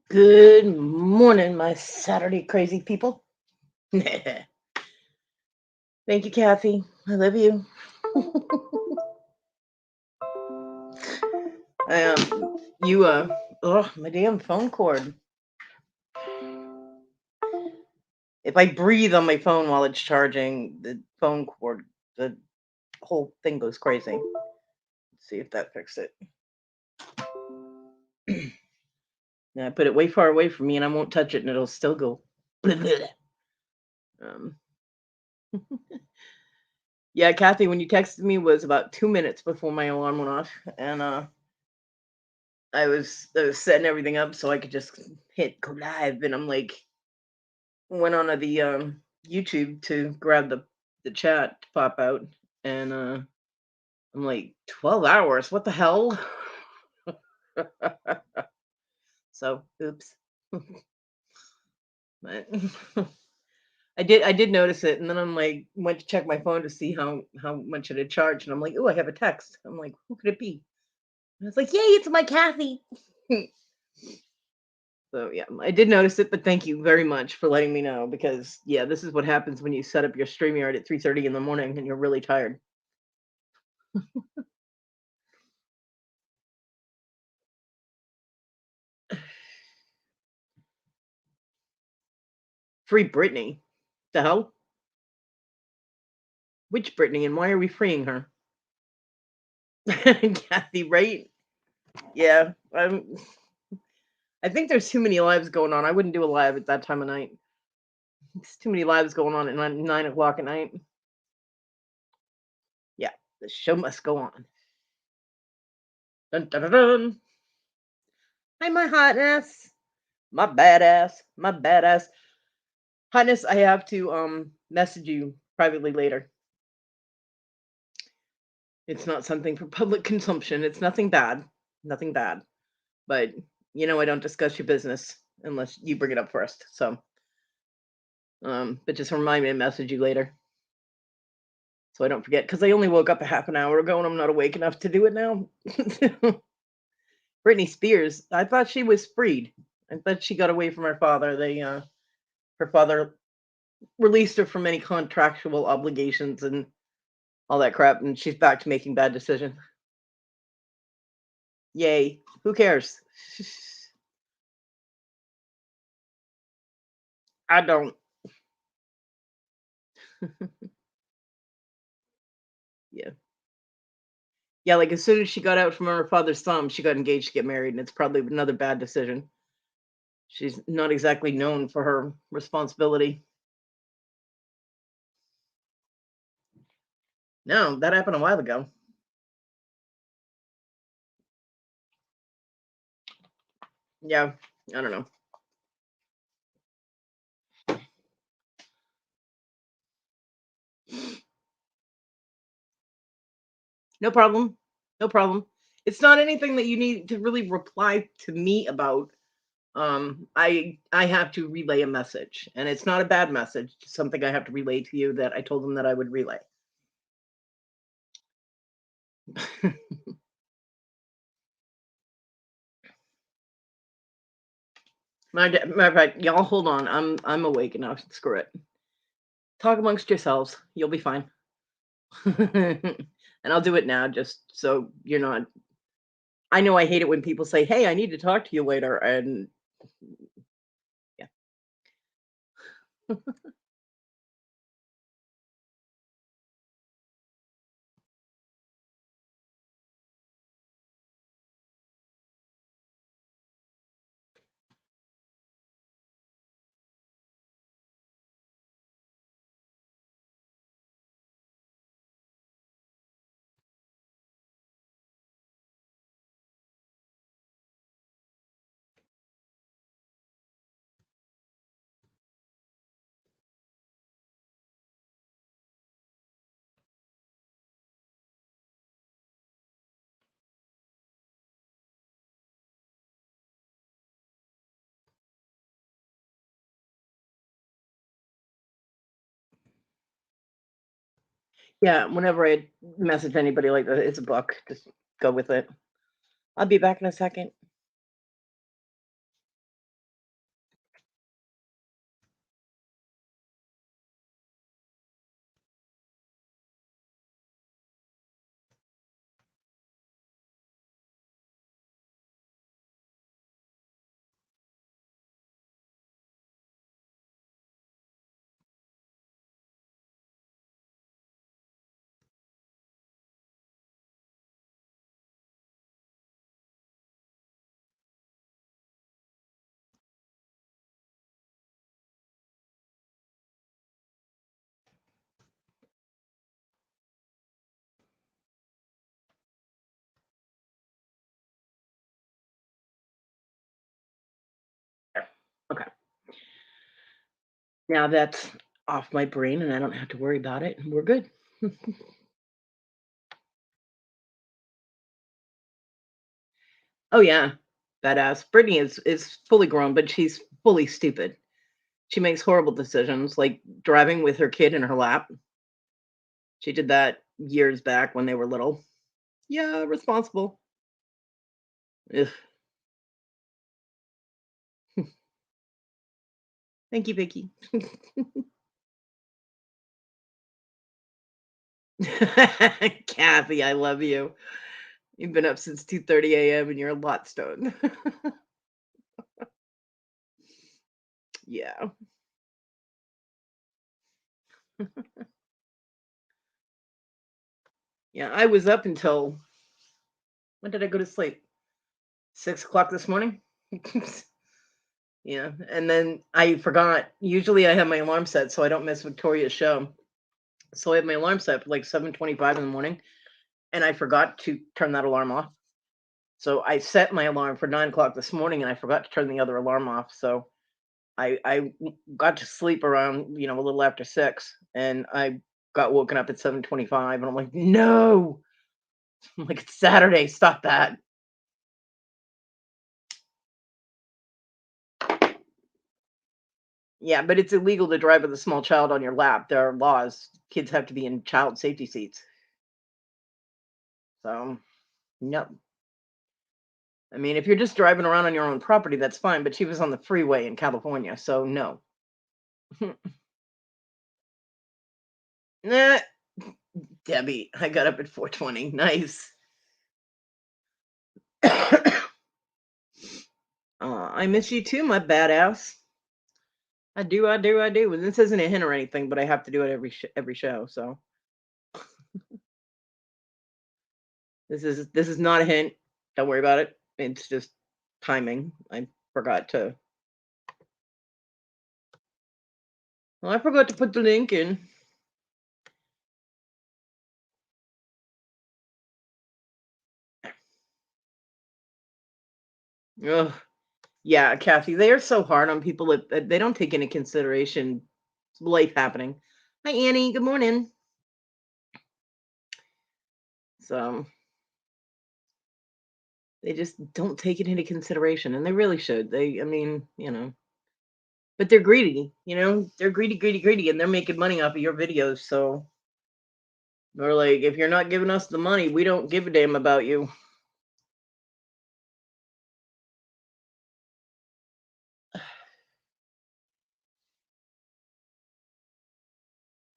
Good morning, my Saturday crazy people. Thank you, Kathy. I love you. You oh, my damn phone cord. If I breathe on my phone while it's charging, the phone cord, the whole thing goes crazy. Let's see if that fixed it. Yeah, I put it way far away from me, and I won't touch it, and it'll still go. Um, yeah, Kathy, when you texted me was about 2 minutes before my alarm went off, and I was setting everything up so I could just hit go live, and I'm like, went on to the YouTube to grab the chat to pop out, and I'm like 12 hours. What the hell? So, oops. But I did notice it, and then I'm like went to check my phone to see how much it had charged, and I'm like, oh, I have a text. I'm like, who could it be? And it's like, yay, it's my Kathy. So yeah, I did notice it, but thank you very much for letting me know because yeah, this is what happens when you set up your StreamYard at 3:30 in the morning and you're really tired. Free Britney. The hell? Which Britney and why are we freeing her? Kathy, right? Yeah. I think there's too many lives going on. I wouldn't do a live at that time of night. It's too many lives going on at 9 o'clock at night. Yeah, the show must go on. Dun, dun, dun, dun. Hi, my hotness. My badass. Hotness, I have to message you privately later. It's not something for public consumption. It's nothing bad. Nothing bad. But I don't discuss your business unless you bring it up first. So but just remind me to message you later so I don't forget because I only woke up a half an hour ago and I'm not awake enough to do it now. Britney Spears, I thought she was freed. I thought she got away from her father. Her father released her from any contractual obligations and all that crap, and she's back to making bad decisions. Yay. Who cares? I don't. Yeah. Yeah, like as soon as she got out from her father's thumb, she got engaged to get married, and it's probably another bad decision. She's not exactly known for her responsibility. No, that happened a while ago. Yeah, I don't know. No problem. No problem. It's not anything that you need to really reply to me about. I have to relay a message, and it's not a bad message. It's something I have to relay to you that I told them that I would relay. Matter of fact, y'all hold on. I'm awake enough. Screw it. Talk amongst yourselves. You'll be fine. And I'll do it now, just so you're not. I know I hate it when people say, "Hey, I need to talk to you later," and yeah. Yeah, whenever I message anybody like that, it's a book. Just go with it. I'll be back in a second. Now that's off my brain and I don't have to worry about it, and we're good. Oh, yeah. Badass. Brittany is fully grown, but she's fully stupid. She makes horrible decisions, like driving with her kid in her lap. She did that years back when they were little. Yeah, responsible. Ugh. Thank you, Vicky. Kathy, I love you. You've been up since 2:30 a.m. and you're a lot stoned. Yeah. Yeah, I was up until when did I go to sleep? 6 o'clock this morning. Yeah, and then I forgot. Usually, I have my alarm set so I don't miss Victoria's show. So I have my alarm set for like 7:25 in the morning, and I forgot to turn that alarm off. So I set my alarm for 9 o'clock this morning, and I forgot to turn the other alarm off. So I got to sleep around a little after 6, and I got woken up at 7:25, and I'm like, no, I'm like, it's Saturday, stop that. Yeah, but it's illegal to drive with a small child on your lap. There are laws. Kids have to be in child safety seats. So, no. I mean, if you're just driving around on your own property, that's fine. But she was on the freeway in California, so no. Nah, Debbie, I got up at 4:20. Nice. I miss you too, my badass. I do, I do, I do. And this isn't a hint or anything, but I have to do it every show. So this is not a hint. Don't worry about it. It's just timing. I forgot to. Well, I forgot to put the link in. Ugh. Yeah, Kathy, they are so hard on people that they don't take into consideration life happening. Hi, Annie. Good morning. So they just don't take it into consideration, and they really should. I mean, but they're greedy. They're greedy, greedy, greedy, and they're making money off of your videos. So they're like, if you're not giving us the money, we don't give a damn about you.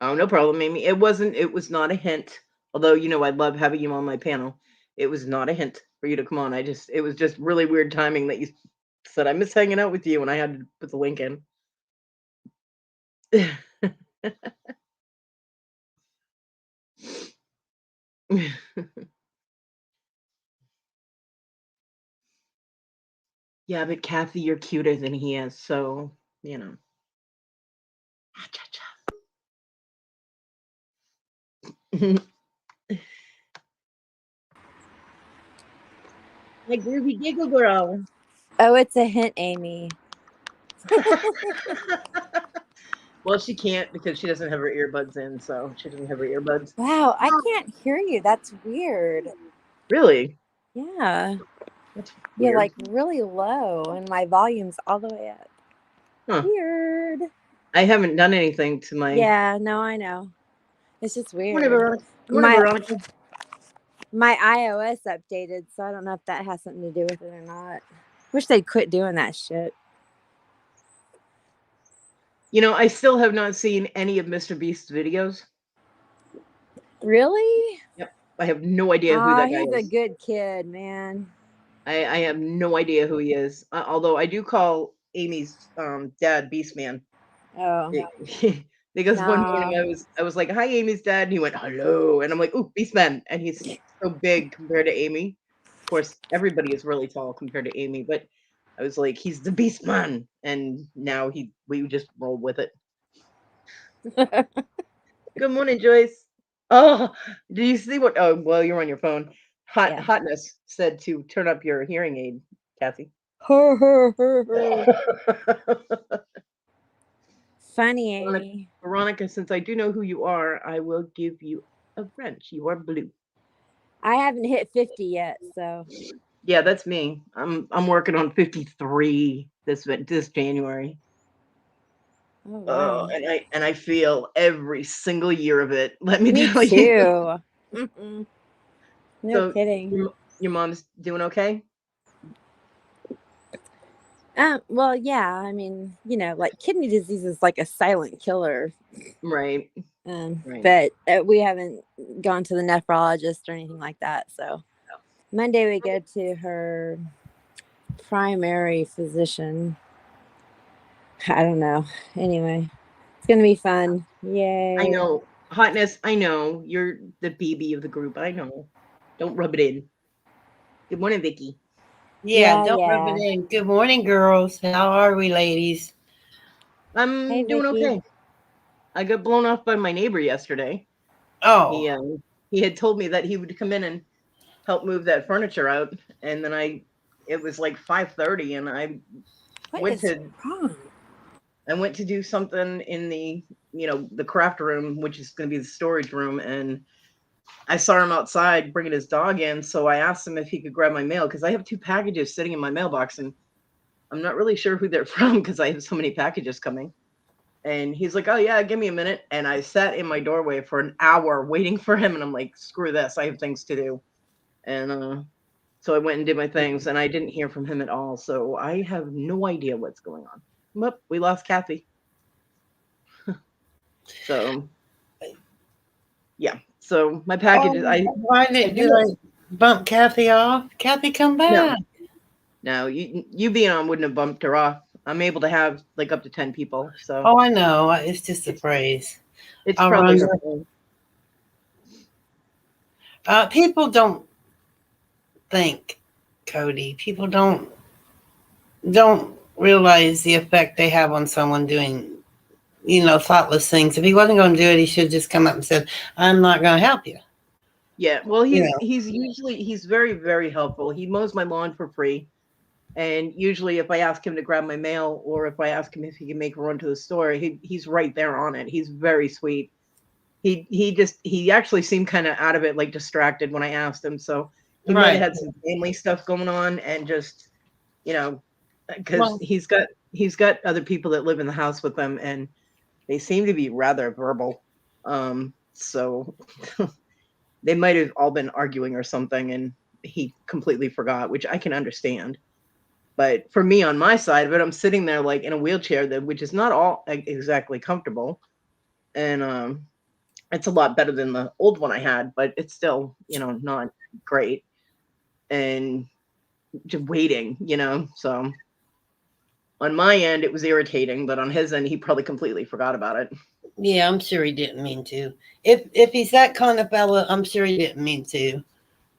Oh, no problem, Amy. It was not a hint. Although, I love having you on my panel. It was not a hint for you to come on. It was just really weird timing that you said, I miss hanging out with you, and I had to put the link in. Yeah, but Kathy, you're cuter than he is. So, you know. My groovy giggle girl. Oh, it's a hint, Amy. Well, she can't because she doesn't have her earbuds in, so she doesn't have her earbuds. Wow, I can't hear you. That's weird. Really? Yeah. That's You're weird. like really low and my volume's all the way up. Huh. Weird. I haven't done anything to my. Yeah, no, I know. It's just Morning, weird. Veronica. Morning, My Veronica. my iOS updated, so I don't know if that has something to do with it or not. Wish they'd quit doing that shit. I still have not seen any of Mr. Beast's videos. Really? Yep. I have no idea who Oh, that guy he's a is. good kid, man. I have no idea who he is. Although I do call Amy's dad Beastman. Oh, Because one morning no. I was like, "Hi, Amy's dad," and he went, "Hello," and I'm like, "Ooh, Beastman," and he's so big compared to Amy. Of course, everybody is really tall compared to Amy, but I was like, "He's the Beastman," and now we just roll with it. Good morning, Joyce. Oh, do you see what? Oh, well, you're on your phone. Yeah. Hotness said to turn up your hearing aid, Kathy. Funny. Veronica, since I do know who you are, I will give you a wrench. You are blue. I haven't hit 50 yet, so. Yeah, that's me. I'm working on 53 this January. Oh wow. And I feel every single year of it. Let me Me tell you. too. Mm-mm. No So kidding. your mom's doing okay? Well, yeah. I mean, like kidney disease is like a silent killer. Right. Right. But we haven't gone to the nephrologist or anything like that. So Monday we go to her primary physician. I don't know. Anyway, it's gonna be fun. Yay! I know. Hotness, I know. You're the BB of the group. I know. Don't rub it in. Good morning, Vicky. Yeah, don't rub it in. Good morning, girls. How are we, ladies? I'm Hey, doing Vicky. okay. I got blown off by my neighbor yesterday. Oh, He had told me that he would come in and help move that furniture out, and then it was like 5:30, and What went is to wrong? I went to do something in the craft room, which is going to be the storage room, and I saw him outside bringing his dog in, so I asked him if he could grab my mail because I have 2 packages sitting in my mailbox, and I'm not really sure who they're from because I have so many packages coming. And he's like, "Oh yeah, give me a minute." And I sat in my doorway for an hour waiting for him, and I'm like, "Screw this, I have things to do." And so I went and did my things, and I didn't hear from him at all. So I have no idea what's going on. But we lost Kathy. So yeah. So my packages, why I did do. I bump Kathy off? Kathy, come No, back. no, you being on wouldn't have bumped her off. I'm able to have like up to 10 people. So Oh, I know. It's just a it's phrase. it's I'll probably run. her phone. People don't think, Kodi. People don't realize the effect they have on someone doing, thoughtless things. If he wasn't going to do it, he should just come up and said, "I'm not going to help you." Yeah, well, You know. he's very, very helpful. He mows my lawn for free. And usually if I ask him to grab my mail or if I ask him if he can make a run to the store, he's right there on it. He's very sweet. He actually seemed kind of out of it, like distracted when I asked him. So he might have Right. had some family stuff going on and just, you know, because Well, he's got other people that live in the house with him and they seem to be rather verbal. So they might have all been arguing or something and he completely forgot, which I can understand. But for me on my side of it, I'm sitting there like in a wheelchair which is not all exactly comfortable. And it's a lot better than the old one I had, but it's still, not great. And just waiting. So on my end it was irritating, but on his end he probably completely forgot about it. yeah, I'm sure he didn't mean to. If he's that kind of fella, I'm sure he didn't mean to.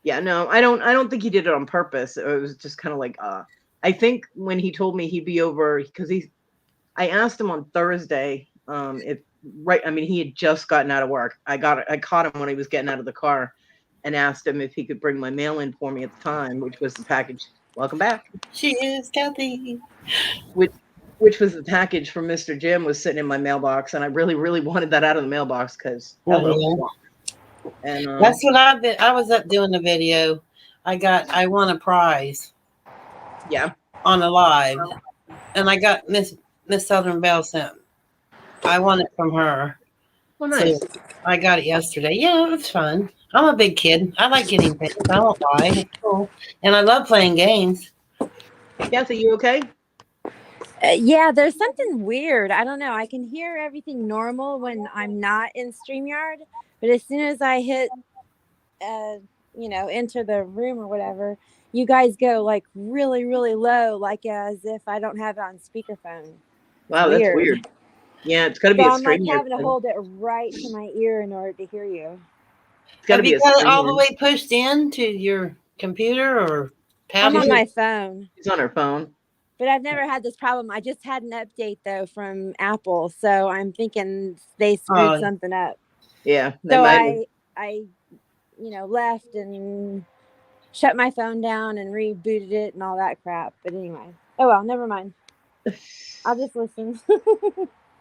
Yeah, no, I don't think he did it on purpose. It was just kind of like I think when he told me he'd be over because I asked him on Thursday, if right. I mean, he had just gotten out of work. I caught him when he was getting out of the car, and asked him if he could bring my mail in for me at the time, which was the package. Welcome back. She is Kathy. Which which was the package from Mr. Jim was sitting in my mailbox, and I really, really wanted that out of the mailbox because hello. Yeah. And That's what I've been. I was up doing a video. I won a prize yeah, on a live, and I got Miss Southern Belle sent. I won it from her, well, so nice. I got it yesterday. Yeah, it's fun. I'm a big kid. I like getting things. I won't lie. It's cool, and I love playing games. Kathy, you okay? Yeah, there's something weird. I don't know. I can hear everything normal when I'm not in StreamYard, but as soon as I hit, enter the room or whatever, you guys go like really, really low, like as if I don't have it on speakerphone. Wow, that's weird. Yeah, it's got to So be a I'm like StreamYard having to thing. hold it right to my ear in order to hear you. It's got to Have be you a got it all the StreamYard. way pushed in to your computer or I'm She's on tablet? my phone. on her phone. But I've never had this problem. I just had an update though from Apple, so I'm thinking they screwed Oh, something up. Yeah, they So might have. I left and shut my phone down and rebooted it and all that crap. But anyway, oh well, never mind. I'll just listen.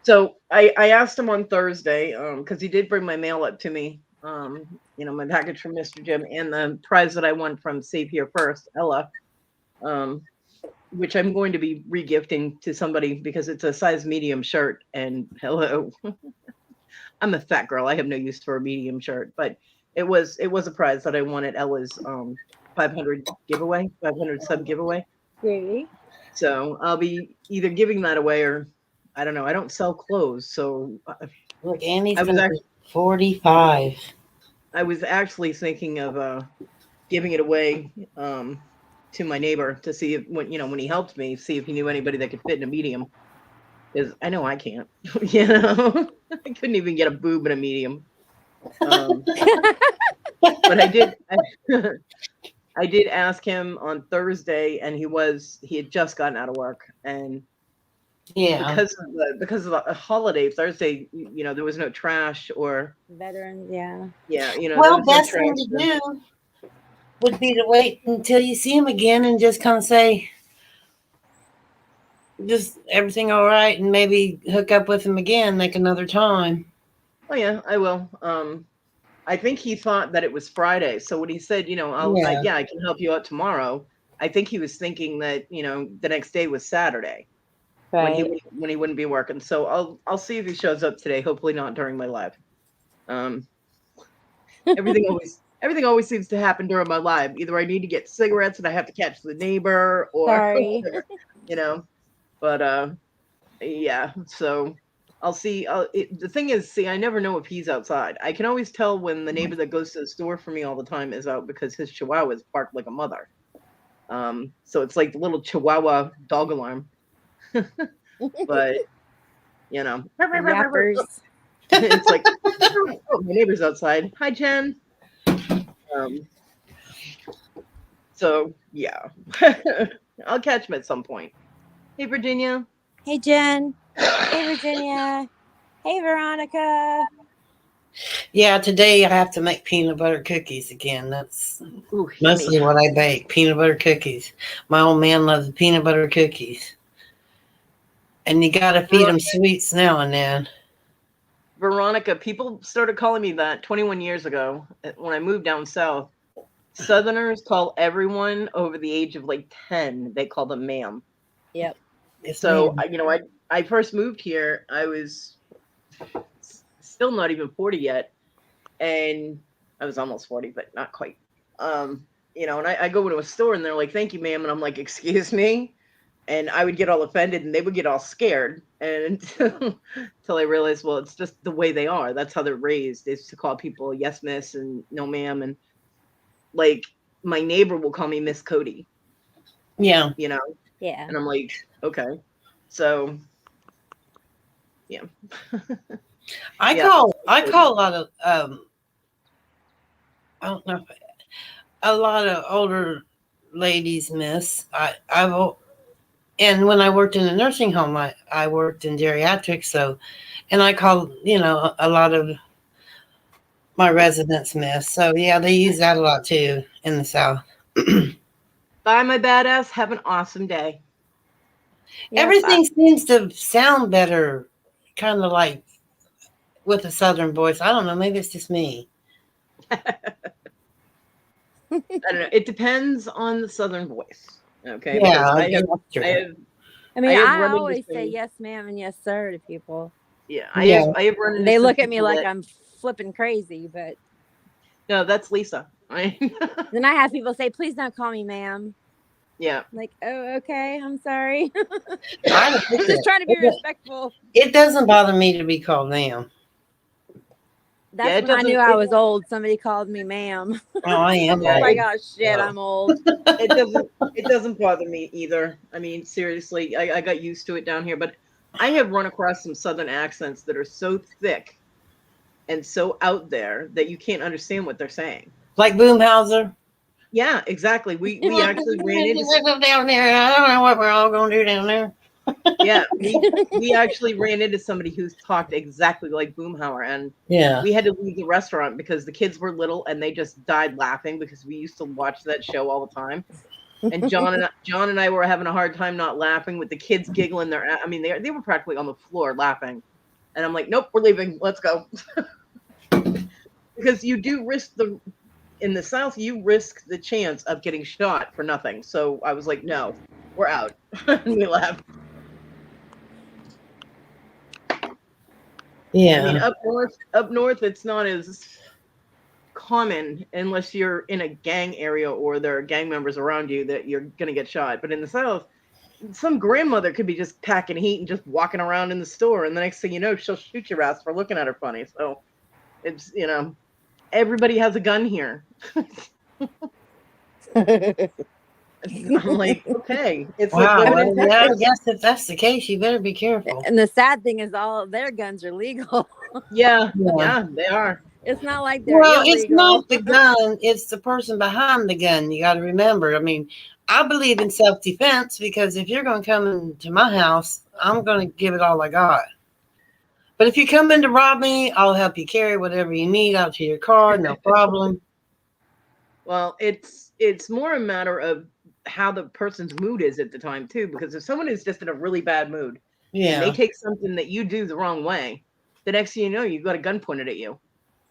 So I asked him on Thursday, because he did bring my mail up to me, my package from Mr. Jim and the prize that I won from Save Here First, Ella, um, which I'm going to be regifting to somebody because it's a size medium shirt. And hello, I'm a fat girl. I have no use for a medium shirt, but it was a prize that I won at Ella's 500 sub giveaway. Really? So I'll be either giving that away or I don't know. I don't sell clothes, so Look, Annie's I was gonna actually be 45. I was actually thinking of giving it away to my neighbor to see if when he helped me, see if he knew anybody that could fit in a medium. Because I know I can't. I couldn't even get a boob in a medium. But I did. I did ask him on Thursday, and he had just gotten out of work, and Yeah. because of the holiday Thursday, there was no trash or Veterans, yeah. there Well, was no best thing trash. to do would be to wait until you see him again and just kind of say, just everything all right, and maybe hook up with him again like another time. Oh yeah, I will. I think he thought that it was Friday. So when he said, Yeah. I can help you out tomorrow. I think he was thinking that, the next day was Saturday when Right. he wouldn't be working. So I'll see if he shows up today. Hopefully not during my live. Everything always seems to happen during my live. Either I need to get cigarettes and I have to catch the neighbor, or Sorry. But yeah. So I'll see. The thing is, see, I never know if he's outside. I can always tell when the neighbor that goes to the store for me all the time is out because his chihuahuas bark like a mother. So it's like the little chihuahua dog alarm. But Yappers. it's like, oh, my neighbor's outside. Hi, Jen. So yeah, I'll catch him at some point. Hey, Virginia. Hey, Jen. Hey, Virginia. Hey, Veronica. Yeah, today I have to make peanut butter cookies again. That's Ooh, mostly yummy. what I bake, peanut butter cookies. My old man loves peanut butter cookies. And you got to feed them sweets now and then. Veronica, people started calling me that 21 years ago when I moved down south. Southerners call everyone over the age of like 10, they call them ma'am. Yep. Yes, So, ma'am. I first moved here. I was still not even 40 yet. And I was almost 40, but not quite. And I go into a store and they're like, thank you, ma'am. And I'm like, excuse me. And I would get all offended and they would get all scared. And until I realized, well, it's just the way they are. That's how they're raised, is to call people yes, miss, and no, ma'am. And like my neighbor will call me Miss Kodi. Yeah. Yeah. And I'm like, okay. So yeah. I call a lot of I don't know, a lot of older ladies miss. And when I worked in a nursing home, I worked in geriatrics, and I called, a lot of my residents miss. So yeah, they use that a lot too in the South. Bye, my badass. Have an awesome day. Yep. Everything seems to sound better, kind of like with a Southern voice. I don't know. Maybe it's just me. I don't know. It depends on the Southern voice. Okay. Yeah, I always say yes, ma'am, and yes, sir to people. Yeah, I have run into. They look at me like I'm flipping crazy, but no, that's Lisa. Then I have people say, "Please don't call me ma'am." Yeah. Like, oh, okay, I'm sorry. I'm just trying to be respectful. It doesn't bother me to be called ma'am. That's when I knew I was old. Somebody called me ma'am. Oh, I am. I was like, oh shit, I'm old. It doesn't bother me either. I mean, seriously, I got used to it down here, but I have run across some Southern accents that are so thick and so out there that you can't understand what they're saying. Like Boomhauser? Yeah, exactly. We actually ran into down there. I don't know what we're all going to do down there. Yeah, we actually ran into somebody who's talked exactly like Boomhauer, and we had to leave the restaurant because the kids were little and they just died laughing because we used to watch that show all the time. And John and I were having a hard time not laughing with the kids giggling I mean, they were practically on the floor laughing. And I'm like, nope, we're leaving. Let's go. Because you do risk in the South, you risk the chance of getting shot for nothing. So I was like, no, we're out. And we left. Yeah. I mean, up north, it's not as common unless you're in a gang area or there are gang members around you that you're going to get shot. But in the South, some grandmother could be just packing heat and just walking around in the store. And the next thing you know, she'll shoot your ass for looking at her funny. So it's, everybody has a gun here. I'm like, okay. It's Wow. like Well, yeah, I guess if that's the case, you better be careful. And the sad thing is, all of their guns are legal. Yeah, they are. It's not like they're Well, illegal. it's not the gun, it's the person behind the gun. You got to remember. I mean, I believe in self-defense because if you're going to come into my house, I'm going to give it all I got. But if you come in to rob me, I'll help you carry whatever you need out to your car, no problem. Well, it's more a matter of how the person's mood is at the time too, because if someone is just in a really bad mood and they take something that you do the wrong way, the next thing you know, you've got a gun pointed at you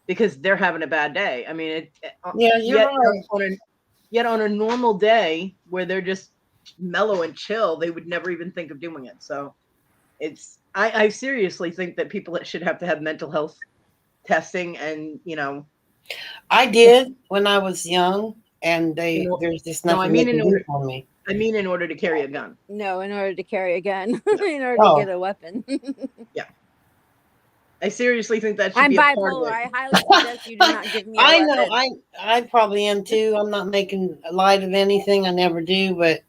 because they're having a bad day. I mean, you're right. Yet on a normal day where they're just mellow and chill, they would never even think of doing it. So I seriously think that people should have to have mental health testing and, I did when I was young, and there's just nothing they can do for me. I mean, in order to carry a gun. No, in order to carry a gun, in order to get a weapon. Yeah. I seriously think that should I'm be bipolar. I highly suggest you do not give me a I weapon. know. I probably am too. I'm not making light of anything. I never do, but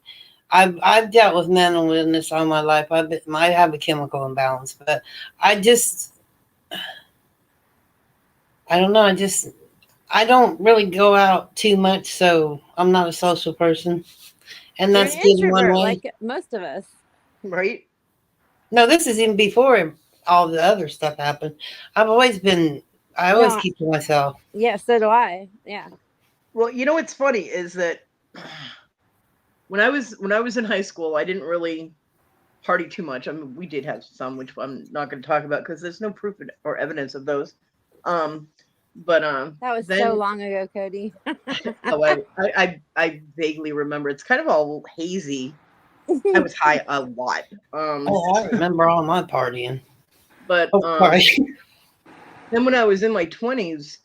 I've dealt with mental illness all my life. I have a chemical imbalance, but I don't know. I don't really go out too much, so I'm not a social person, and You're that's an good in one introvert, way. like most of us, right? No, this is even before all the other stuff happened. I always keep to myself. Yeah, so do I. Yeah. Well, what's funny is that when I was in high school, I didn't really party too much. I mean, we did have some, which I'm not going to talk about because there's no proof or evidence of those. But that was then, so long ago, Kodi. I vaguely remember. It's kind of all hazy. I was high a lot. I remember all my partying. But then when I was in my 20s,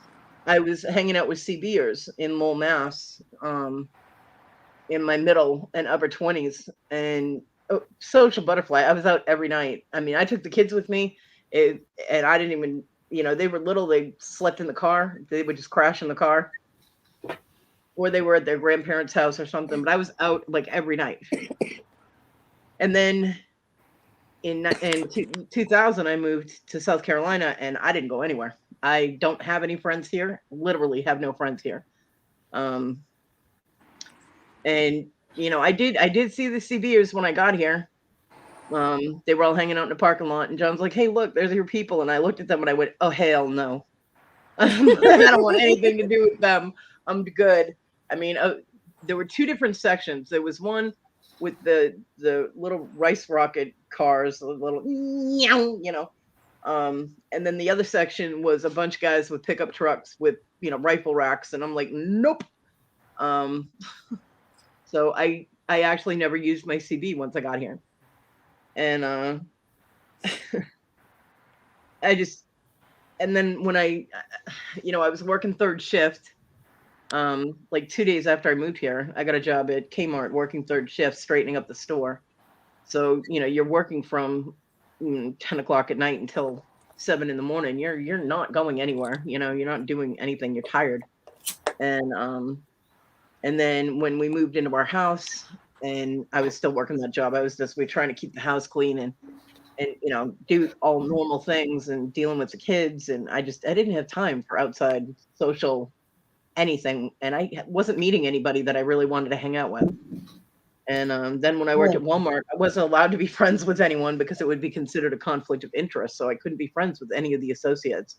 I was hanging out with CBers in Lowell, Mass. In my middle and upper 20s, and social butterfly. I was out every night. I mean, I took the kids with me, and I didn't even. They were little. They slept in the car. They would just crash in the car, or they were at their grandparents' house or something. But I was out like every night. And then in 2000, I moved to South Carolina, and I didn't go anywhere. I don't have any friends here. Literally, have no friends here. And I did see the CBers when I got here. They were all hanging out in the parking lot, and John's like, "Hey, look, there's your people." And I looked at them and I went, "Oh, hell no. I don't want anything to do with them. I'm good." I mean, there were two different sections. There was one with the little rice rocket cars, the little, and then the other section was a bunch of guys with pickup trucks with, rifle racks. And I'm like, nope. So I actually never used my CB once I got here. And and then when I was working third shift, like 2 days after I moved here, I got a job at Kmart working third shift, straightening up the store. So, you're working from 10 o'clock at night until 7 in the morning. You're not going anywhere. You're not doing anything. You're tired. And then when we moved into our house and I was still working that job, we trying to keep the house clean and do all normal things and dealing with the kids. And I didn't have time for outside social anything. And I wasn't meeting anybody that I really wanted to hang out with. And then when I worked at Walmart, I wasn't allowed to be friends with anyone because it would be considered a conflict of interest. So I couldn't be friends with any of the associates.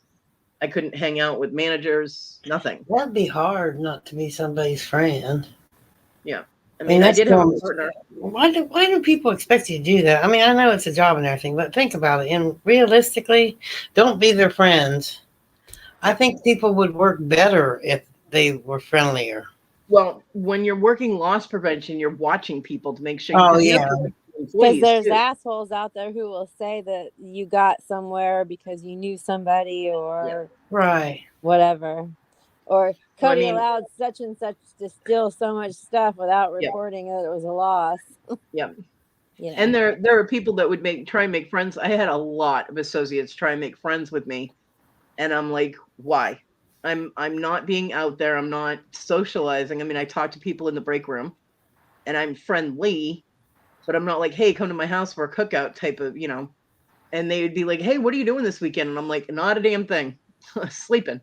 I couldn't hang out with managers, nothing. That'd be hard not to be somebody's friend. Yeah. I mean, I that's did have a normal. partner. Why do people expect you to do that? I mean, I know it's a job and everything, but think about it. And realistically, don't be their friends. I think people would work better if they were friendlier. Well, when you're working loss prevention, you're watching people to make sure, Oh because you have yeah, to watch your Because employees there's too. assholes out there who will say that you got somewhere because you knew somebody Yeah. or right. whatever. Or Well, I Cody mean, allowed such and such to steal so much stuff without yeah, reporting that it was a loss. yeah. You And know. there are people that would try and make friends. I had a lot of associates try and make friends with me, and I'm like, why? I'm not being out there. I'm not socializing. I mean, I talk to people in the break room, and I'm friendly, but I'm not like, hey, come to my house for a cookout type of, And they would be like, hey, what are you doing this weekend? And I'm like, not a damn thing, sleeping,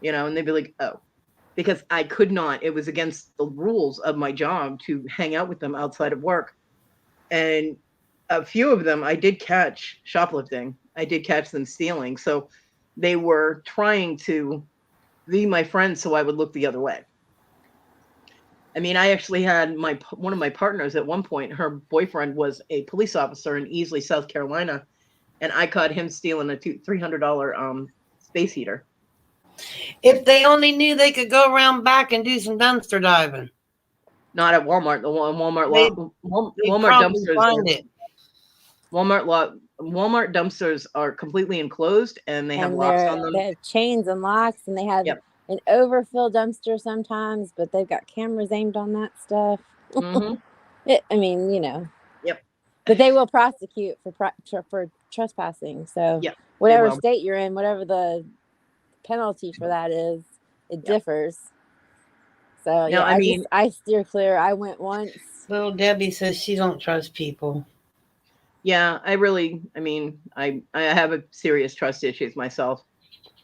And they'd be like, oh, because I could not. It was against the rules of my job to hang out with them outside of work. And a few of them I did catch shoplifting. I did catch them stealing. So they were trying to be my friends so I would look the other way. I mean, I actually had one of my partners at one point, her boyfriend was a police officer in Easley, South Carolina, and I caught him stealing a $300 space heater. If they only knew they could go around back and do some dumpster diving, Not at Walmart. The they they'd Walmart probably dumpsters find it. Walmart dumpsters are completely enclosed and they have And locks on them. they have chains and locks, and they have Yep. an overfill dumpster sometimes, but they've got cameras aimed on that stuff. Mm-hmm. I mean, Yep. but they will prosecute for trespassing. So Yep. whatever state you're in, whatever the penalty for that is, it Yep. differs. So Now, yeah, I steer clear. I went once. Little Debbie says she don't trust people. Yeah, I have a serious trust issues myself.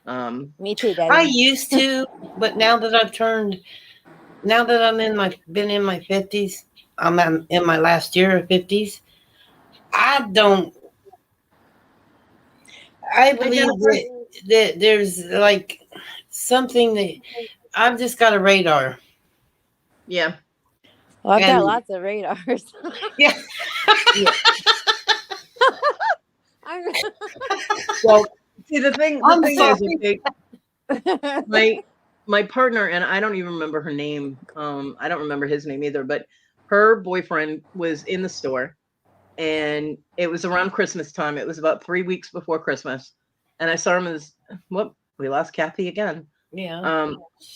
Me too, Debbie. I used to, but now that I'm been in my 50s, I'm in my last year of 50s. I believe that there's like something that I've just got a radar. Yeah. Well, I've got lots of radars. Yeah. Yeah. Well, see, the thing is, okay, my partner, and I don't even remember her name. I don't remember his name either, but her boyfriend was in the store, and it was around Christmas time. It was about 3 weeks before Christmas, and I saw him we lost Kathy again. Yeah.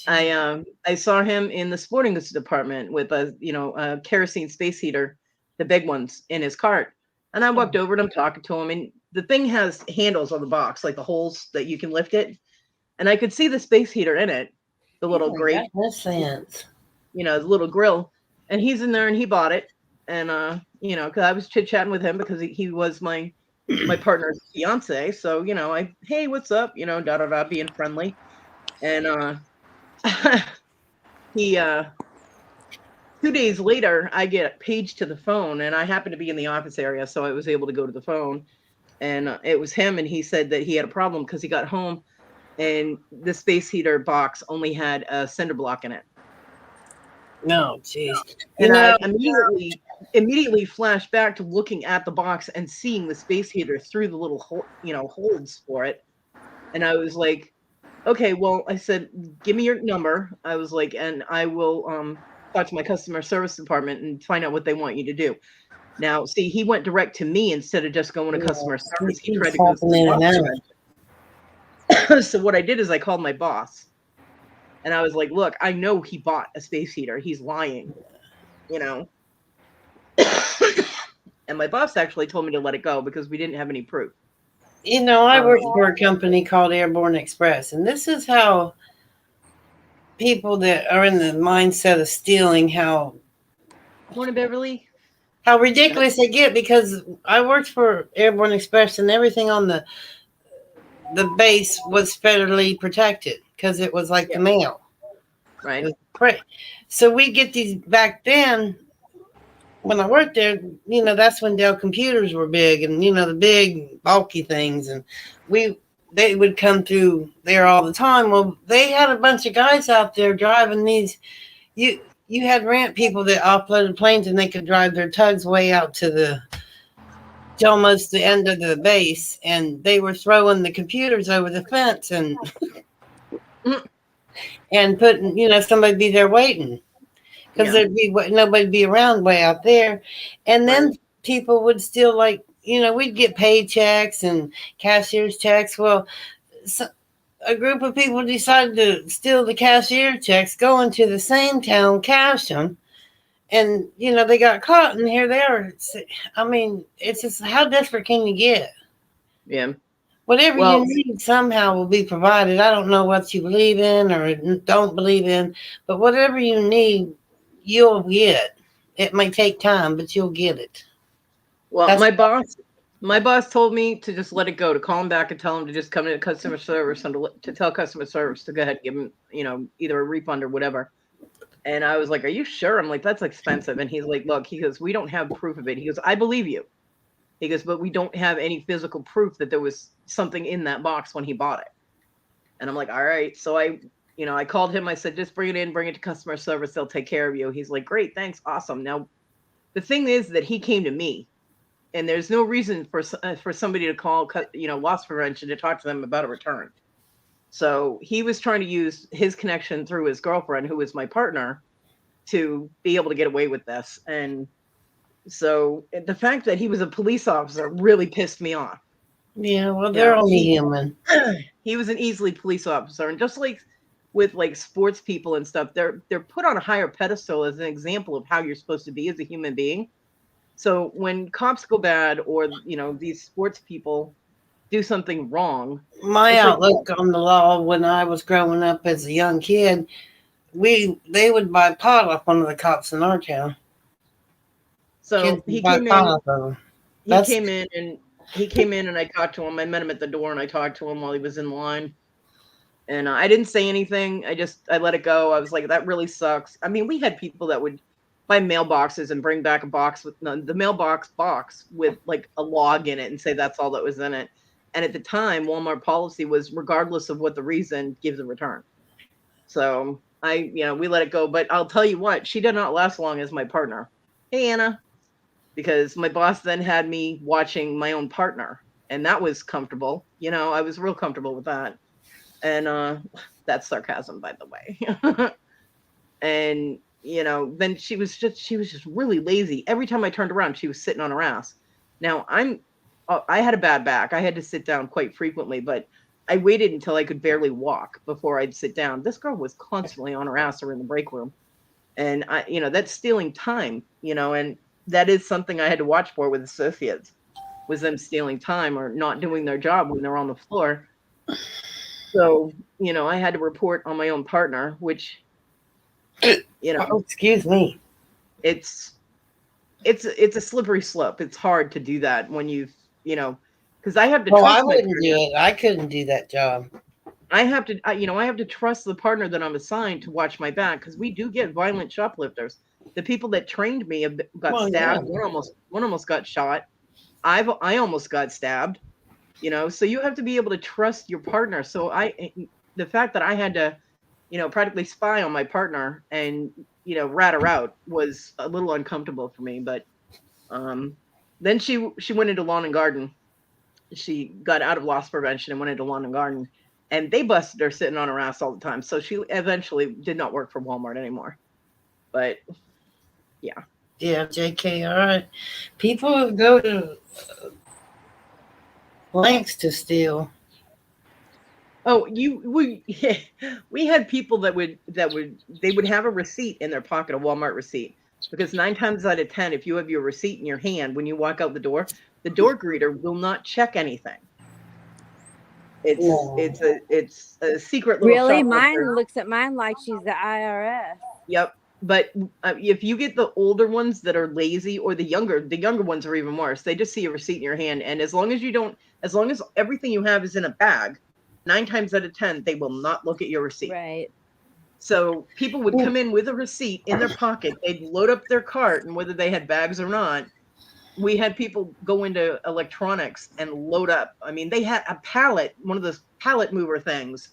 I saw him in the sporting goods department with a kerosene space heater, the big ones, in his cart. And I walked over to him, talking to him, and the thing has handles on the box, like the holes that you can lift it. And I could see the space heater in it, the little grate, the little grill. And he's in there, and he bought it. And because I was chit chatting with him because he was my partner's fiance. So hey, what's up? Being friendly. And he 2 days later, I get paged to the phone, and I happened to be in the office area, so I was able to go to the phone. And it was him, and he said that he had a problem because he got home, and the space heater box only had a cinder block in it. No, jeez. And I immediately flashed back to looking at the box and seeing the space heater through the little holes for it, and I was like, okay, well, I said, give me your number. I was like, and I will talk to my customer service department and find out what they want you to do. Now, see, he went direct to me instead of just going to customer service. He tried to go to So what I did is I called my boss, and I was like, look, I know he bought a space heater. He's lying, And my boss actually told me to let it go because we didn't have any proof. I worked for a company called Airborne Express, and this is how people that are in the mindset of stealing, how ridiculous they get, because I worked for Airborne Express, and everything on the base was federally protected because it was like the mail. Right. So we get these back then. When I worked there, that's when Dell computers were big, and the big bulky things, and they would come through there all the time. Well, they had a bunch of guys out there driving these. You you had rent people that offloaded planes and they could drive their tugs way out to almost the end of the base, and they were throwing the computers over the fence and putting, somebody be there waiting because Yeah. there'd be nobody'd be around way out there, and then Right. people would still we'd get paychecks and cashier's checks. Well, so a group of people decided to steal the cashier checks, go into the same town, cash them, and they got caught, and here they are. I mean, it's just, how desperate can you get? Yeah. Whatever Well, you need somehow will be provided. I don't know what you believe in or don't believe in, but whatever you need, you'll get. It may take time, but you'll get it. well, That's my boss told me to just let it go, to call him back and tell him to just come to customer service and to tell customer service to go ahead and give him, either a refund or whatever. And I was like, "Are you sure?" I'm like, "That's expensive." And he's like, "Look," he goes, "we don't have proof of it." He goes, "I believe you." He goes, "But we don't have any physical proof that there was something in that box when he bought it." And I'm like, "All right." So I called him. I said, "Just bring it in, bring it to customer service. They'll take care of you." He's like, "Great, thanks, awesome." Now, the thing is that he came to me, and there's no reason for somebody to call, loss prevention to talk to them about a return. So he was trying to use his connection through his girlfriend, who was my partner, to be able to get away with this. And so the fact that he was a police officer really pissed me off. Yeah, well, You they're know, only he human. he was an easily police officer, and just like with like sports people and stuff, they're put on a higher pedestal as an example of how you're supposed to be as a human being. So when cops go bad, or these sports people do something wrong, My it's like, outlook on the law when I was growing up as a young kid, they would buy pot off one of the cops in our town. Kids so would buy pot off of them. he That's came in and he came in and I talked to him. I met him at the door and I talked to him while he was in line. And I didn't say anything. I let it go. I was like, that really sucks. I mean, we had people that would buy mailboxes and bring back a box with the mailbox box with like a log in it and say that's all that was in it. And at the time, Walmart policy was, regardless of what the reason, gives a return. So we let it go. But I'll tell you what, she did not last long as my partner. Hey, Anna, because my boss then had me watching my own partner, and that was comfortable. I was real comfortable with that. And that's sarcasm, by the way. And then she was just really lazy. Every time I turned around, she was sitting on her ass. Now I had a bad back. I had to sit down quite frequently, but I waited until I could barely walk before I'd sit down. This girl was constantly on her ass or in the break room. And that's stealing time, and that is something I had to watch for with associates, was them stealing time or not doing their job when they're on the floor. So, I had to report on my own partner, which, oh, excuse me. it's it's a slippery slope. It's hard to do that when because I have to Well, I trust my wouldn't partner. do it. I couldn't do that job. I have to trust the partner that I'm assigned to watch my back, because we do get violent shoplifters. The people that trained me got Well, yeah. stabbed. One almost got shot. I almost got stabbed. So you have to be able to trust your partner. So the fact that I had to, practically spy on my partner and rat her out was a little uncomfortable for me. But then she went into lawn and garden. She got out of loss prevention and went into lawn and garden, and they busted her sitting on her ass all the time. So she eventually did not work for Walmart anymore. But yeah. Yeah, JK, all right. People go to lengths to steal. Oh, we had people that would they would have a receipt in their pocket, a Walmart receipt, because 9 times out of 10, if you have your receipt in your hand when you walk out the door greeter will not check anything. It's No. it's a secret little Really? shoplifter. Mine looks at mine like she's the IRS. Yep. But if you get the older ones that are lazy, or the younger ones are even worse. They just see a receipt in your hand, and as long as everything you have is in a bag, 9 times out of 10, they will not look at your receipt. Right. So people would come in with a receipt in their pocket. They'd load up their cart, and whether they had bags or not, we had people go into electronics and load up. I mean, they had a pallet, one of those pallet mover things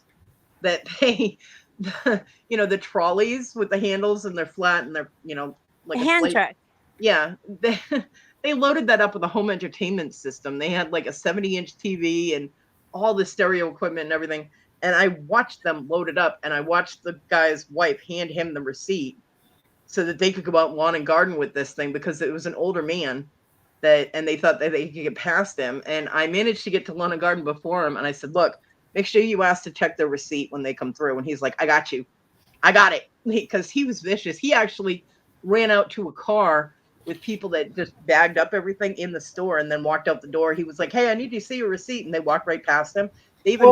that the trolleys with the handles and they're flat and they're, like a Hand slate. truck. Yeah, they loaded that up with a home entertainment system. They had like a 70-inch TV and all the stereo equipment and everything. And I watched them load it up, and I watched the guy's wife hand him the receipt so that they could go out lawn and garden with this thing, because it was an older man and they thought that they could get past him. And I managed to get to lawn and garden before him. And I said, look, make sure you ask to check their receipt when they come through. And he's like, I got you. I got it. Because he was vicious. He actually ran out to a car with people that just bagged up everything in the store and then walked out the door. He was like, hey, I need to see your receipt. And they walked right past him. They even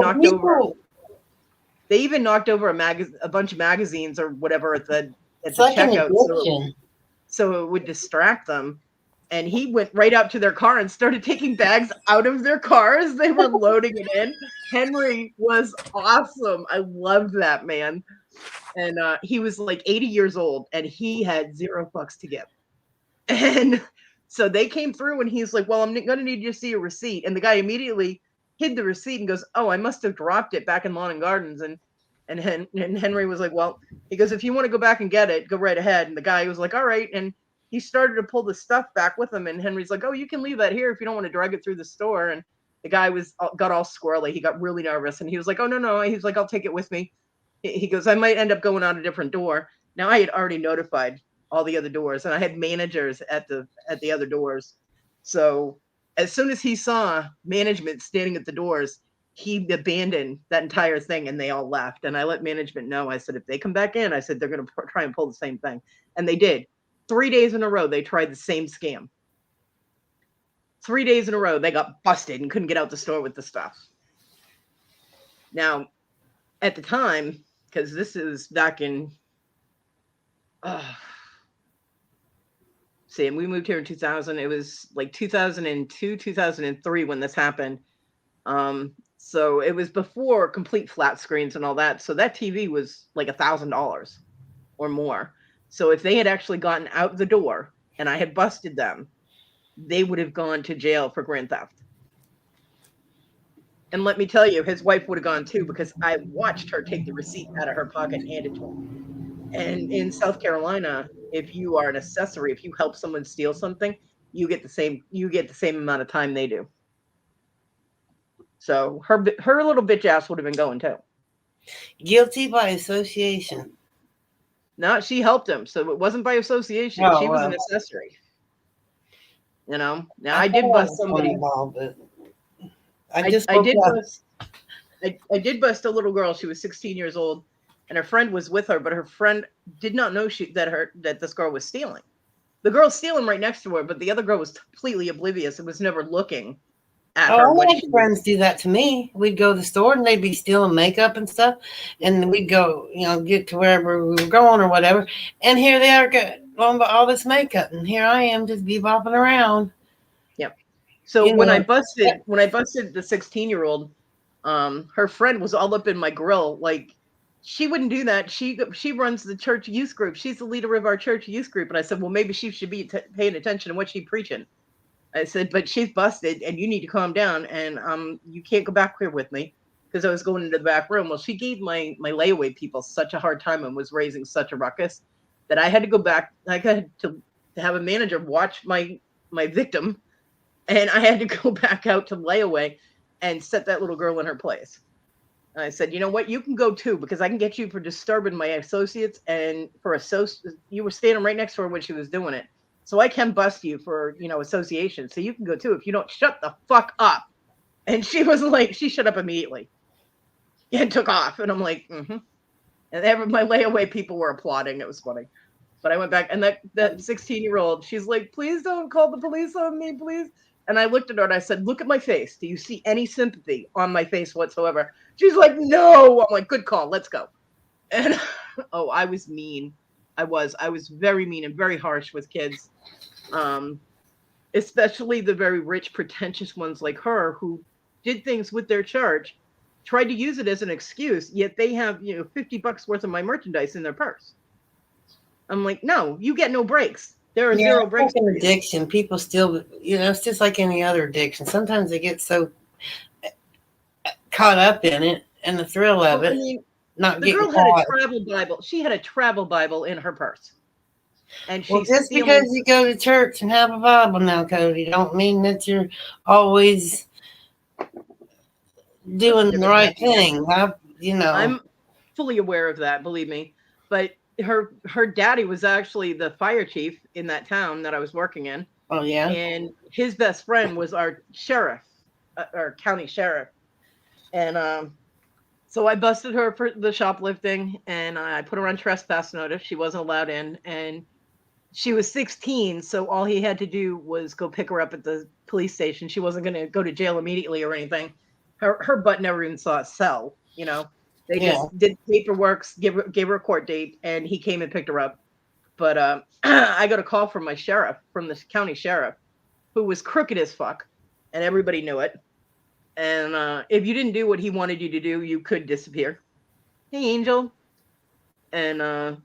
knocked over a bunch of magazines or whatever at the checkout, so it would distract them. And he went right up to their car and started taking bags out of their cars. They were loading it in. Henry was awesome. I loved that man. And he was like 80 years old, and he had $0 to give. And so they came through, and he's like, well, I'm going to need you to see a receipt. And the guy immediately hid the receipt and goes, oh, I must have dropped it back in Lawn and Gardens. And Henry was like, well, he goes, if you want to go back and get it, go right ahead. And the guy was like, all right. And he started to pull the stuff back with him. And Henry's like, oh, you can leave that here if you don't want to drag it through the store. And the guy got all squirrely. He got really nervous. And he was like, oh, no. He's like, I'll take it with me. He goes, I might end up going out a different door. Now, I had already notified all the other doors, and I had managers at the other doors. So as soon as he saw management standing at the doors, he abandoned that entire thing, and they all left. And I let management know. I said, if they come back in, I said, they're going to try and pull the same thing. And they did. 3 days in a row, they tried the same scam. 3 days in a row, they got busted and couldn't get out the store with the stuff. Now, at the time, because this is back in, and we moved here in 2000. It was like 2002, 2003 when this happened. So it was before complete flat screens and all that. So that TV was like $1,000 or more. So if they had actually gotten out the door and I had busted them, they would have gone to jail for grand theft. And let me tell you, his wife would have gone too, because I watched her take the receipt out of her pocket and hand it to him. And in South Carolina, if you are an accessory, if you help someone steal something, you get the same amount of time they do. So her little bitch ass would have been going too. Guilty by association. No, she helped him, so it wasn't by association. She was an accessory. Now I did bust somebody. I did bust a little girl. She was 16 years old, and her friend was with her, but her friend did not know that this girl was stealing. The girl's stealing right next to her, but the other girl was completely oblivious and was never looking at her. I had friends do that to me. We'd go to the store and they'd be stealing makeup and stuff, and we'd go, get to wherever we were going or whatever, and here they are going all this makeup, and here I am just bebopping around. Yep. So when I busted the 16-year-old, her friend was all up in my grill. Like, she wouldn't do that. She runs the church youth group. She's the leader of our church youth group. And I said, well, maybe she should be paying attention to what she's preaching. I said, but she's busted, and you need to calm down, and you can't go back here with me, because I was going into the back room. Well, she gave my layaway people such a hard time and was raising such a ruckus that I had to go back. I had to have a manager watch my victim, and I had to go back out to layaway and set that little girl in her place. And I said, you know what? You can go too, because I can get you for disturbing my associates, and you were standing right next to her when she was doing it. So I can bust you for, association. So you can go too if you don't shut the fuck up. And she was like, she shut up immediately and took off. And I'm like, mm-hmm. And my layaway people were applauding. It was funny. But I went back, and that 16-year-old, she's like, please don't call the police on me, please. And I looked at her and I said, look at my face. Do you see any sympathy on my face whatsoever? She's like, no. I'm like, good call. Let's go. And I was mean. I was very mean and very harsh with kids, especially the very rich, pretentious ones like her, who did things with their church, tried to use it as an excuse, yet they have, $50 worth of my merchandise in their purse. I'm like, no, you get no breaks. There are zero breaks. Like an addiction. People still, it's just like any other addiction. Sometimes they get so caught up in it and the thrill of it. not The getting girl had a caught. travel Bible. She had a travel Bible in her purse. And Well, she's just stealing. because you go to church and have a Bible now, Kodi, don't mean that you're always doing the right thing. I'm fully aware of that, believe me. But her daddy was actually the fire chief in that town that I was working in. Oh, yeah. And his best friend was our sheriff, our county sheriff. And so I busted her for the shoplifting, and I put her on trespass notice. She wasn't allowed in, and she was 16, so all he had to do was go pick her up at the police station. She wasn't going to go to jail immediately or anything. Her butt never even saw a cell. They just did paperwork, gave her a court date, and he came and picked her up. But I got a call from my sheriff, from the county sheriff, who was crooked as fuck, and everybody knew it. And if you didn't do what he wanted you to do, you could disappear. Hey, Angel. And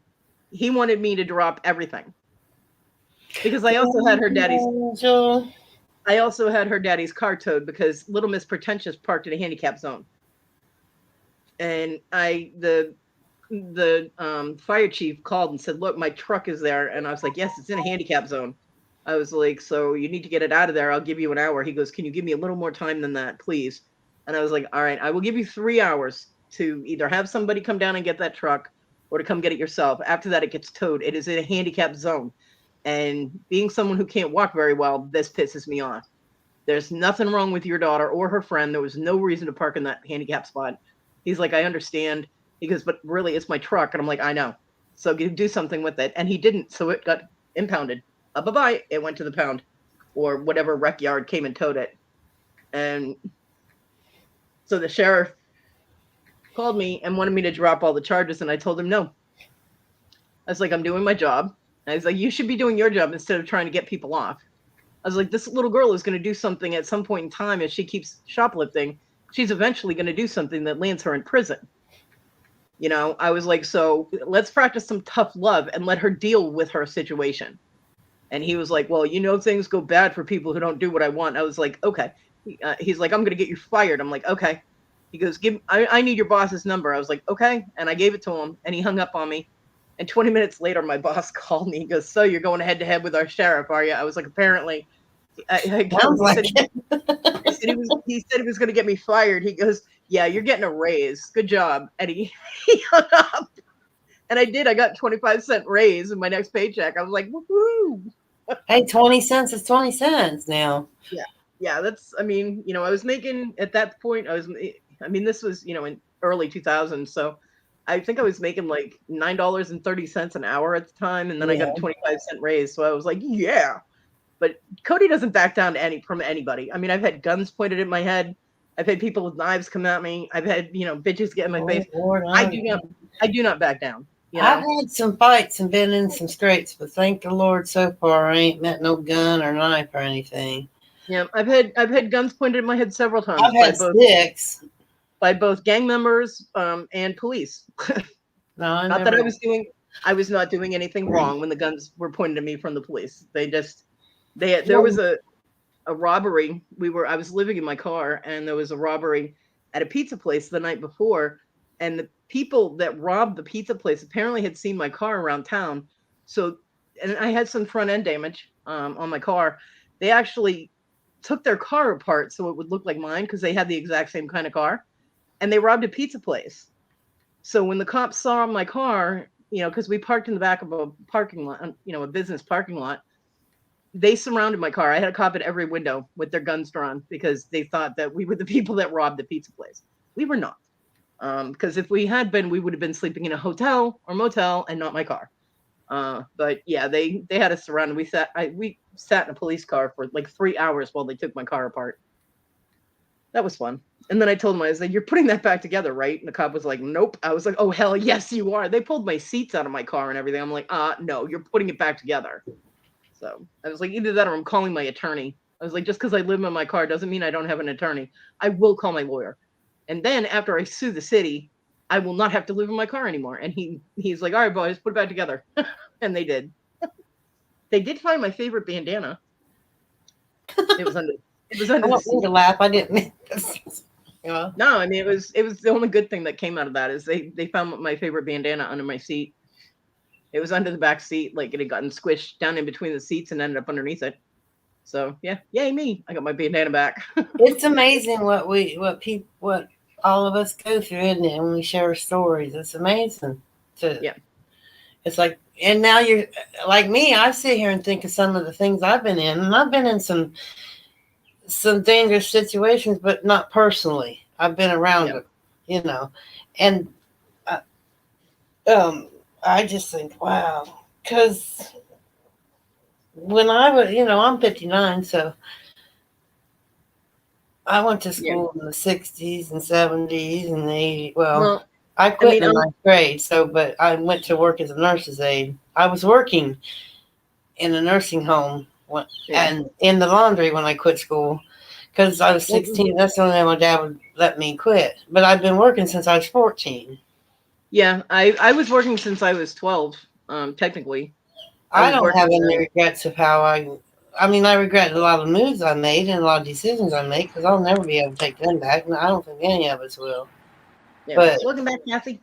he wanted me to drop everything. Because I also had her daddy's. I also had her daddy's car towed because Little Miss Pretentious parked in a handicap zone, and the fire chief called and said, "Look, my truck is there," and I was like, "Yes, it's in a handicap zone." I was like, "So you need to get it out of there. I'll give you an hour." He goes, "Can you give me a little more time than that, please?" And I was like, "All right, I will give you 3 hours to either have somebody come down and get that truck, or to come get it yourself. After that, it gets towed. It is in a handicap zone." And being someone who can't walk very well, this pisses me off. There's nothing wrong with your daughter or her friend. There was no reason to park in that handicap spot. He's like, "I understand." He goes, "But really, it's my truck." And I'm like, "I know. So do something with it." And he didn't. So it got impounded. Bye-bye. It went to the pound, or whatever rec yard came and towed it. And so the sheriff called me and wanted me to drop all the charges. And I told him no. I was like, "I'm doing my job." And I was like, "You should be doing your job instead of trying to get people off." I was like, "This little girl is going to do something at some point in time. If she keeps shoplifting, she's eventually going to do something that lands her in prison." I was like, "So let's practice some tough love and let her deal with her situation." And he was like, "Well, things go bad for people who don't do what I want." I was like, "Okay." He's like, "I'm going to get you fired." I'm like, "Okay." He goes, I need your boss's number." I was like, "Okay." And I gave it to him, and he hung up on me. And 20 minutes later, my boss called me. He goes, "So you're going head to head with our sheriff, are you?" I was like, "Apparently." Sounds like it. He said he was going to get me fired. He goes, "Yeah, you're getting a raise. Good job." And he hung up. And I did. I got 25-cent raise in my next paycheck. I was like, "Woohoo!" Hey, 20 cents is 20 cents now. Yeah. That's. I was making at that point. This was in early 2000s. So I think I was making like $9.30 an hour at the time, and then I got a 25-cent raise. So I was like, "Yeah." But Kodi doesn't back down from anybody. I've had guns pointed at my head. I've had people with knives come at me. I've had, bitches get in my face. Lord, I do not back down. I've had some fights and been in some scrapes, but thank the Lord so far I ain't met no gun or knife or anything. Yeah, I've had guns pointed at my head several times. I've had sticks. By both gang members and police. No, I was not doing anything wrong when the guns were pointed at me from the police. There was a robbery. I was living in my car, and there was a robbery at a pizza place the night before, and the people that robbed the pizza place apparently had seen my car around town. So, and I had some front end damage on my car. They actually took their car apart so it would look like mine, because they had the exact same kind of car, and they robbed a pizza place. So when the cops saw my car, because we parked in the back of a parking lot, a business parking lot, they surrounded my car. I had a cop at every window with their guns drawn, because they thought that we were the people that robbed the pizza place. We were not. Because if we had been, we would have been sleeping in a hotel or motel and not my car. But yeah, they had us surrounded. We sat in a police car for like 3 hours while they took my car apart. That was fun. And then I told him, I was like, "You're putting that back together, right?" And the cop was like, "Nope." I was like, "Oh, hell yes, you are." They pulled my seats out of my car and everything. I'm like, "No, you're putting it back together." So I was like, either that or I'm calling my attorney. I was like, just because I live in my car doesn't mean I don't have an attorney. I will call my lawyer. And then after I sue the city, I will not have to live in my car anymore. And he's like, "All right, boys, put it back together." And they did. They did find my favorite bandana. It was under I don't mean to laugh. I didn't. No, I mean it was the only good thing that came out of that is they found my favorite bandana under my seat. It was under the back seat, like it had gotten squished down in between the seats and ended up underneath it. So yeah, yay me! I got my bandana back. It's amazing what all of us go through, isn't it? When we share stories, it's amazing. Yeah. It's like, and now you're like me. I sit here and think of some of the things I've been in, and I've been in some dangerous situations, but not personally. I've been around it, and I just think, wow, because when I was, I'm 59, so I went to school in the 60s and 70s and the 80s. Well, I quit in the ninth grade, but I went to work as a nurse's aide. I was working in a nursing home and in the laundry when I quit school because I was 16. That's the only way my dad would let me quit. But I've been working since I was 14. Yeah, I was working since I was 12, technically. I don't have any regrets of how I regret a lot of moves I made and a lot of decisions I made because I'll never be able to take them back. And I don't think any of us will. Yeah. But welcome back, Kathy.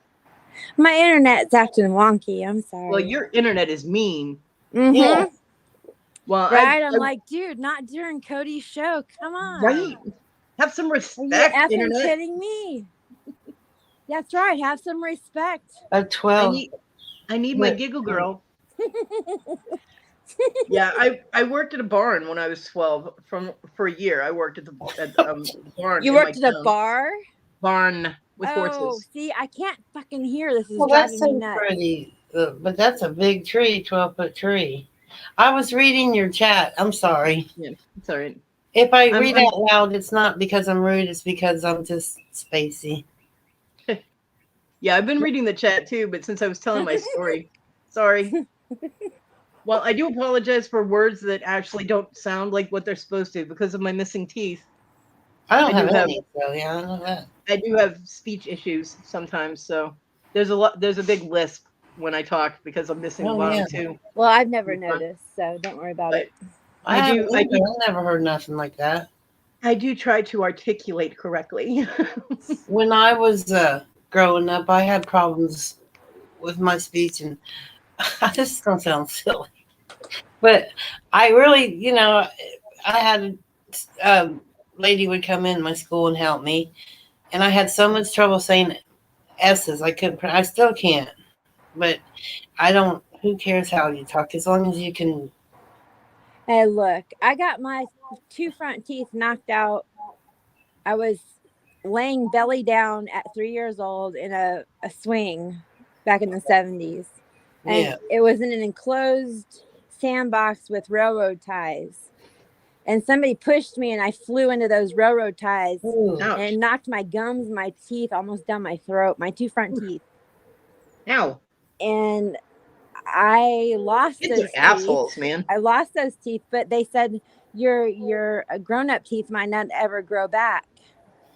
My internet's acting wonky. I'm sorry. Well, your internet is mean. Mm-hmm. Yeah. Well, right. I'm like, dude, not during Kodi's show. Come on. Right. Have some respect. Are you internet. kidding me? That's right. Have some respect. At 12. I need my giggle girl. Yeah, I worked at a barn when I was 12 for a year. I worked at the barn. You worked at a bar? Barn with horses. See, I can't fucking hear. This is that's driving me nuts. Pretty, but that's a big tree, 12-foot tree. I was reading your chat. I'm sorry. Yeah, it's all right. If I read out loud, it's not because I'm rude. It's because I'm just spacey. Yeah, I've been reading the chat too, but since I was telling my story, sorry. Well, I do apologize for words that actually don't sound like what they're supposed to because of my missing teeth. I don't have any, so yeah, I know that. I do have speech issues sometimes, so there's a big lisp when I talk because I'm missing the bottom too. Well, I've never noticed, so don't worry about it. I've never heard nothing like that. I do try to articulate correctly. When I was growing up, I had problems with my speech, and this is gonna sound silly, but I really, I had a lady would come in my school and help me, and I had so much trouble saying S's. I still can't, but I don't. Who cares how you talk as long as you can. Hey, look, I got my 2 front teeth knocked out. I was laying belly down at 3 years old in a swing back in the 70s. And it was in an enclosed sandbox with railroad ties. And somebody pushed me and I flew into those railroad ties. Ooh. And it knocked my gums, my teeth almost down my throat, my 2 front teeth. Ow. And I lost those teeth. Assholes, man. I lost those teeth, but they said your grown-up teeth might not ever grow back.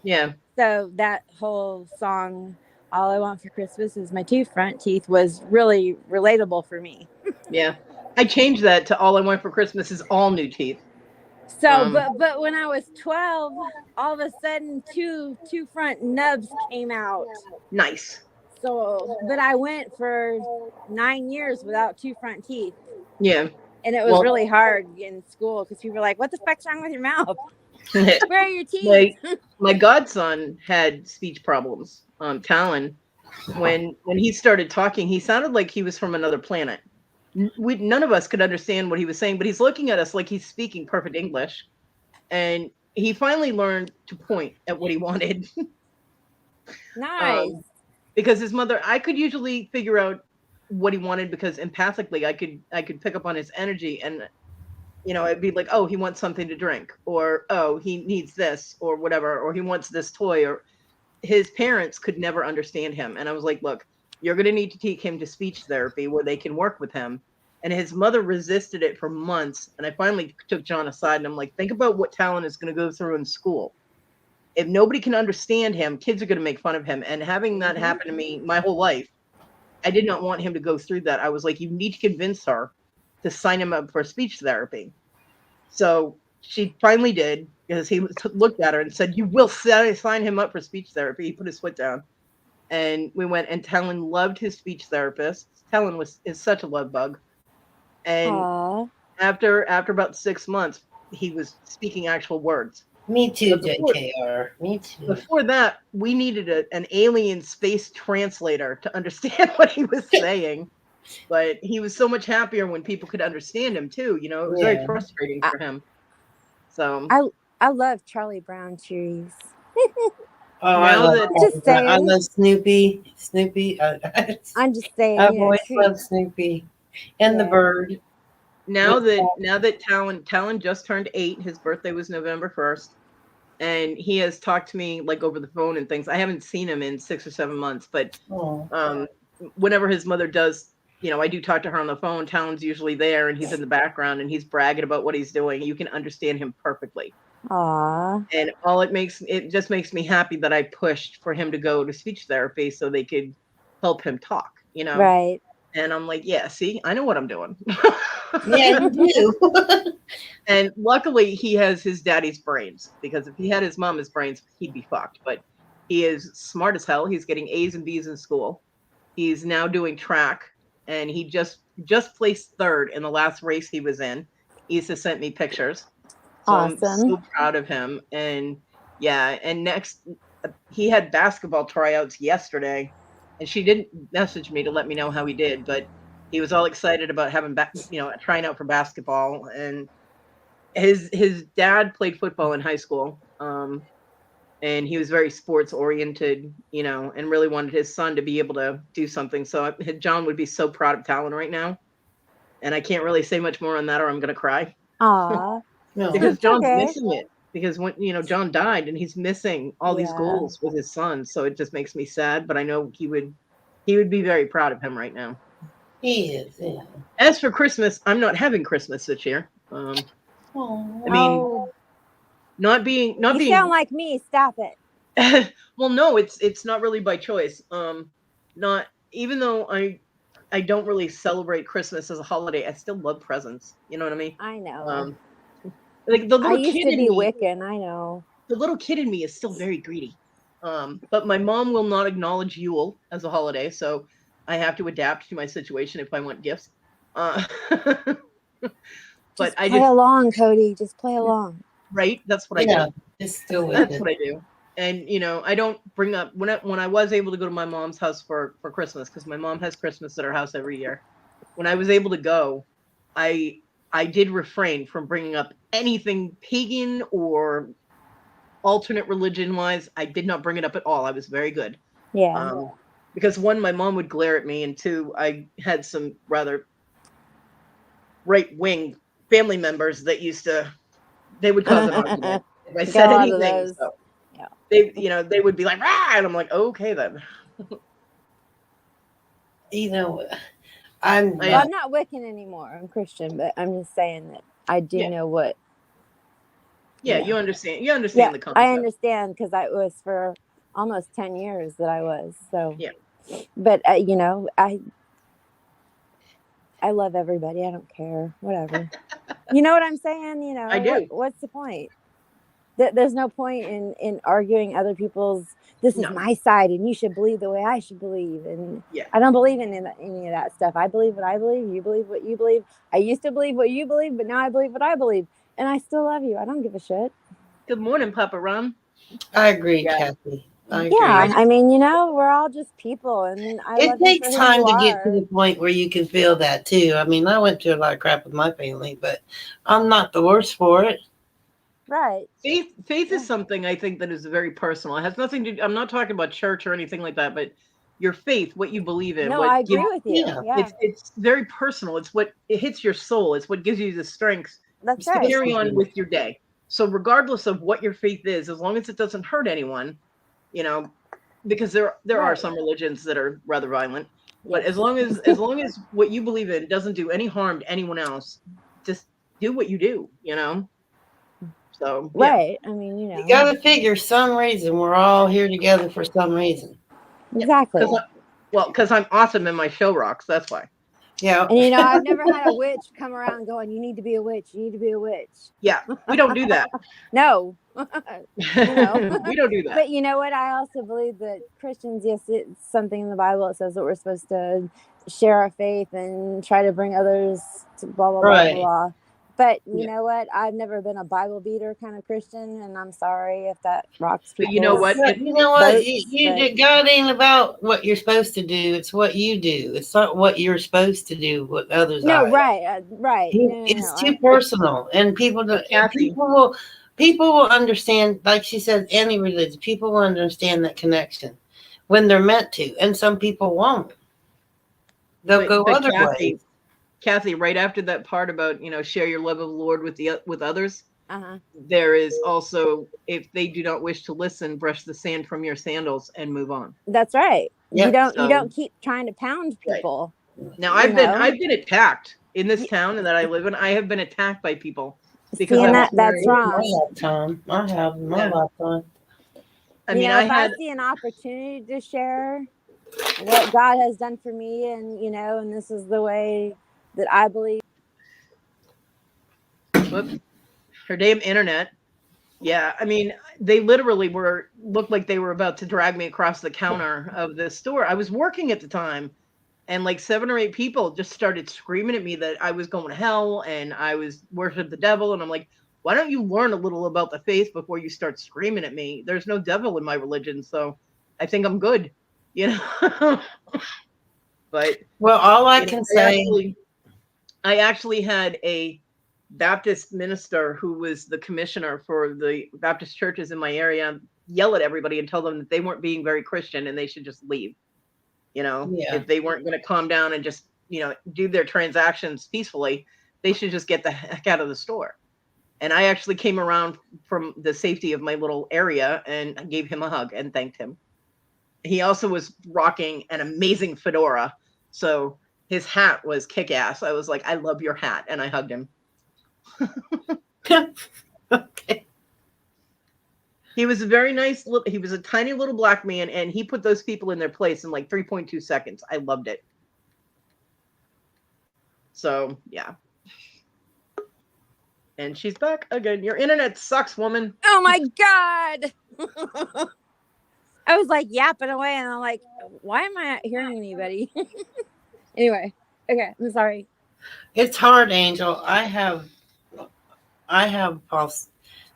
Yeah. So that whole song, All I Want for Christmas is My 2 Front Teeth, was really relatable for me. Yeah. I changed that to All I Want for Christmas is All New Teeth. So, but when I was 12, all of a sudden two front nubs came out. Nice. So, but I went for 9 years without 2 front teeth. Yeah. And it was really hard in school because people were like, what the fuck's wrong with your mouth? Where are your teeth? My godson had speech problems. Talon, when he started talking, he sounded like he was from another planet. None of us could understand what he was saying, but he's looking at us like he's speaking perfect English. And he finally learned to point at what he wanted. Nice. Because his mother, I could usually figure out what he wanted because empathically I could pick up on his energy, and it'd be like, oh, he wants something to drink, or oh, he needs this, or whatever, or he wants this toy. Or his parents could never understand him, and I was like, look, you're going to need to take him to speech therapy where they can work with him. And his mother resisted it for months, and I finally took John aside and I'm like, think about what Talon is going to go through in school. If nobody can understand him, kids are going to make fun of him. And having that happen to me my whole life, I did not want him to go through that. I was like, you need to convince her to sign him up for speech therapy. So she finally did, because he looked at her and said, "You will sign him up for speech therapy." He put his foot down, and we went. And Talon loved his speech therapist. Talon is such a love bug, and Aw. after about 6 months, he was speaking actual words. Me too, But before, JKR. Me too. before that, we needed an alien space translator to understand what he was saying. But he was so much happier when people could understand him too. You know, it was very Yeah. frustrating for him. So I love Charlie Brown cheese. Oh, Now I that- Just saying. love Snoopy. I'm just saying, I've you know, always treat- loved Snoopy and the Yeah. bird. now that Talon just turned 8, his birthday was November 1st, and he has talked to me like over the phone and things. I haven't seen him in 6 or 7 months, but Oh, whenever his mother does, you know, I do talk to her on the phone. Talon's usually there, and he's in the background, and he's bragging about what he's doing. You can understand him perfectly. Aw. And it just makes me happy that I pushed for him to go to speech therapy so they could help him talk, you know? Right. And I'm like, yeah, see, I know what I'm doing. yeah, you do. And luckily he has his daddy's brains, because if he had his mama's brains, he'd be fucked. But he is smart as hell. He's getting A's and B's in school. He's now doing track, and he just placed 3rd in the last race he was in. Issa sent me pictures. So I'm Awesome. so proud of him. And yeah, and next he had basketball tryouts yesterday, and she didn't message me to let me know how he did, but he was all excited about having trying out for basketball. And his dad played football in high school. And he was very sports oriented, you know, and really wanted his son to be able to do something. So John would be so proud of Talon right now. And I can't really say much more on that, or I'm going to cry. Aw. No. Because John's Okay. missing it. Because when John died, and he's missing all these Yeah. goals with his son, so it just makes me sad. But I know he would be very proud of him right now. He is. Yeah. As for Christmas, I'm not having Christmas this year. I mean, Oh. not being You sound like me. Stop it. well, no, it's not really by choice. Not even though I don't really celebrate Christmas as a holiday, I still love presents. You know what I mean? I know. Like the I little used kid to in be me, Wiccan. I know. the little kid in me is still very greedy. But my mom will not acknowledge Yule as a holiday, so I have to adapt to my situation if I want gifts. But Just I play just along, Kodi. Just play along. right. That's what I Yeah. do. Just go with That's it. what I do. And I don't bring up when I was able to go to my mom's house for Christmas, because my mom has Christmas at her house every year. When I was able to go, I did refrain from bringing up anything pagan or alternate religion wise. I did not bring it up at all. I was very good. Yeah. Because 1, my mom would glare at me, and 2, I had some rather right wing family members that they would cause an argument if I said Got a lot of anything. those. So Yeah. they would be like, "Rah!" And I'm like, okay then. I'm Well, I'm not Wiccan anymore. I'm Christian, but I'm just saying that I do Yeah. know what. Yeah, Yeah. you understand. You Yeah, understand the concept. I understand, because I was for almost 10 years that I was. So Yeah. But I love everybody. I don't care. Whatever. You know what I'm saying? I do. What's the point? There's no point in arguing other people's. This is No. my side, and you should believe the way I should believe. And Yeah. I don't believe in any of that stuff. I believe what I believe. You believe what you believe. I used to believe what you believe, but now I believe what I believe, and I still love you. I don't give a shit. Good morning, Papa Ron. I agree, Yeah. Kathy. I agree. Yeah, I mean, we're all just people, and I It love you takes for who time you to get to are. the point where you can feel that too. I mean, I went through a lot of crap with my family, but I'm not the worst for it. Right. Faith Yeah. is something I think that is very personal. It has nothing to. I'm not talking about church or anything like that, but your faith, what you believe in, No, what I agree gives, with you. yeah. Yeah, it's very personal. It hits your soul. It's what gives you the strength that's to right. carry on with your day. So regardless of what your faith is, as long as it doesn't hurt anyone, because there are Right. some religions that are rather violent, but Yes. as long as what you believe in doesn't do any harm to anyone else, just do what you do. So yeah. Right. I mean, You got to figure some reason we're all here together for some reason. Exactly. Because I'm awesome in my show rocks. That's why. Yeah. And I've never had a witch come around going, "You need to be a witch. You need to be a witch." Yeah, we don't do that. No, You know. We don't do that. But you know what? I also believe that Christians, yes, it's something in the Bible. It says that we're supposed to share our faith and try to bring others to blah, blah, blah, Right. blah, blah. But you Yeah. know what? I've never been a Bible beater kind of Christian, and I'm sorry if that rocks But people's you know what? You know what? boats, You God ain't about what you're supposed to do. It's what you do. It's not what you're supposed to do. What others no, are. right, right. No, It's no, too personal, and Kathy, people will understand. Like she said, any religion, people will understand that connection when they're meant to, and some people won't. They'll go but other ways. Kathy, right after that part about share your love of the Lord with others, uh-huh. there is also, if they do not wish to listen, brush the sand from your sandals and move on. That's right. Yep. You So- don't keep trying to pound Right. people. Now You know? I've been attacked in this town that I live in. I have been attacked by people because See, and I was that's wearing- My wrong. lifetime. I have in my Yeah. lifetime. I You mean, know, I if had I see an opportunity to share what God has done for me, and and this is the way that I believe. whoops, her damn internet. Yeah, I mean, they literally looked like they were about to drag me across the counter of this store. I was working at the time, and like 7 or 8 people just started screaming at me that I was going to hell and I was worship the devil. And I'm like, why don't you learn a little about the faith before you start screaming at me? There's no devil in my religion, so I think I'm good, you know. But Well, all I you know, can say. I actually had a Baptist minister who was the commissioner for the Baptist churches in my area yell at everybody and tell them that they weren't being very Christian and they should just leave. Yeah. If they weren't going to calm down and just, do their transactions peacefully, they should just get the heck out of the store. And I actually came around from the safety of my little area and gave him a hug and thanked him. He also was rocking an amazing fedora. So his hat was kick ass. I was like, I love your hat. And I hugged him. Okay. He was a very nice he was a tiny little black man, and he put those people in their place in like 3.2 seconds. I loved it. So yeah. And she's back again. Your internet sucks, woman. Oh my God. I was like yapping away, and I'm like, why am I not hearing anybody? Anyway, okay, I'm sorry. It's hard, Angel. I have false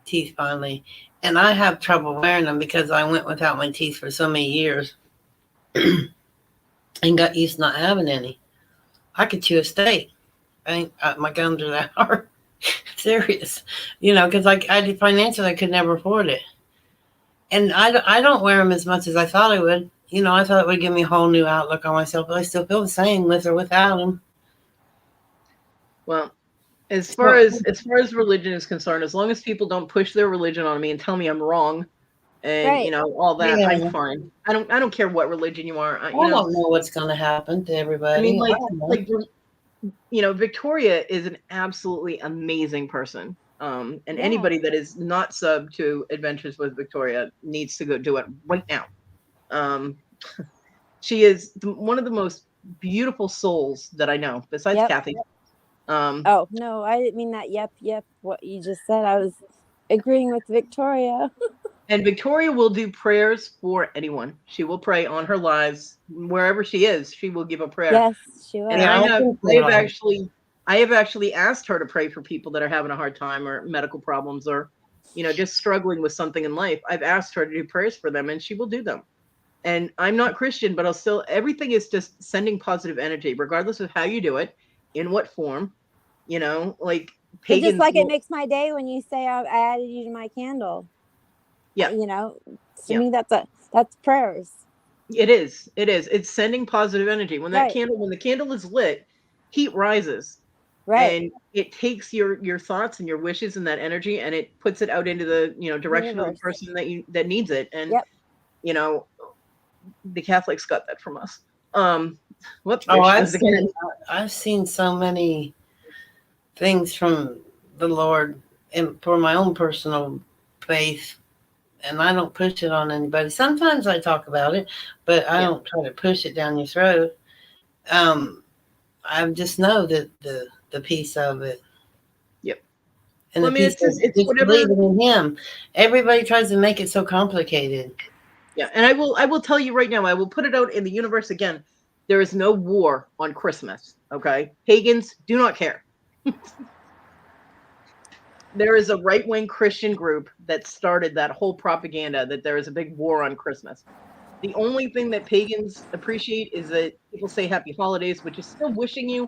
teeth finally, and I have trouble wearing them because I went without my teeth for so many years and got used to not having any. I could chew a steak. My gums are that hard. Serious, because financially I could never afford it, and I don't wear them as much as I thought I would. I thought it would give me a whole new outlook on myself, but I still feel the same with or without them. Well, as far as religion is concerned, as long as people don't push their religion on me and tell me I'm wrong, and Right. all that, Yeah. I'm fine. I don't care what religion you are. I don't know what's going to happen to everybody. I mean, Victoria is an absolutely amazing person. And Yeah. anybody that is not sub to Adventures with Victoria needs to go do it right now. She is one of the most beautiful souls that I know, besides Yep. Kathy. Oh no, I didn't mean that. Yep. What you just said, I was agreeing with Victoria. And Victoria will do prayers for anyone. She will pray on her lives wherever she is. She will give a prayer. Yes, she was. And Yeah, I have actually asked her to pray for people that are having a hard time or medical problems or, just struggling with something in life. I've asked her to do prayers for them, and she will do them. And I'm not Christian, but everything is just sending positive energy, regardless of how you do it, in what form, like It's pagans. just like it makes my day when you say I added you to my candle. Yeah. To me that's prayers. It is. It's sending positive energy. When Right. when the candle is lit, heat rises. Right. And it takes your thoughts and your wishes and that energy, and it puts it out into the direction of the person that needs it. And Yep. The Catholics got that from us. Whoops. I've seen so many things from the Lord and for my own personal faith, and I don't push it on anybody. Sometimes I talk about it, but I don't try to push it down your throat. I just know that the piece of it. Yep. And Well, the I mean, it's people just, it's just whatever. believing in him. Everybody tries to make it so complicated. Yeah, and I will tell you right now, I will put it out in the universe again. There is no war on Christmas. Okay, pagans do not care. There is a right-wing Christian group that started that whole propaganda that there is a big war on Christmas. The only thing that pagans appreciate is that people say happy holidays, which is still wishing you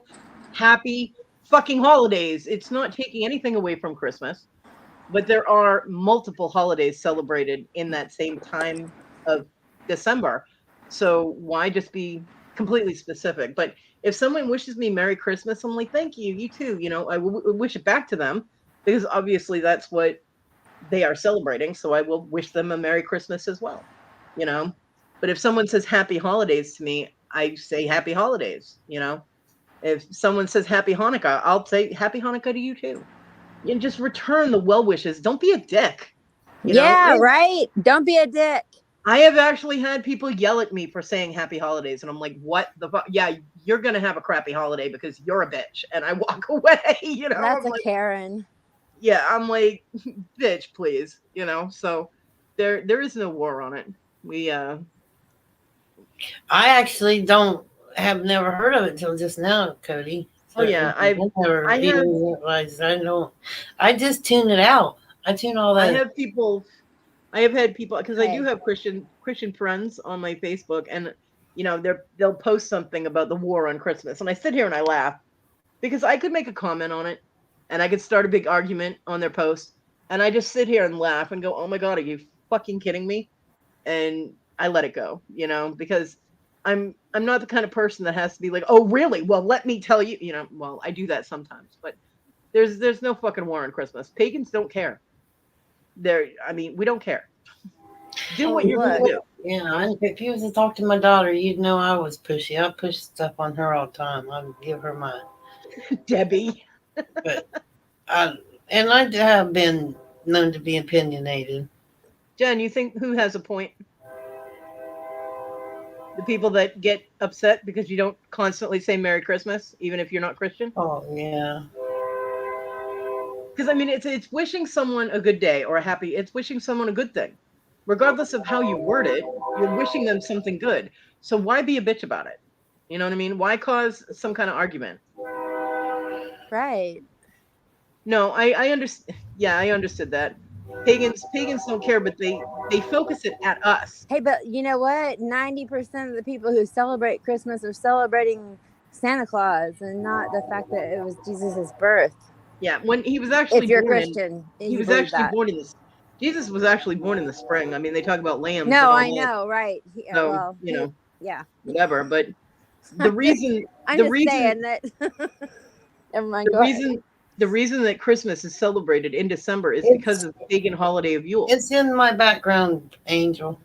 happy fucking holidays. It's not taking anything away from Christmas, but there are multiple holidays celebrated in that same time of December. So why just be completely specific? But if someone wishes me Merry Christmas, I'm like, thank you, you too. You know, I wish it back to them because obviously that's what they are celebrating. So I will wish them a Merry Christmas as well. You know, but if someone says Happy Holidays to me, I say Happy Holidays. You know, if someone says Happy Hanukkah, I'll say Happy Hanukkah to you too. And just return the well wishes. Don't be a dick. You know, Yeah, right. Don't be a dick. I have actually had people yell at me for saying happy holidays, and I'm like, what the fuck? Yeah, you're gonna have a crappy holiday because you're a bitch. And I walk away, you know. That's I'm a like, Karen. yeah, I'm like, bitch, please, you know. So there is no war on it. We I actually have never heard of it till just now, Cody. oh yeah, I never I have even realized. I just tune it out. I tune all I that. have people I have had people because I do Hey. have Christian friends on my Facebook, and you know they'll post something about the war on Christmas, and I sit here and I laugh because I could make a comment on it, and I could start a big argument on their post, and I just sit here and laugh and go, "Oh my god, are you fucking kidding me?" And I let it go, you know, because I'm not the kind of person that has to be like, "Oh really? Well, let me tell you," you know. Well, I do that sometimes, but there's no fucking war on Christmas. Pagans don't care. I mean, we don't care. Do what you're gonna Look. do. Yeah, if you was to talk to my daughter, you'd know I was pushy. I push stuff on her all the time. I'd give her my, Debbie. but I and I have been known to be opinionated. Jen, you think who has a point? The people that get upset because you don't constantly say Merry Christmas, even if you're not Christian? Oh yeah, Because I mean, it's wishing someone a good day or a happy. It's wishing someone a good thing, regardless of how you word it. You're wishing them something good. So why be a bitch about it? You know what I mean? Why cause some kind of argument? Right. No, I understand. Yeah, I understood that. Pagans don't care, but they focus it at us. Hey, but you know what? 90% of the people who celebrate Christmas are celebrating Santa Claus and not the fact that it was Jesus' birth. Yeah, when he was actually If you're born in, Christian, he you was believe actually that. born in this. Jesus was actually born in the spring. I mean, they talk about lambs and No, all I that. know, right? So you know, Yeah. whatever. But the reason, I'm the just reason, saying that. Never mind. the Go ahead. reason, the reason that Christmas is celebrated in December is because it's of the pagan holiday of Yule. it's in my background, Angel.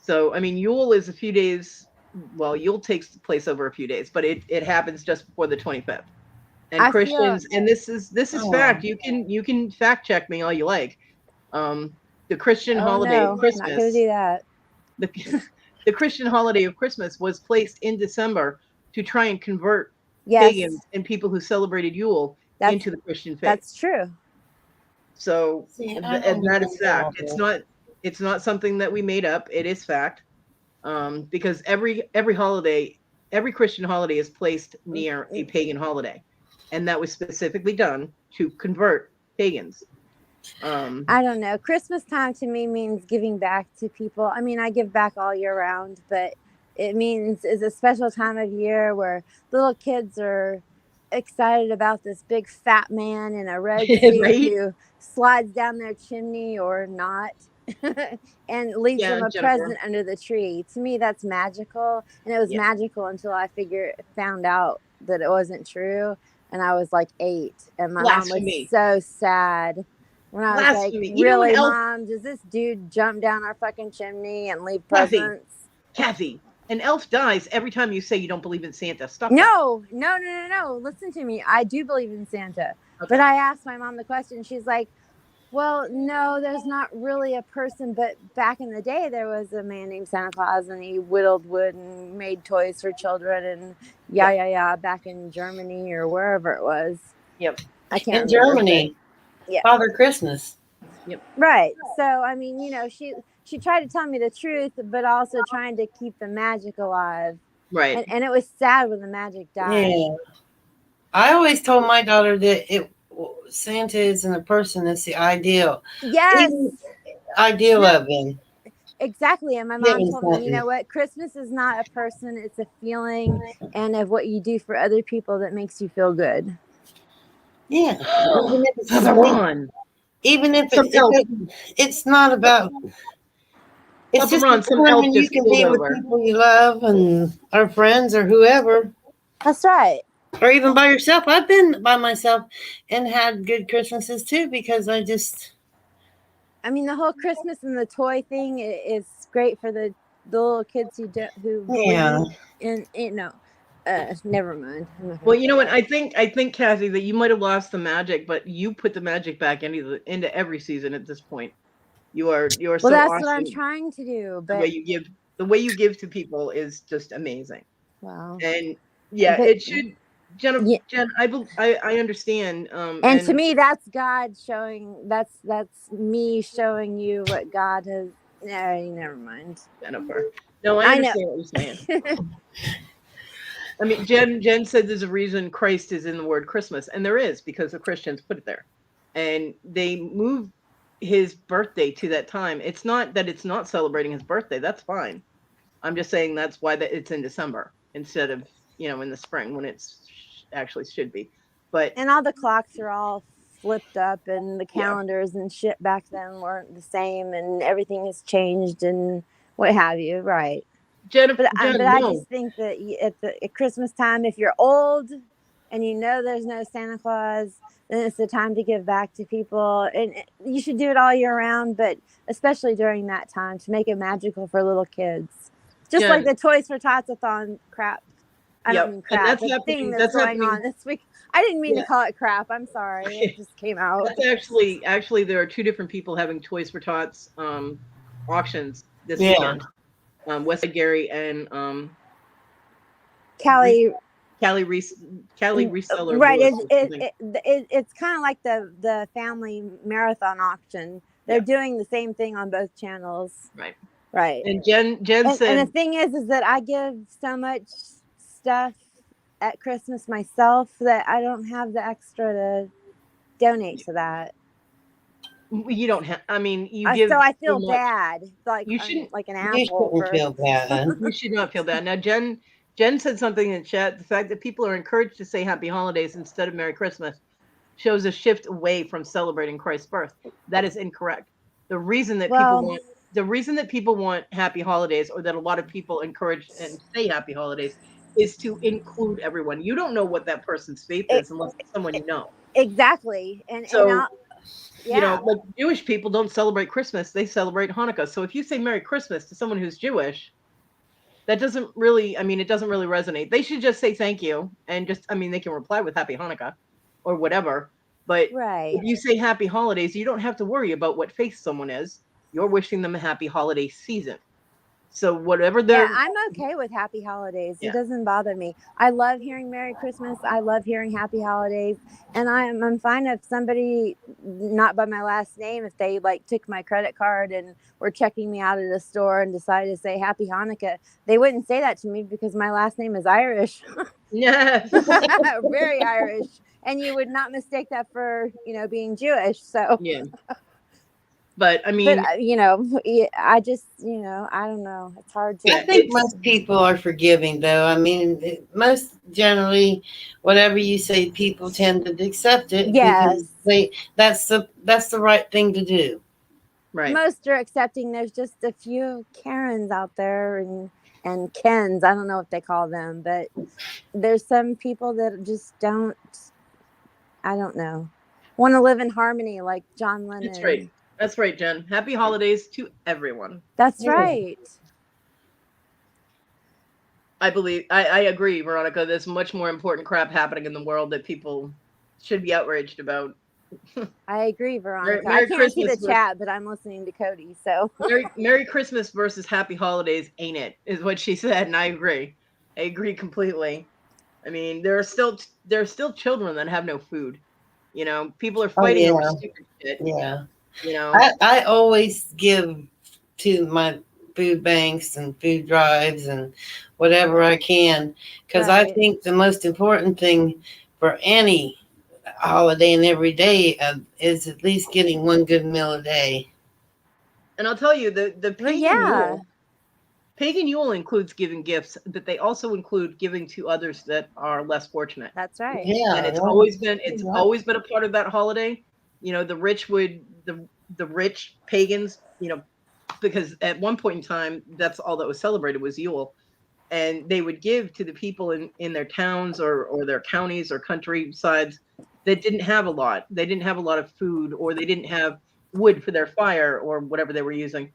So I mean, Yule is a few days. Well, Yule takes place over a few days, but it happens just before the 25th. And I feel. Christians, and this is Oh, fact. You can fact check me all you like. The Christian Oh holiday of no, not gonna Christmas, do that. the the Christian holiday of Christmas was placed in December to try and convert Yes, pagans and people who celebrated Yule that's into the Christian faith. that's true. So, see, I and don't that is remember all fact. this. It's not something that we made up. It is fact. Because every holiday, every Christian holiday is placed near a pagan holiday, and that was specifically done to convert pagans. I don't know. Christmas time to me means giving back to people. I mean, I give back all year round, but it means it's a special time of year where little kids are excited about this big fat man in a red suit Right? who slides down their chimney or not and leaves Yeah, them a Jennifer. present under the tree. To me, that's magical. And it was Yeah. magical until I found out that it wasn't true. And I was like 8, and my Blasphemy. mom was so sad. When I was like, Blasphemy. You know, an really, elf, Mom, does this dude jump down our fucking chimney and leave Kathy, presents? Kathy, an elf dies every time you say you don't believe in Santa. Stop that. No. Listen to me. I do believe in Santa. Okay. But I asked my mom the question. She's like, well, no, there's not really a person. But back in the day, there was a man named Santa Claus, and he whittled wood and made toys for children. And back in Germany or wherever it was. Yep. I can't In remember. Germany. Yeah. Father Christmas. Right. So I mean, she tried to tell me the truth, but also trying to keep the magic alive. Right. And it was sad when the magic died. Yeah. I always told my daughter that Santa isn't a person; it's the ideal. Yes. Even ideal No, of him. exactly. And my mom Giving told me, you know something. what? Christmas is not a person; it's a feeling, and of what you do for other people that makes you feel good. Yeah. Even if it's Come sweet. on. Even if Some elf. it's not about. It's Papa just Ron, a some time elf when you just can pulled be with over. people you love and our friends or whoever, That's right. or even by yourself. I've been by myself and had good Christmases too because I just. I mean, the whole Christmas and the toy thing is great for the little kids who Yeah. believe in. Never mind. I'm not Well, gonna you say know what? that. I think, Kathy, that you might have lost the magic, but you put the magic back into every season at this point. You are Well, so that's what I'm awesome. trying to do, The way you give, the way you give to people is just amazing. well, And yeah, but it should. Jen, yeah. I understand. And to And me, that's God showing. That's me showing you what God has. No, never mind. Jennifer, no, I I know. understand what you're saying. I mean, Jen said there's a reason Christ is in the word Christmas, and there is because the Christians put it there, and they moved his birthday to that time. It's not that it's not celebrating his birthday. That's fine. I'm just saying that's why it's in December instead of in the spring when it's actually should be. But And all the clocks are all flipped up, and the yeah, calendars and shit back then weren't the same, and everything has changed and what have you. Right. But I No, just think that at Christmas time, if you're old and you know there's no Santa Claus, then it's the time to give back to people, and you should do it all year round, but especially during that time to make it magical for little kids. Just like Jen, the Toys for Tots-a-thon crap. I don't yep, mean and crap. that's The thing happening. that's That's going happening. on this week. I didn't mean to Yeah. call it crap. I'm sorry. It just came out. That's actually there are two different people having Toys for Tots auctions this Yeah. weekend. Wesley Gary and Re- Callie. Cali Reseller Right. Lewis or something. It's kind of like the family marathon auction. They're Yeah, doing the same thing on both channels. right. Right. And Jen And the said, thing is that I give so much stuff at Christmas myself that I don't have the extra to donate to that. you don't have. I mean, you give So I so feel much. bad, You shouldn't. like an You asshole shouldn't for. feel bad. You should not feel bad. Now, Jen said something in chat. The fact that people are encouraged to say Happy Holidays instead of Merry Christmas shows a shift away from celebrating Christ's birth. That is incorrect. The reason that people Well, want the reason that people want Happy Holidays, or that a lot of people encourage and say Happy Holidays, is to include everyone. You don't know what that person's faith it, is unless it's someone you know. exactly, and So I'll, yeah. like Jewish people don't celebrate Christmas; they celebrate Hanukkah. So if you say Merry Christmas to someone who's Jewish, that doesn't really, I mean, it doesn't really resonate. They should just say thank you and just, I mean, they can reply with Happy Hanukkah or whatever. But Right. if you say Happy Holidays, you don't have to worry about what faith someone is. You're wishing them a happy holiday season. So whatever Yeah, they're, I'm okay with happy holidays. It yeah, doesn't bother me. I love hearing Merry Christmas. I love hearing Happy Holidays. And I'm fine if somebody, not by my last name, if they like took my credit card and were checking me out at a store and decided to say Happy Hanukkah. They wouldn't say that to me because my last name is Irish. yeah, Very Irish. And you would not mistake that for, being Jewish. So, yeah. But I but, mean, I just, I don't know. It's hard I yeah, to. think most people are forgiving, though. I mean, most generally, whatever you say, people tend to accept it because Yes. that's the right thing to do. right. Most are accepting. There's just a few Karens out there and Kens. I don't know what they call them, but there's some people that just don't. I don't know. Want to live in harmony like John That's right. Lennon. That's right, Jen. Happy holidays to everyone. That's Yeah. right. I agree, Veronica. There's much more important crap happening in the world that people should be outraged about. I agree, Veronica. I Merry can't see the Christmas versus chat, but I'm listening to Kodi. So Merry Christmas versus Happy Holidays, ain't it? Is what she said, and I agree. I agree completely. I mean, there are still children that have no food. You know, people are Oh fighting over yeah, stupid shit. yeah. You know, I always give to my food banks and food drives and whatever I can, because I Right. think the most important thing for any holiday and every day is at least getting one good meal a day. and I'll tell you the Well, pagan yeah, Yule. Pagan Yule includes giving gifts, but they also include giving to others that are less fortunate. that's right. And Yeah, it's always been a part of that holiday. You know, the rich pagans, you know, because at one point in time that's all that was celebrated was Yule. And they would give to the people in their towns or their counties or countrysides that didn't have a lot. They didn't have a lot of food, or they didn't have wood for their fire or whatever they were using.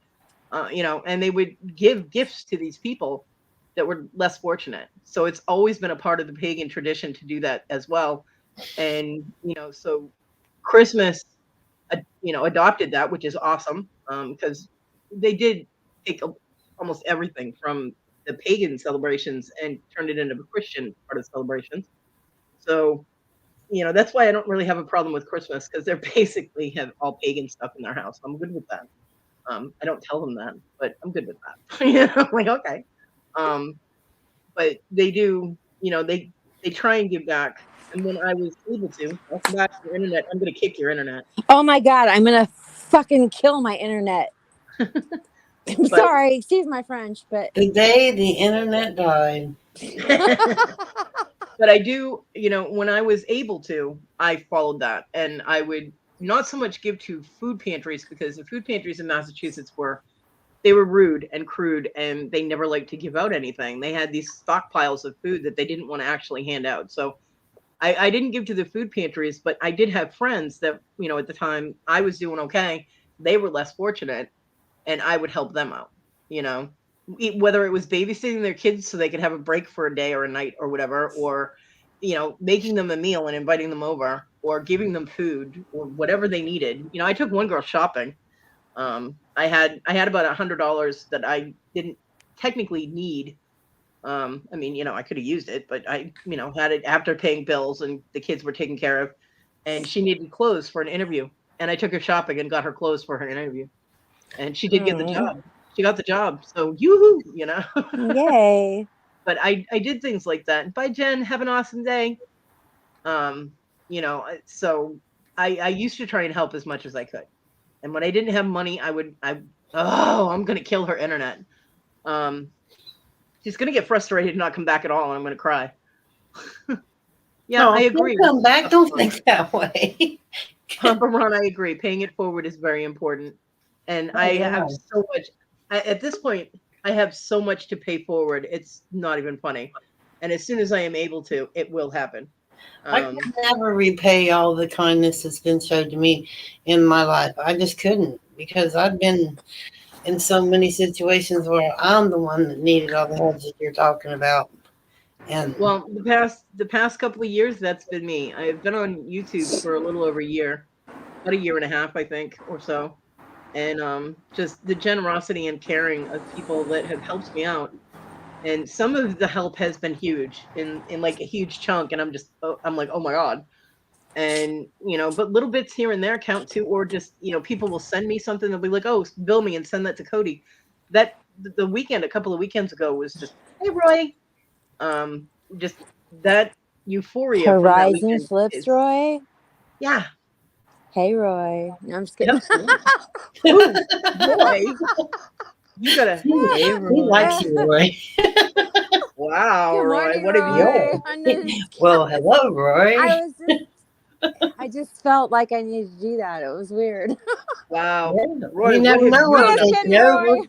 You know, and they would give gifts to these people that were less fortunate. So it's always been a part of the pagan tradition to do that as well. And you know, so Christmas, you know, adopted that, which is awesome, because they did take almost everything from the pagan celebrations and turned it into the Christian part of celebrations. So you know, that's why I don't really have a problem with Christmas, because they're basically have all pagan stuff in their house. I'm good with that. I don't tell them that, but I'm good with that. You know, I'm like, okay. Um, but they do, you know, they try and give back. And when I was able to, I'll come back to your internet. I'm gonna kick your internet. Oh my God, I'm gonna fucking kill my internet. I'm But sorry, excuse my French, but the day the internet died. but I do, you know, when I was able to, I followed that. And I would not so much give to food pantries, because the food pantries in Massachusetts were they were rude and crude, and they never liked to give out anything. They had these stockpiles of food that they didn't want to actually hand out. So I didn't give to the food pantries, but I did have friends that, you know, at the time I was doing okay. They were less fortunate, and I would help them out, you know, whether it was babysitting their kids so they could have a break for a day or a night or whatever, or, you know, making them a meal and inviting them over, or giving them food or whatever they needed. You know, I took one girl shopping. I had about $100 that I didn't technically need. I mean, you know, I could have used it, but I, you know, had it after paying bills and the kids were taken care of, and she needed clothes for an interview, and I took her shopping and got her clothes for her interview, and she did get the mm, job. She got the job, so yoo-hoo, you know. yay. But I did things like that. Bye, Jen. Have an awesome day. Um, you know, so I used to try and help as much as I could. And when I didn't have money, I'm gonna kill her internet. Um, she's gonna get frustrated and not come back at all, and I'm gonna cry. Yeah, I No, agree. she'll come back. Don't think that way. Papa Ron, I agree. Paying it forward is very important. And Oh I yeah. have so much at this point, I have so much to pay forward. It's not even funny. And as soon as I am able to, it will happen. I Um, could never repay all the kindness that's been showed to me in my life. I just couldn't, because I've been in so many situations where I'm the one that needed all the help that you're talking about. And well, the past couple of years, that's been me. I've been on YouTube for a little over a year, about a year and a half, I think, or so. And just the generosity and caring of people that have helped me out. And some of the help has been huge in like a huge chunk, and I'm like, oh my god. And you know, but little bits here and there count too, or just, you know, people will send me something. They'll be like, oh, bill me and send that to Kodi. That the weekend, a couple of weekends ago, was just, hey Roy, um just that euphoria from that Horizon weekend flips, is, Roy. yeah, Hey, Roy. No, I'm just kidding. absolutely. Ooh, Roy, you gotta, hey he Roy. likes you, Roy. Wow, Good Roy, morning, what have you Yo. Roy. done? I know this- Well, hello, Roy. I just felt like I needed to do that. It was weird. Wow. Yeah. Roy, You what never have know you what Just done? takes kidding, you over. Roy.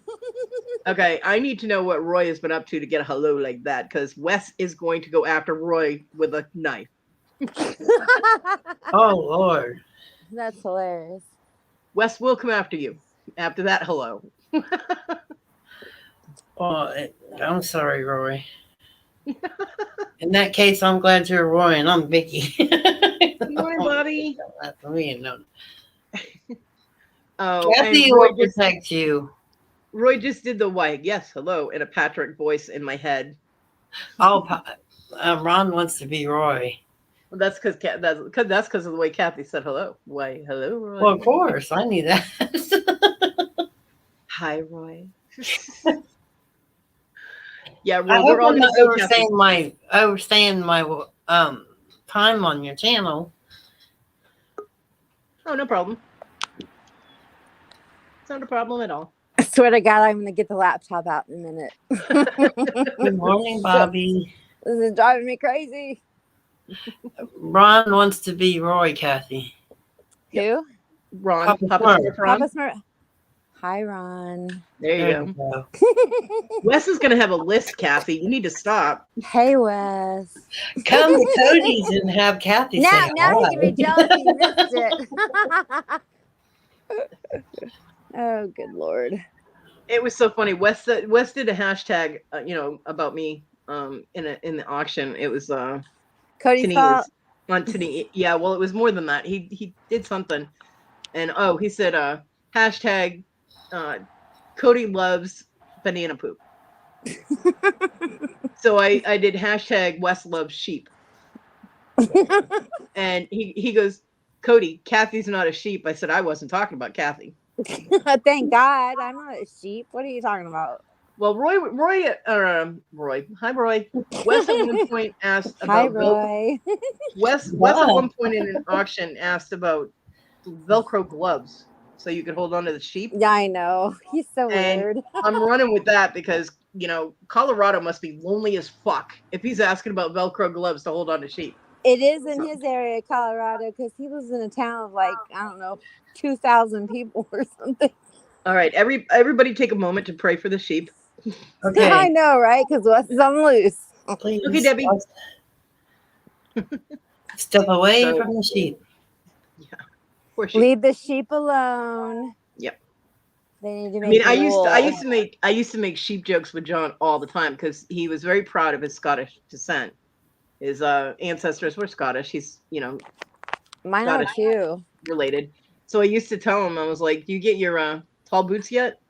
Okay, I need to know what Roy has been up to get a hello like that, because Wes is going to go after Roy with a knife. Oh Lord. That's hilarious. Wes will come after you after that hello. Well, I'm sorry, Roy. In that case, I'm glad you're Roy and I'm Vicky. Good morning, buddy. That's me. No. Oh, and Kathy will protect you. Roy just did the white yes, hello, in a Patrick voice in my head. Oh, Ron wants to be Roy. Well, that's because of the way Kathy said hello. Why, hello, Roy. Well, of course, I knew that. Hi, Roy. Yeah, I Roy, hope we're all I'm gonna not see Kathy. overstaying my time on your channel. Oh, no problem. It's not a problem at all. I swear to God, I'm going to get the laptop out in a minute. Good morning, Bobby. This is driving me crazy. Ron wants to be Roy, Kathy. Who? Ron, Papa Papa Smurf. Smurf, Ron. Papa Smurf. Hi, Ron. There you There go. you go. Wes is gonna have a list, Kathy. You need to stop. Hey, Wes. Come to Cody's and have Kathy Now say he's hi. gonna be jealous he missed it. Oh, good Lord. It was so funny. Wes did a hashtag, about me, in the auction. It was Cody's Tini fault. on Tini. Yeah, well, it was more than that. He did something, and he said hashtag Cody loves banana poop. So I did hashtag Wes loves sheep, and he goes, Cody, Kathy's not a sheep. I said I wasn't talking about Kathy. Thank God. I'm not a sheep. What are you talking about? Well, Roy. Hi, Roy. Wes at one point asked Hi, about Roy. Wes Wow. at one point in an auction asked about Velcro gloves so you could hold on to the sheep. Yeah, I know. He's so And weird. I'm running with that because Colorado must be lonely as fuck if he's asking about Velcro gloves to hold on to sheep. It is in his area, Colorado, because he lives in a town of like, I don't know, 2,000 people or something. All right, everybody take a moment to pray for the sheep. Okay. I know, right? Because Wes is on the loose. Please. Okay, Debbie. Step away So- from the sheep. Poor sheep. Leave the sheep alone. Yep. They need to I make mean, wool. I used to make sheep jokes with John all the time because he was very proud of his Scottish descent. His ancestors were Scottish. He's Mine are Scottish too. related. So I used to tell him, I was like, "Do you get your tall boots yet?"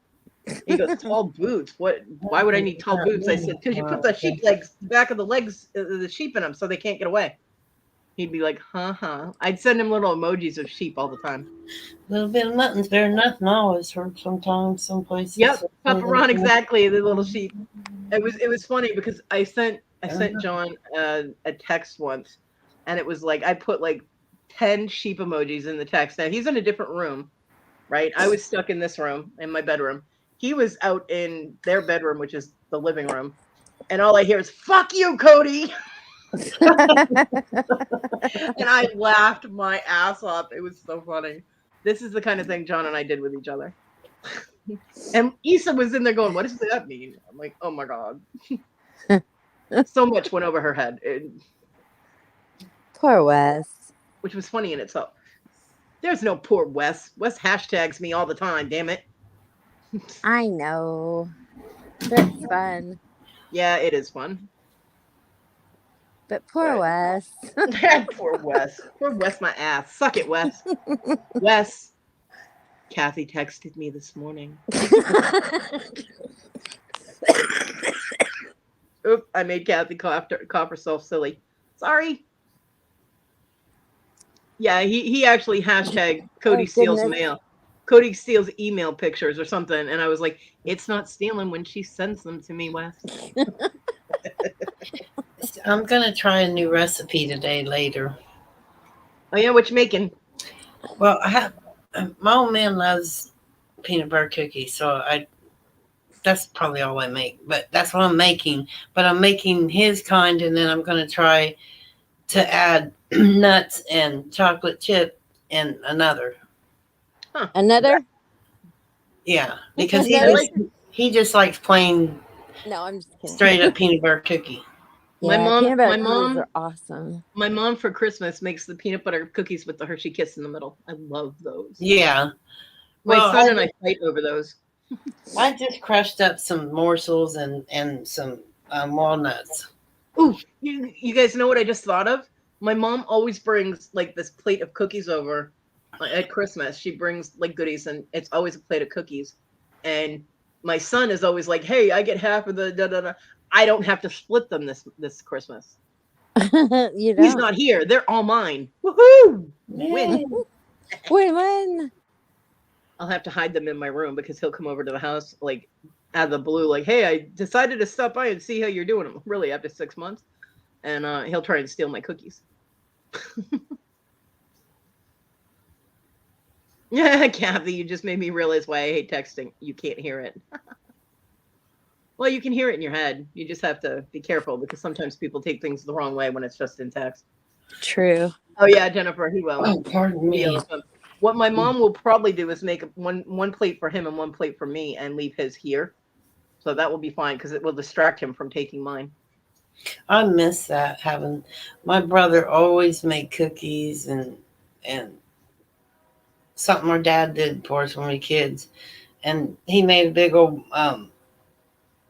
He goes, "Tall boots? What? Why would I need tall boots?" I said, "Because you put the sheep legs, back of the legs, the sheep in them, so they can't get away." He'd be like, "Huh." I'd send him little emojis of sheep all the time. A little bit of nothing's better than nothing. I always heard sometimes, some places. Yep, Papa Ron, exactly. The little sheep. It was funny because I sent John a text once, and it was like I put like 10 sheep emojis in the text. Now he's in a different room, right? I was stuck in this room in my bedroom. He was out in their bedroom, which is the living room, and all I hear is "fuck you, Cody," and I laughed my ass off. It was so funny. This is the kind of thing John and I did with each other. And Issa was in there going, "What does that mean?" I'm like, "Oh my god." So much went over her head, Poor Wes. which was funny in itself. There's no poor Wes. Wes hashtags me all the time, damn it. I know. But it's fun. Yeah, it is fun. But poor Wes. Poor Wes. Poor Wes, my ass. Suck it, Wes. Wes. Kathy texted me this morning. Oop, I made Kathy cough herself silly. Sorry. Yeah, he actually hashtagged Cody steals goodness. mail. Cody steals email pictures or something. And I was like, it's not stealing when she sends them to me, Wes. I'm gonna try a new recipe today later. Oh yeah, what you making? Well, I have my old man loves peanut butter cookies, so that's probably all I make. But that's what I'm making. But I'm making his kind, and then I'm gonna try to add nuts and chocolate chip and another. Another? Yeah, because Another? he just likes plain No, I'm just kidding. straight up peanut butter cookie. My Yeah, mom- peanut butter my cookies mom- are awesome. My mom for Christmas makes the peanut butter cookies with the Hershey Kiss in the middle. I love those. Yeah. My Well, son and I fight over those. I just crushed up some morsels and some walnuts. Ooh, you guys know what I just thought of? My mom always brings like this plate of cookies over at Christmas. She brings like goodies, and it's always a plate of cookies. And my son is always like, "Hey, I get half of the da da da." I don't have to split them this Christmas. You He's don't. not here. They're all mine. Woohoo! Win. Yay. Win. I'll have to hide them in my room because he'll come over to the house like out of the blue, like, hey, I decided to stop by and see how you're doing. Really, after 6 months. And he'll try and steal my cookies. Yeah, Kathy, you just made me realize why I hate texting. You can't hear it. Well, you can hear it in your head. You just have to be careful because sometimes people take things the wrong way when it's just in text. True. Oh yeah, Jennifer, he will. Oh, pardon me. What my mom will probably do is make one plate for him and one plate for me and leave his here. So that will be fine because it will distract him from taking mine. I miss that, having my brother always make cookies and something our dad did for us when we were kids. And he made a big old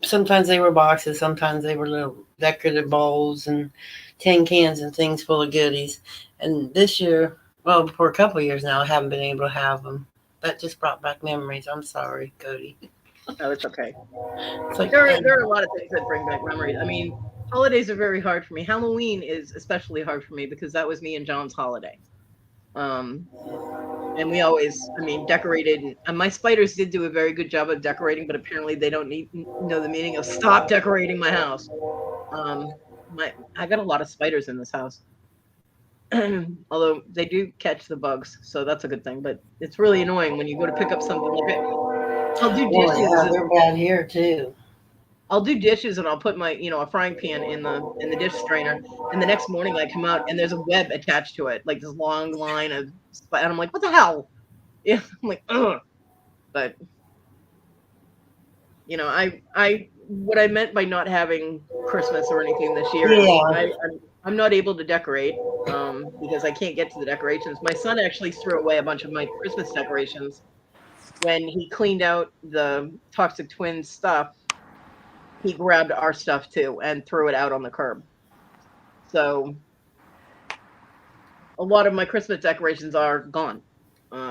sometimes they were boxes, sometimes they were little decorative bowls and tin cans and things full of goodies. And this year, well, for a couple of years now, I haven't been able to have them. That just brought back memories. I'm sorry, Kodi. Oh, it's okay. It's like, There are a lot of things that bring back memories. I mean, holidays are very hard for me. Halloween is especially hard for me because that was me and John's holiday. And we always, I mean, decorated. And my spiders did do a very good job of decorating, but apparently they don't know the meaning of stop decorating my house. I got a lot of spiders in this house. Although they do catch the bugs, so that's a good thing. But it's really annoying when you go to pick up something like it. I'll do oh, dishes. yeah, they're bad here too. I'll do dishes and I'll put my, a frying pan in the dish strainer. And the next morning I come out and there's a web attached to it, like this long line of, and I'm like, what the hell? Yeah, I'm like, ugh. But what I meant by not having Christmas or anything this year is Yeah. I'm not able to decorate because I can't get to the decorations. My son actually threw away a bunch of my Christmas decorations when he cleaned out the Toxic Twins stuff. He grabbed our stuff too and threw it out on the curb. So a lot of my Christmas decorations are gone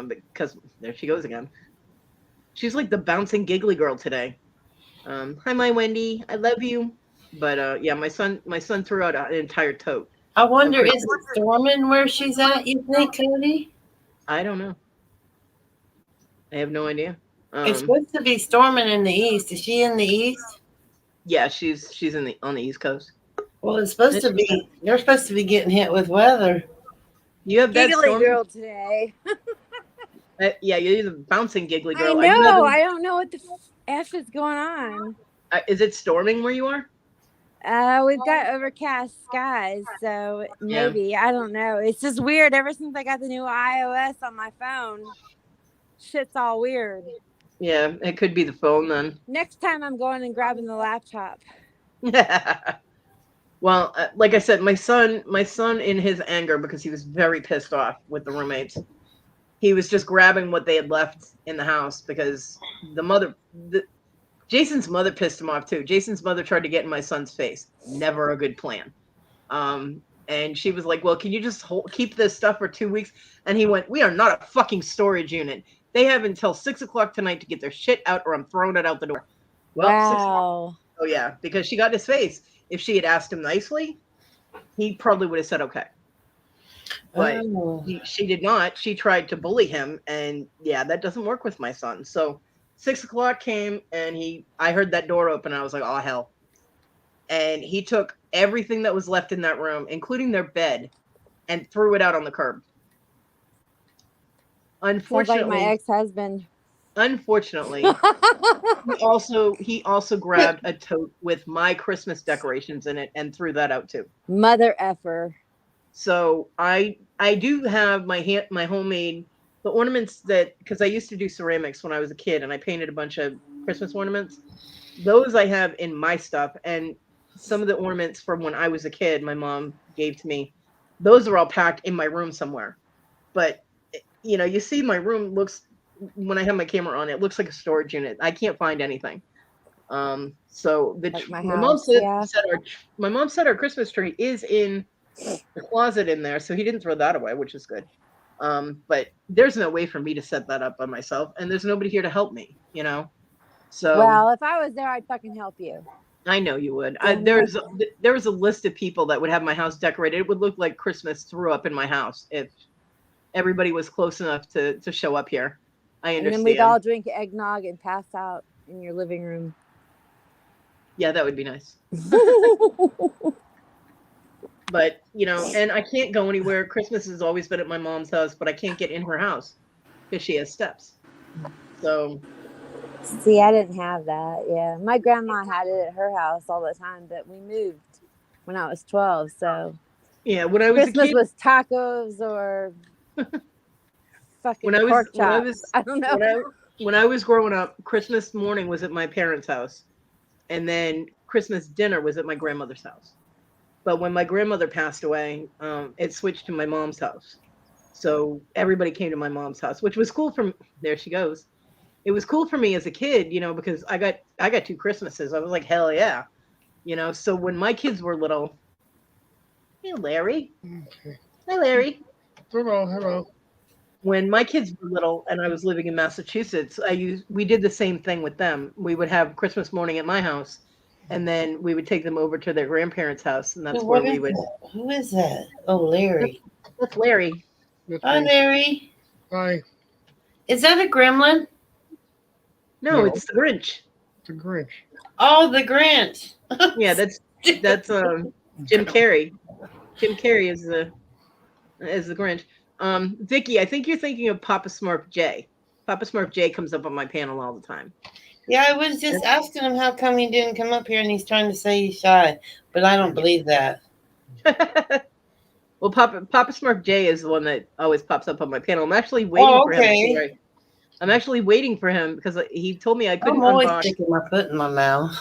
because there she goes again. She's like the bouncing giggly girl today. Hi, my Wendy. I love you. But yeah, my son threw out an entire tote. I wonder, is it storming where she's at, you think, Kodi? I don't know. I have no idea. It's supposed to be storming in the east. Is she in the east? Yeah, she's on the East Coast. Well, it's supposed to be. You're supposed to be getting hit with weather. You have that Giggly storm girl today. yeah, you're the bouncing giggly I girl. know. I don't know what the F is going on. Is it storming where you are? We've got overcast skies, so maybe. I don't know. It's just weird. Ever since I got the new iOS on my phone, shit's all weird. Yeah, it could be the phone then. Next time I'm going and grabbing the laptop. Well, like I said, my son in his anger, because he was very pissed off with the roommates, he was just grabbing what they had left in the house because Jason's mother pissed him off too. Jason's mother tried to get in my son's face. Never a good plan. And she was like, well, can you just keep this stuff for 2 weeks? And he went, we are not a fucking storage unit. They have until 6 o'clock tonight to get their shit out or I'm throwing it out the door. Well, wow. Oh yeah, because she got in his face. If she had asked him nicely, he probably would have said okay. But she did not. She tried to bully him, and yeah, that doesn't work with my son. So 6 o'clock came, and I heard that door open. And I was like, oh hell! And he took everything that was left in that room, including their bed, and threw it out on the curb. Unfortunately, sounds like my ex-husband. Unfortunately, he also grabbed a tote with my Christmas decorations in it and threw that out too. Mother effer. So I do have my homemade the ornaments because I used to do ceramics when I was a kid and I painted a bunch of Christmas ornaments. Those I have in my stuff, and some of the ornaments from when I was a kid my mom gave to me. Those are all packed in my room somewhere. But you see my room looks, when I have my camera on, it looks like a storage unit. I can't find anything. So my mom said our Christmas tree is in the closet in there, so he didn't throw that away, which is good. But there's no way for me to set that up by myself, and there's nobody here to help me, So well, if I was there, I'd fucking help you. I know you would. Damn There was a list of people that would have my house decorated. It would look like Christmas threw up in my house if everybody was close enough to show up here. I And then we'd all understand. drink eggnog and pass out in your living room. Yeah, that would be nice. But, and I can't go anywhere. Christmas has always been at my mom's house, but I can't get in her house because she has steps. So, See, I didn't have that. Yeah, my grandma had it at her house all the time, but we moved when I was 12. So yeah, when I was a Christmas kid, was tacos or fucking when I was pork when I chops. was I don't know. when I was growing up, Christmas morning was at my parents' house, and then Christmas dinner was at my grandmother's house. But when my grandmother passed away, it switched to my mom's house. So everybody came to my mom's house, which was cool for there she goes. It was cool for me as a kid, because I got two Christmases. I was like, hell yeah. So when my kids were little, hey Larry. Okay. Hi Larry. Hello. When my kids were little and I was living in Massachusetts, we did the same thing with them. We would have Christmas morning at my house, and then we would take them over to their grandparents' house, and that's where we would. Who is that? Oh, Larry. That's Larry. That's Hi, me. Larry. Hi, Is that a gremlin? No, No. it's the Grinch. the Grinch. Oh, the Grinch. Yeah, that's Jim Carrey. Jim Carrey is the Grinch. Vicky, I think you're thinking of Papa Smurf J. Papa Smurf J comes up on my panel all the time. Yeah, I was just asking him how come he didn't come up here, and he's trying to say he's shy, but I don't believe that. Well, Papa Smurf J is the one that always pops up on my panel. I'm actually waiting for him. Okay. I'm actually waiting for him because he told me I couldn't I'm always unbox. sticking my foot in my mouth.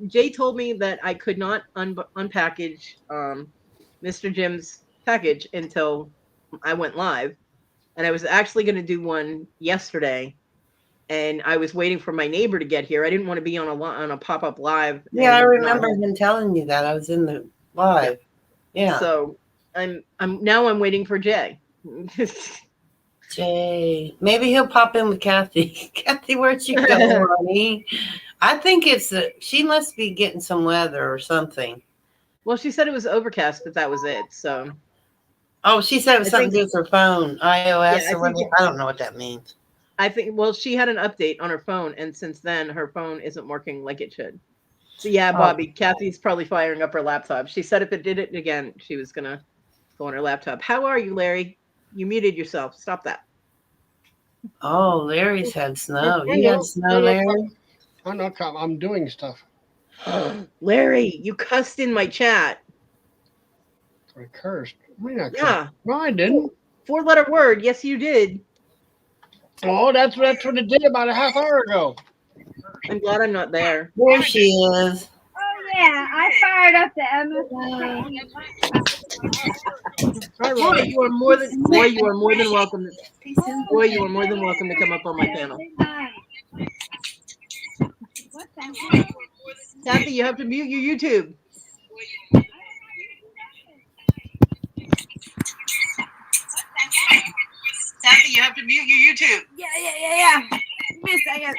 Jay told me that I could not unpackage Mr. Jim's package until I went live, and I was actually going to do one yesterday, and I was waiting for my neighbor to get here. I didn't want to be on a pop-up live. Yeah, I and remember him telling you that. I was in the live. Yeah. So I'm waiting for Jay. Jay, maybe he'll pop in with Kathy. Kathy, where'd you go, honey? I think she must be getting some weather or something. Well, she said it was overcast, but that was it. So. Oh, she said it was I something to think- do with her phone, iOS Yeah, or whatever. I don't know what that means. I think, well, she had an update on her phone, and since then, her phone isn't working like it should. So, yeah, Bobby, Kathy's probably firing up her laptop. She said if it did it again, she was going to go on her laptop. How are you, Larry? You muted yourself. Stop that. Oh, Larry's had snow. I You know. had snow, Larry? I'm doing stuff. Larry, you cussed in my chat. I cursed. I mean, I cursed. Yeah. No, I didn't. 4-letter word. Yes, you did. Oh, that's what it did about a half hour ago. I'm glad I'm not there. There she is. Oh yeah, I fired up the MS. Hi, Boy, Ron. you are more than welcome. Boy, you are more than welcome to come up on my panel. Kathy, you have to mute your YouTube. Kathy, you have to mute your YouTube. Yeah. Give me a second.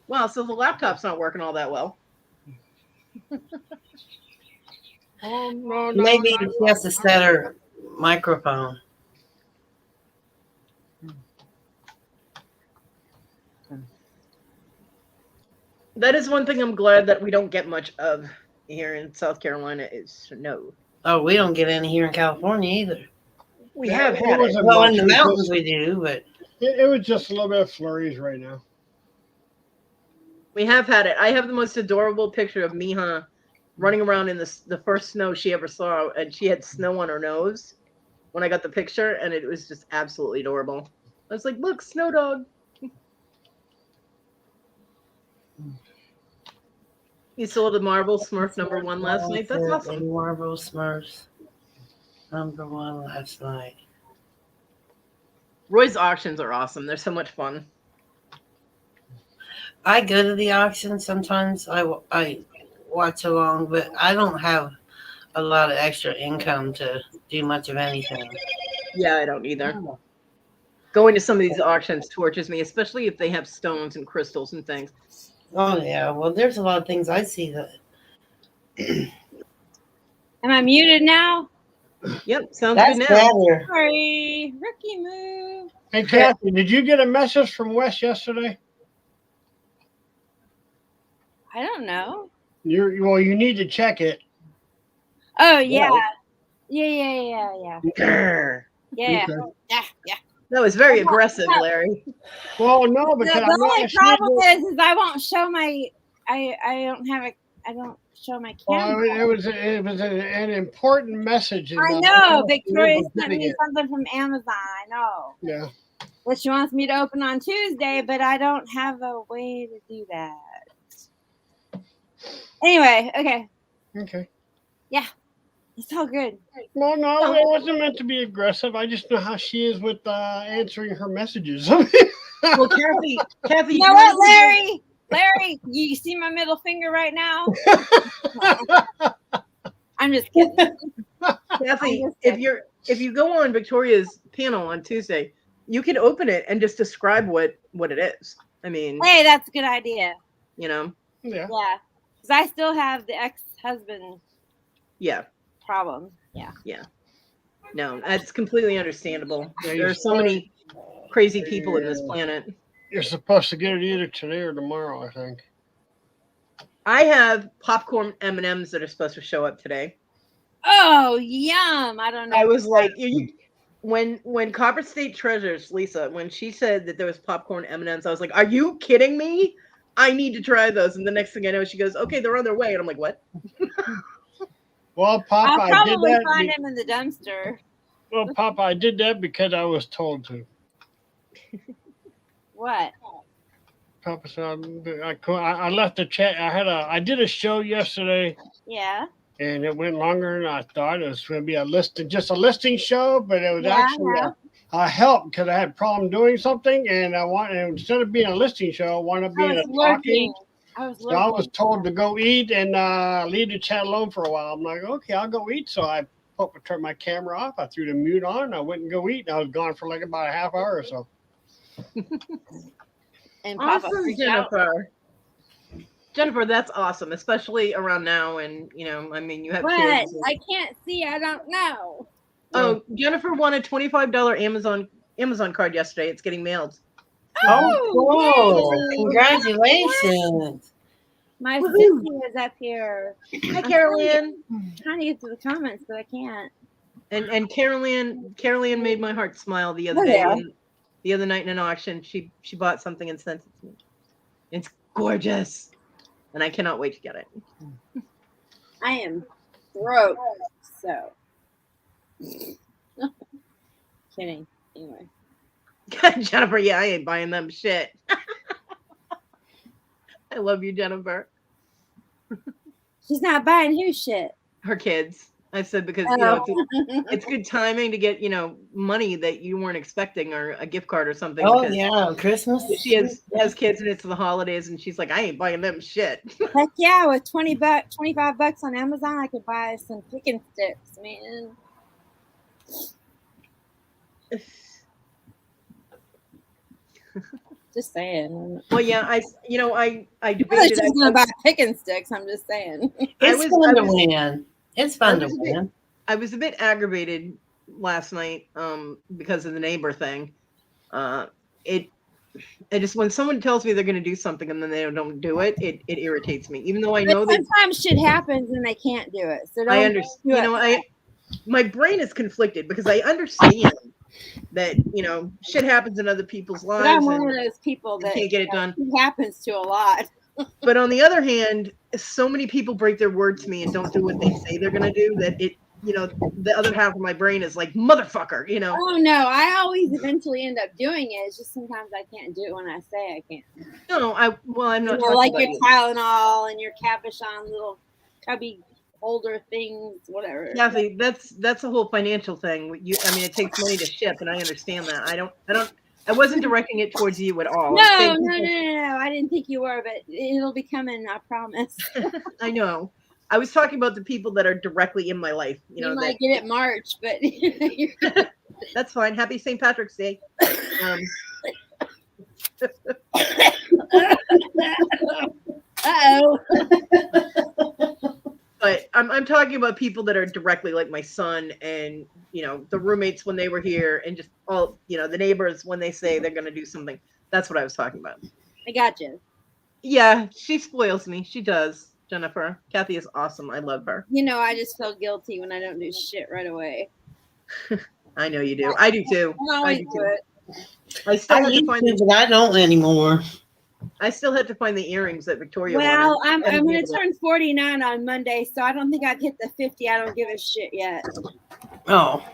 Wow, so the laptop's not working all that well. Oh, no. Maybe she has to set her microphone. That is one thing I'm glad that we don't get much of here in South Carolina is snow. Oh, we don't get any here in California either. We Yeah, have it had it. wasn't Well, much. in the It was mountains just- we do, but It was just a little bit of flurries right now. We have had it. I have the most adorable picture of Miha running around in the first snow she ever saw, and she had snow on her nose when I got the picture, and it was just absolutely adorable. I was like, look, snow dog. You sold a Marvel Smurf #1 last night. That's awesome. Marvel Smurfs #1 last night. Roy's auctions are awesome. They're so much fun. I go to the auction sometimes. I watch along, but I don't have a lot of extra income to do much of anything. Yeah, I don't either. Going to some of these auctions tortures me, especially if they have stones and crystals and things. Oh yeah, well, there's a lot of things I see that. Am I muted now? Yep, sounds That's good now. better. Sorry. Rookie move. Hey, Kathy, did you get a message from Wes yesterday? I don't know. You need to check it. Oh, yeah. Yeah. Grr. Yeah. Okay. Yeah. That was very aggressive, Larry. Well, no, because The I'm not only problem is I won't show my I don't show my Well, camera. it was an important message. I and, know. was Victoria sent getting me it. something from Amazon. I know. Yeah. That she wants me to open on Tuesday, but I don't have a way to do that. Anyway, okay. Okay. It's all good. Well, no, it wasn't meant to be aggressive. I just know how she is with answering her messages. Well, Kathy, You know what, Larry? Larry, you see my middle finger right now? I'm just kidding. Kathy, if you go on Victoria's panel on Tuesday, you can open it and just describe what it is. I mean, Hey, that's a good idea. you know, Yeah. Yeah. Because I still have the ex-husband yeah, problem. Yeah. no, that's completely understandable. Yeah, There are so many crazy people in this planet. You're supposed to get it either today or tomorrow, I think. I have popcorn M&Ms that are supposed to show up today. Oh, yum. I don't know. I was like, when Copper State Treasures, Lisa, when she said that there was popcorn M&Ms, I was like, are you kidding me? I need to try those. And the next thing I know, she goes, okay, they're on their way. And I'm like, what? Well, Papa, I'll I did probably that. find him in the dumpster. Well, Papa, I did that because I was told to. What? Papa said I left the chat. I did a show yesterday, Yeah. and it went longer than I thought. It was going to be just a listing show, but it was actually a help because I had a problem doing something, and instead of being a listing show, I wanted to be in a talking. So I was told to go eat and leave the chat alone for a while. I'm like, okay, I'll go eat. So I turned my camera off. I threw the mute on. I went and go eat. And I was gone for like about a half hour or so. And Papa Awesome, Jennifer. Jennifer, that's awesome, especially around now. And, I mean, you have What? kids. I can't see. I don't know. Oh, Jennifer won a $25 Amazon card yesterday. It's getting mailed. Oh, cool. Congratulations. My sissy is up here. Hi, Carolyn. I'm trying to get to the comments, but I can't. And Carolyn made my heart smile the other day. The other night in an auction, she bought something and sent it to me. It's gorgeous, and I cannot wait to get it. I am broke, so kidding. Anyway, Jennifer, yeah, I ain't buying them shit. I love you, Jennifer. she's not buying who shit. Her kids. I said because it's good timing to get money that you weren't expecting or a gift card or something. Oh yeah, Christmas. She has kids and it's the holidays and she's like, I ain't buying them shit. Heck yeah, with $25 on Amazon, I could buy some picking sticks, man. Just saying. Well, yeah, I I'm debated. just gonna buy picking sticks. I'm just saying. It's fun to win. It's fun to win. I was a bit aggravated last night because of the neighbor thing. It just when someone tells me they're going to do something and then they don't do it, it irritates me. Even though I know that sometimes shit happens and they can't do it. So I understand. My brain is conflicted because I understand that shit happens in other people's lives. But I'm one of those people that can't get it done. It happens to a lot. But on the other hand, so many people break their word to me and don't do what they say they're going to do that the other half of my brain is like, motherfucker, Oh, no. I always eventually end up doing it. It's just sometimes I can't do it when I say I can't. No, I'm not like your Tylenol and your Cabochon little cubby holder things, whatever. Kathy, that's a whole financial thing. It takes money to ship, and I understand that. I wasn't directing it towards you at all. No. I didn't think you were, but it'll be coming, I promise. I know, I was talking about the people that are directly in my life. You know, might get it March, but that's fine. Happy St. Patrick's Day. Uh-oh. But I'm talking about people that are directly like my son and, you know, the roommates when they were here and just all, you know, the neighbors when they say they're going to do something. That's what I was talking about. I got you. Yeah, she spoils me. She does, Jennifer. Kathy is awesome. I love her. You know, I just feel guilty when I don't do shit right away. I know you do. I do too. I always do do too. it. I still I had to used find to, but I don't anymore. I still had to find the earrings that Victoria Well, wanted. I'm going to turn 49 on Monday, so I don't think I'd hit the 50. I don't give a shit yet. Oh,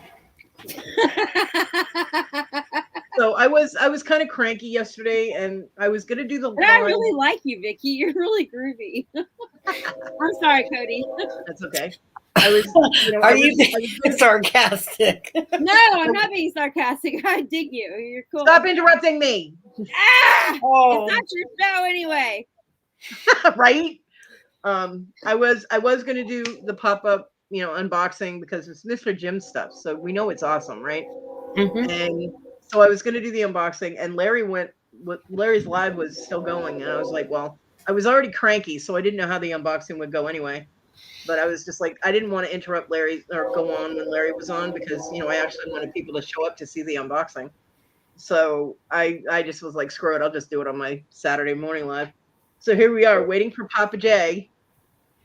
So I was kind of cranky yesterday, and I was gonna do the. But I really like you, Vicky. You're really groovy. I'm sorry, Kodi. That's okay. I was. You know, are you being sarcastic? No, I'm not being sarcastic. I dig you. You're cool. Stop interrupting me. Ah! Oh. It's not your show anyway. Right? I was gonna do the pop-up, you know, unboxing because it's Mr. Jim stuff, so we know it's awesome, right? Mm-hmm. And so I was gonna do the unboxing, and Larry's live was still going, and I was like, well, I was already cranky, so I didn't know how the unboxing would go anyway. But I was just like, I didn't want to interrupt Larry or go on when Larry was on because, you know, I actually wanted people to show up to see the unboxing. So I just was like, screw it, I'll just do it on my Saturday morning live. So here we are waiting for Papa J,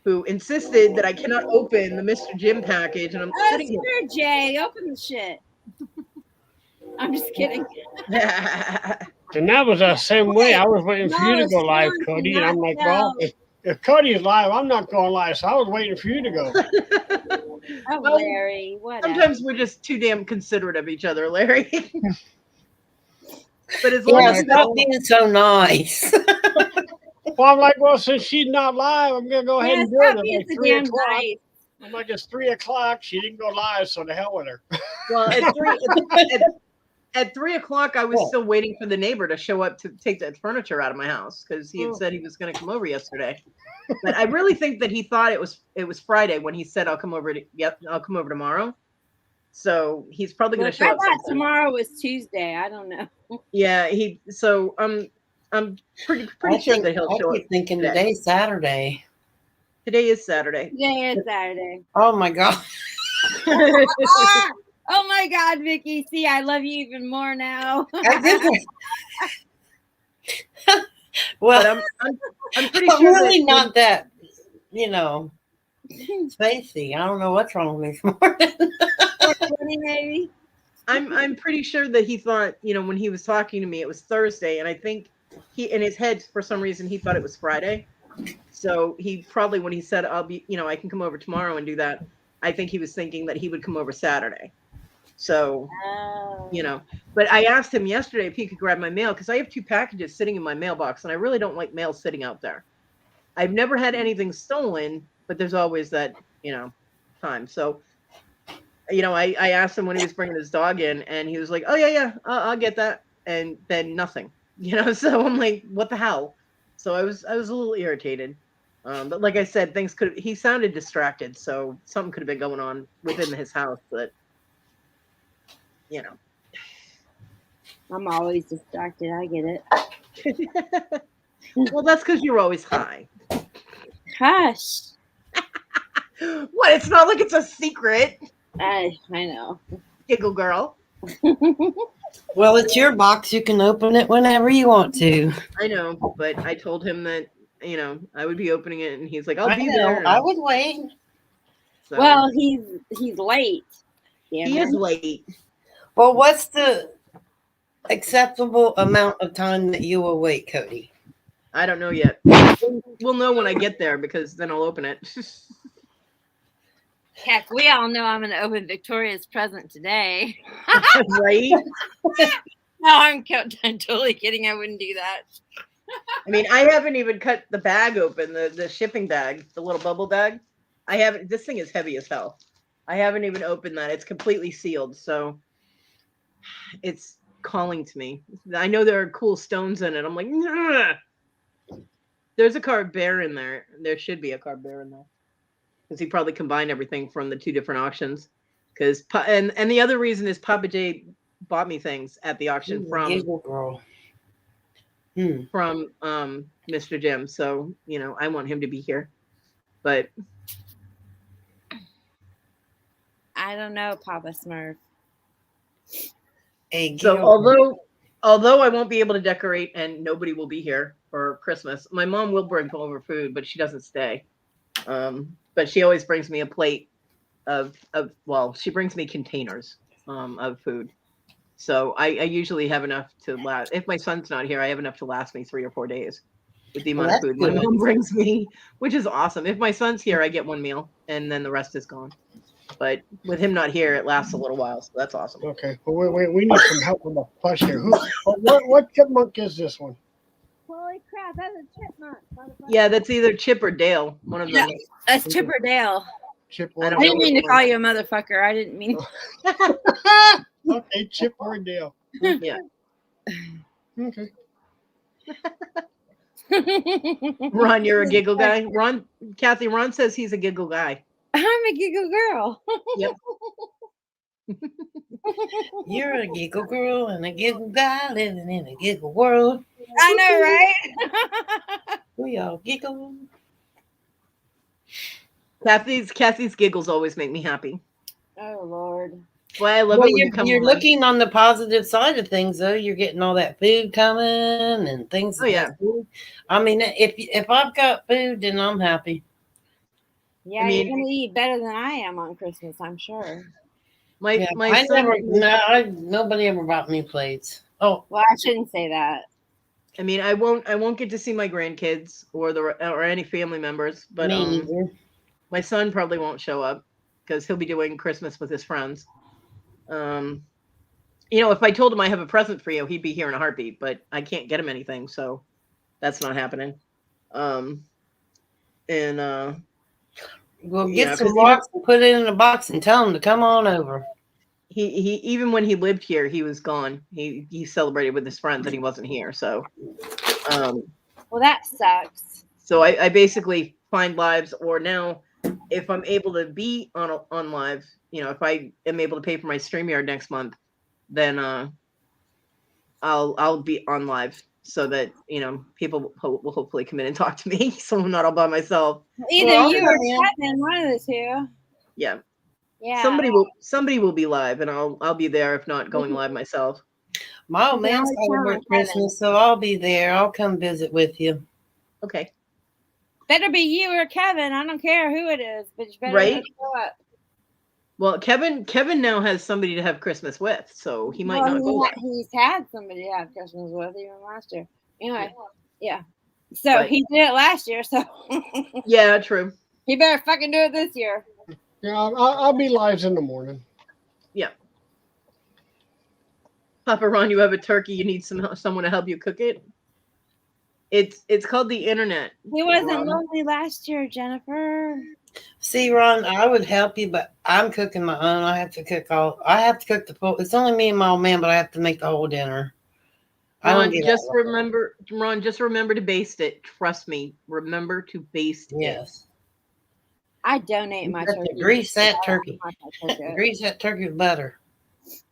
who insisted that I cannot open the Mr. Jim package, and I'm sitting here. Screw Jay, open the shit. I'm just kidding. And that was the same way. I was waiting for you to go live, Kodi, and I'm like, well, if Kodi is live, I'm not going live, so I was waiting for you to go. Oh, Well, Larry, whatever. Sometimes we're just too damn considerate of each other, Larry. But as long as stop being so nice. Well, I'm like, well, since she's not live, I'm gonna go ahead and do it. At like 3 o'clock. Nice. I'm like, it's 3 o'clock. She didn't go live, so the hell with her. Well, at 3 o'clock, I was still waiting for the neighbor to show up to take the furniture out of my house because he had said he was going to come over yesterday. But I really think that he thought it was Friday when he said I'll come over tomorrow. So he's probably going to show up. I thought tomorrow was Tuesday. I don't know. Yeah, So I'm pretty sure that he'll show up. Thinking today's Saturday. Today is Saturday. Today is Saturday. Oh my God. Oh my God, Vicky. See, I love you even more now. Well, I'm pretty sure really not that, you know, spacey. I don't know what's wrong with me this morning. Maybe. I'm pretty sure that he thought, you know, when he was talking to me, it was Thursday, and I think he, in his head, for some reason, he thought it was Friday. So he probably, when he said, I'll be, you know, I can come over tomorrow and do that, I think he was thinking that he would come over Saturday. So, you know, but I asked him yesterday if he could grab my mail because I have 2 packages sitting in my mailbox, and I really don't like mail sitting out there. I've never had anything stolen, but there's always that, you know, time. So, you know, I asked him when he was bringing his dog in, and he was like, oh, yeah, I'll get that. And then nothing, you know, so I'm like, what the hell? So I was a little irritated. But like I said, he sounded distracted. So something could have been going on within his house, but, you know. I'm always distracted. I get it. Well, that's because you're always high. Hush. What? It's not like it's a secret. I know. Giggle girl. Well, it's your box. You can open it whenever you want to. I know, but I told him that, you know, I would be opening it, and he's like, I'll be know, there. I would wait. So, well, he's late. He is late. Well, what's the acceptable amount of time that you will wait, Kodi? I don't know yet. We'll know when I get there because then I'll open it. Heck, we all know I'm going to open Victoria's present today. Right? No, I'm totally kidding. I wouldn't do that. I mean, I haven't even cut the bag open, the shipping bag, the little bubble bag. I haven't. This thing is heavy as hell. I haven't even opened that. It's completely sealed, so it's calling to me. I know there are cool stones in it. I'm like, nah. There's a carved bear in there. There should be a carved bear in there. because he probably combined everything from the 2 different auctions. Because and the other reason is Papa J bought me things at the auction Giggle girl. from Mr. Jim. So, you know, I want him to be here. But I don't know, Papa Smurf. So although I won't be able to decorate and nobody will be here for Christmas, my mom will bring over food, but she doesn't stay. But she always brings me a plate of well, she brings me containers of food. So I usually have enough to last. If my son's not here, I have enough to last me 3 or 4 days with the amount of food my mom brings me, which is awesome. If my son's here, I get 1 meal and then the rest is gone. But with him not here, it lasts a little while, so that's awesome. Okay, well, we need some help with the plush here. What chipmunk is this one? Holy crap, that's a chipmunk. Yeah, that's either Chip or Dale. One of them. That's Chip or Dale. Chip I or don't I didn't know mean to which call one. you a motherfucker. I didn't mean. Okay, Chip or Dale. Yeah. Okay. Ron, you're a giggle guy. Kathy, Ron says he's a giggle guy. I'm a giggle girl. Yep. You're a giggle girl and a giggle guy living in a giggle world. I know, right? We all giggle. Kathy's giggles always make me happy. Oh Lord. Why I love Well, it when you come you're home. looking on the positive side of things, though. You're getting all that food coming and things. Oh, yeah. that's good. I mean, if I've got food, then I'm happy. Yeah, mean- you're gonna eat better than I am on Christmas, I'm sure. Yeah, My son. nobody ever bought me plates. Oh, Well, I shouldn't say that. I mean, I won't get to see my grandkids or any family members, but me either. my son probably won't show up because he'll be doing Christmas with his friends. You know, if I told him I have a present for you, he'd be here in a heartbeat, but I can't get him anything, so that's not happening. We'll yeah, get some 'cause rocks and put it in a box and tell him to come on over. he even when he lived here, he was gone. He celebrated with his friends and he wasn't here. So, Well, that sucks. so I basically find lives, or now if I'm able to be on live, you know, if I am able to pay for my StreamYard next month, then I'll be on live so that, you know, people will hopefully come in and talk to me, so I'm not all by myself. Either Well, you or yeah. Kevin, one of the two. Yeah, Yeah. somebody will be live, and I'll be there if not going live myself. My old You can man always count on celebrates Kevin. Christmas, so I'll be there. I'll come visit with you. Okay, Better be you or Kevin. I don't care who it is, but you better Right? show up. well, Kevin now has somebody to have Christmas with, so he might Well, not go live. he's had somebody to have Christmas with even last year. Anyway, yeah. So But- he did it last year, so Yeah, true. he better fucking do it this year. Yeah, I'll be live in the morning. Papa Ron, you have a turkey. You need someone to help you cook it. It's called the internet. He wasn't Ron. lonely last year, Jennifer. See, Ron, I would help you, but I'm cooking my own. I have to cook the full. It's only me and my old man, but I have to make the whole dinner. I don't Ron, get just out of it. remember to baste it. Trust me. Remember to baste Yes. I donate You my have to turkey. grease that I don't turkey. know how to cook it. Grease that turkey with butter.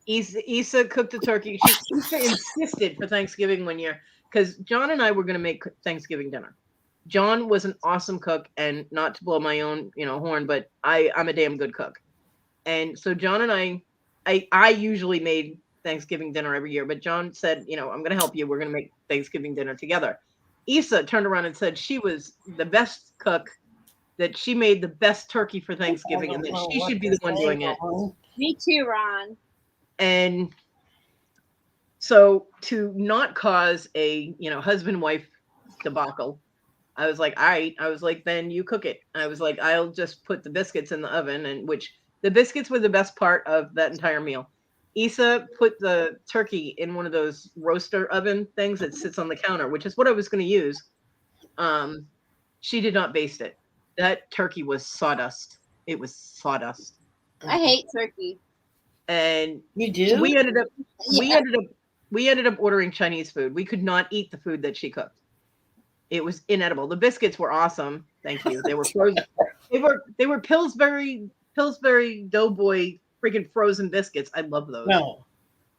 it. Issa cooked the turkey. Issa insisted for Thanksgiving one year because John and I were going to make Thanksgiving dinner. John was an awesome cook, and not to blow my own, horn, but I'm a damn good cook. And so John and I usually made Thanksgiving dinner every year, but John said, I'm going to help you. We're going to make Thanksgiving dinner together. Issa turned around and said she was the best cook, that she made the best turkey for Thanksgiving, and that she should be the one doing it. Me too, Ron. And so to not cause a, husband-wife debacle, I was like, all right. I was like, then you cook it. I was like, I'll just put the biscuits in the oven, and which the biscuits were the best part of that entire meal. Issa put the turkey in one of those roaster oven things that sits on the counter, which is what I was going to use. She did not baste it. That turkey was sawdust. It was sawdust. I hate turkey. And you do? So we ended up ordering Chinese food. We could not eat the food that she cooked. It was inedible. The biscuits were awesome. Thank you. They were frozen. They were Pillsbury Doughboy freaking frozen biscuits. I love those. No.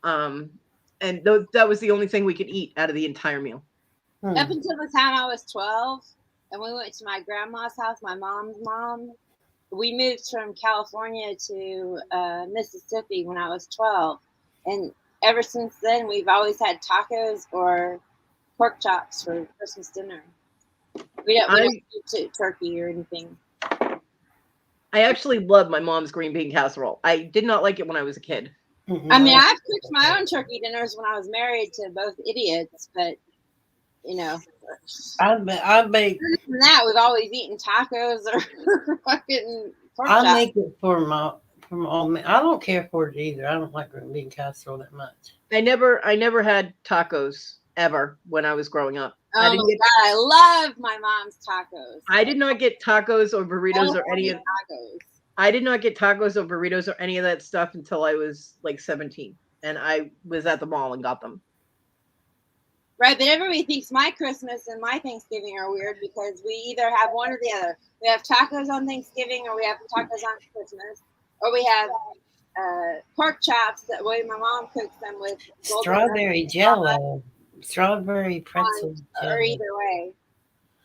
And that was the only thing we could eat out of the entire meal. Up until the time I was 12, and we went to my grandma's house, my mom's mom. We moved from California to Mississippi when I was 12. And ever since then, we've always had tacos or pork chops for Christmas dinner. We don't do turkey or anything. I actually love my mom's green bean casserole. I did not like it when I was a kid. I mean, I've cooked my own turkey dinners when I was married to both idiots, but you know, I make other than that, we've always eaten tacos or fucking pork I chops. make it for my I don't care for it either. I don't like green bean casserole that much. I never had tacos ever when I was growing up. Oh my God, I love my mom's tacos. I did not get tacos or burritos or any of tacos. I did not get tacos or burritos or any of that stuff until I was like 17, and I was at the mall and got them. Right, but everybody thinks my Christmas and my Thanksgiving are weird because we either have one or the other. We have tacos on Thanksgiving, or we have tacos on Christmas, or we have pork chops that way my mom cooks them with strawberry jello, strawberry pretzel jello. Or either way.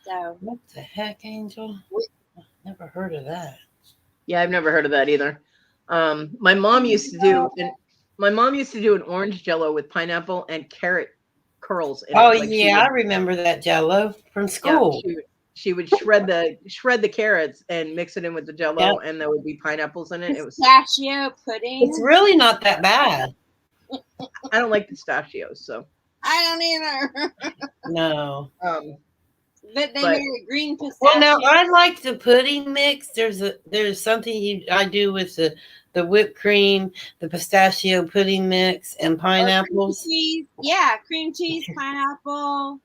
So what the heck, Angel? I've never heard of that. Yeah, I've never heard of that either. My mom used to do an orange jello with pineapple and carrot curls in Oh it. Like I remember that jello from school. Yeah, she would shred the carrots and mix it in with the jello, and there would be pineapples in it. It was pistachio pudding. It's really not that bad. I don't like pistachios, so I don't either. No. But they made a green pistachio. Well, now I like the pudding mix. There's something I do with the whipped cream, the pistachio pudding mix, and pineapples. Cream cheese. Yeah, cream cheese, pineapple.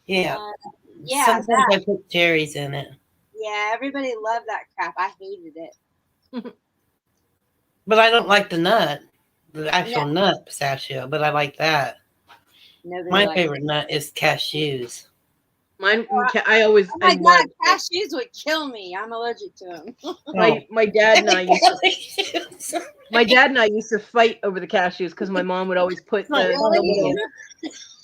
Yeah. Yeah. Sometimes I put cherries in it. Yeah, everybody loved that crap. I hated it. But I don't like the nut, the actual nut pistachio, but I like that. My favorite nut is cashews. Mine, I always. Oh my God, cashews would kill me. I'm allergic to them. My dad and I used to fight over the cashews because my mom would always put the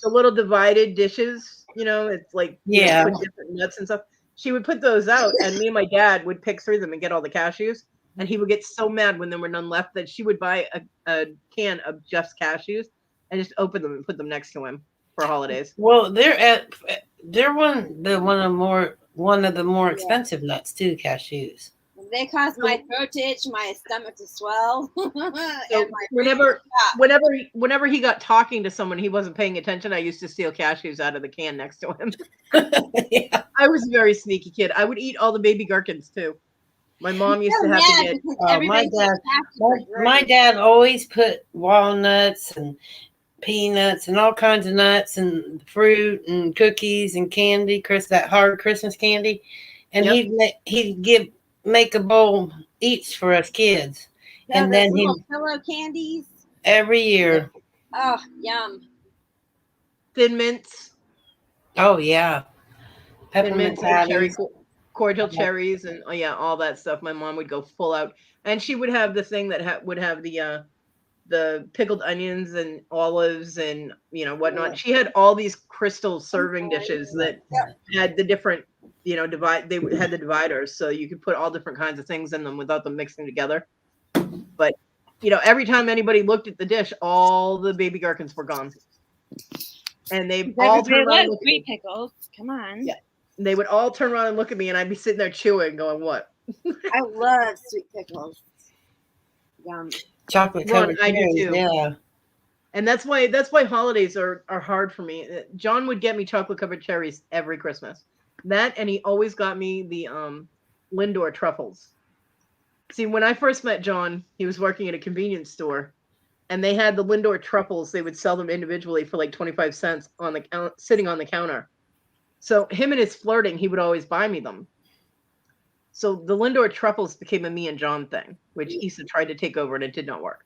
little divided dishes. You know, it's like put different nuts and stuff. She would put those out, and me and my dad would pick through them and get all the cashews. And he would get so mad when there were none left that she would buy a can of just cashews and just open them and put them next to him for holidays. Well, they're one of the more expensive nuts too, cashews. They cause my throat to itch, my stomach to swell. So whenever he got talking to someone he wasn't paying attention, I used to steal cashews out of the can next to him. Yeah. I was a very sneaky kid. I would eat all the baby gherkins too. My mom used to have to get. My dad always put walnuts and peanuts and all kinds of nuts and fruit and cookies and candy, that hard Christmas candy, and he'd make a bowl each for us kids, and then pillow candies every year. Oh, yum! Thin mints. Oh yeah, peppermint cherries, cordial cherries, and all that stuff. My mom would go full out, and she would have the thing that would have the pickled onions and olives and whatnot. She had all these crystal serving dishes that had the different they had the dividers, so you could put all different kinds of things in them without them mixing together. But every time anybody looked at the dish, all the baby gherkins were gone, and they all turned around. Sweet pickles, come on. Yeah, they would all turn around and look at me, and I'd be sitting there chewing, going, "What?" I love sweet pickles. Yum. Chocolate covered cherries, yeah. And that's why holidays are hard for me. John would get me chocolate covered cherries every Christmas. That, and he always got me the Lindor truffles. See, when I first met John, he was working at a convenience store, and they had the Lindor truffles. They would sell them individually for like 25 cents sitting on the counter. So him and his flirting, he would always buy me them. So the Lindor truffles became a me and John thing, which Issa tried to take over, and it did not work.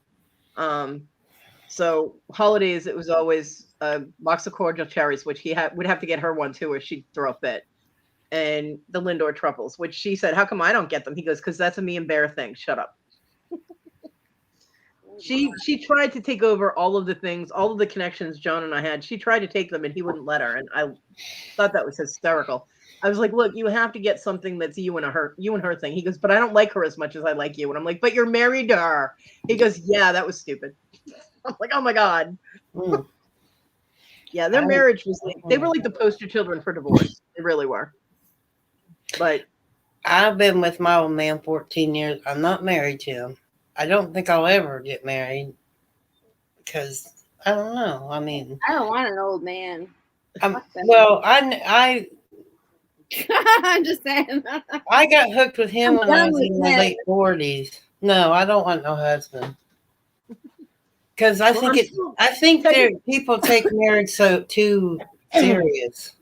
So holidays, it was always a box of cordial cherries, which would have to get her one too, or she'd throw a fit. And the Lindor truffles, which she said, "How come I don't get them?" He goes, "Because that's a me and Bear thing. Shut up." She tried to take over all of the things, all of the connections John and I had. She tried to take them, and he wouldn't let her. And I thought that was hysterical. I was like, "Look, you have to get something that's you and her thing." He goes, "But I don't like her as much as I like you." And I'm like, "But you're married to her." He goes, "Yeah, that was stupid." I'm like, "Oh my god." Mm. Yeah, their marriage was like, they were like the poster children for divorce. They really were. But I've been with my old man 14 years. I'm not married to him. I don't think I'll ever get married because I don't know. I mean, I don't want an old man. well, I'm just saying. I got hooked with him when I done was with in my him. late 40s. No, I don't want no husband. Because I think people take marriage so too serious.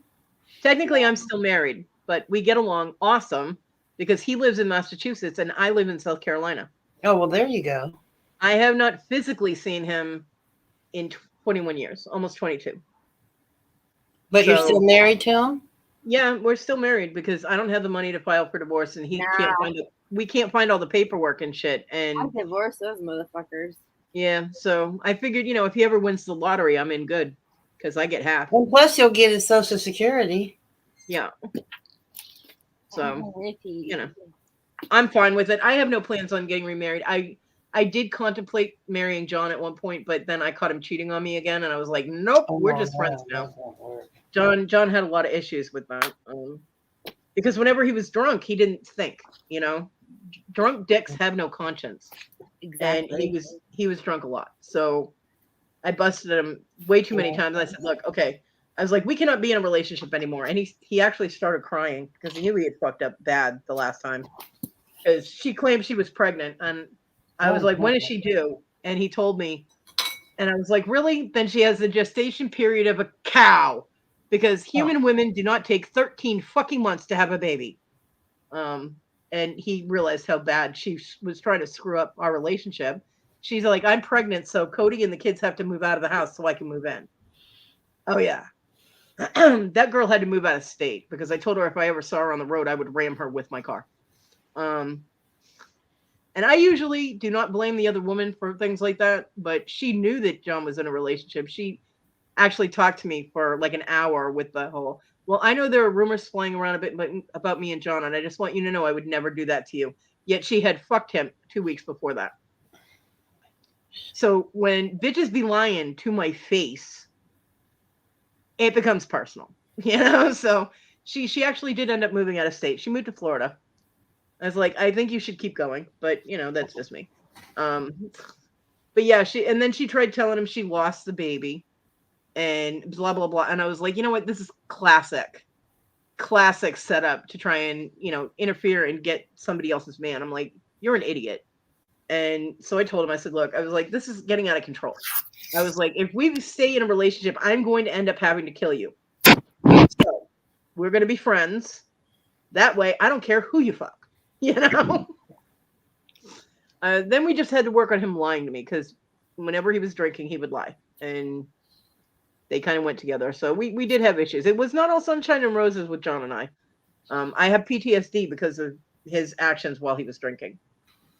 Technically, I'm still married, but we get along awesome because he lives in Massachusetts and I live in South Carolina. Oh, well, there you go. I have not physically seen him in 21 years, almost 22. But you're still married to him? Yeah, we're still married because I don't have the money to file for divorce, and we can't find all the paperwork and shit. And I divorced those motherfuckers. Yeah, so I figured, if he ever wins the lottery, I'm in good because I get half. And plus, you'll get his Social Security. Yeah. So, I'm fine with it. I have no plans on getting remarried. I did contemplate marrying John at one point, but then I caught him cheating on me again, and I was like, nope, we're just friends now. John had a lot of issues with that, because whenever he was drunk, he didn't think. Drunk dicks have no conscience. Exactly. And he was drunk a lot. So I busted him way too many times. I said, look, okay. I was like, we cannot be in a relationship anymore. And he actually started crying because he knew he had fucked up bad the last time. Because she claimed she was pregnant. And I was like, when is she due? And he told me. And I was like, really? Then she has the gestation period of a cow. Because human women do not take 13 fucking months to have a baby. And he realized how bad she was trying to screw up our relationship. She's like, I'm pregnant, so Kodi and the kids have to move out of the house so I can move in. Oh, yeah. That girl had to move out of state because I told her if I ever saw her on the road, I would ram her with my car. And I usually do not blame the other woman for things like that, but she knew that John was in a relationship. She actually talked to me for like an hour with the whole, well, I know there are rumors flying around a bit about me and John, and I just want you to know I would never do that to you. Yet she had fucked him 2 weeks before that. So when bitches be lying to my face, it becomes personal, So she actually did end up moving out of state. She moved to Florida. I was like, I think you should keep going, but that's just me. But yeah, and then she tried telling him she lost the baby. And blah, blah, blah. And I was like, you know what? This is classic setup to try and, interfere and get somebody else's man. I'm like, you're an idiot. And so I told him, I said, look, I was like, this is getting out of control. I was like, if we stay in a relationship, I'm going to end up having to kill you. So we're going to be friends. That way, I don't care who you fuck, Then we just had to work on him lying to me because whenever he was drinking, he would lie. And they kind of went together. So we did have issues. It was not all sunshine and roses with John and I. I have PTSD because of his actions while he was drinking.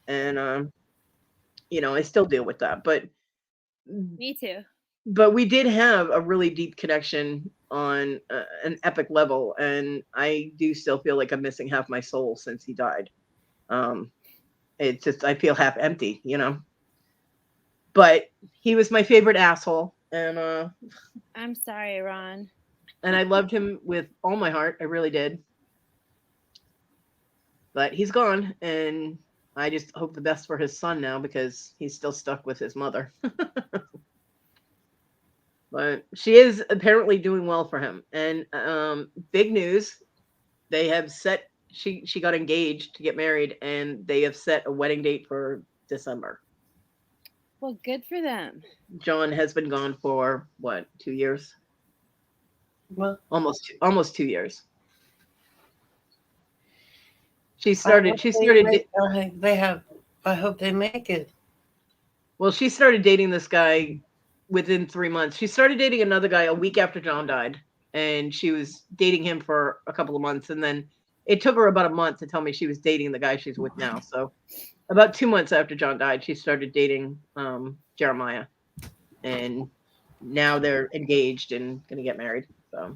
And, I still deal with that. But me too. But we did have a really deep connection on an epic level. And I do still feel like I'm missing half my soul since he died. It's just, I feel half empty, But he was my favorite asshole. And I'm sorry, Ron. And I loved him with all my heart. I really did. But he's gone, and I just hope the best for his son now because he's still stuck with his mother. But she is apparently doing well for him. And big news, they have set, she got engaged to get married, and they have set a wedding date for December. Well, good for them. John has been gone for what, 2 years? Well, almost 2 years. I hope they make it. Well, she started dating this guy within 3 months. She started dating another guy a week after John died, and she was dating him for a couple of months, and then it took her about a month to tell me she was dating the guy she's with now. So about 2 months after John died, she started dating Jeremiah, and now they're engaged and gonna get married. So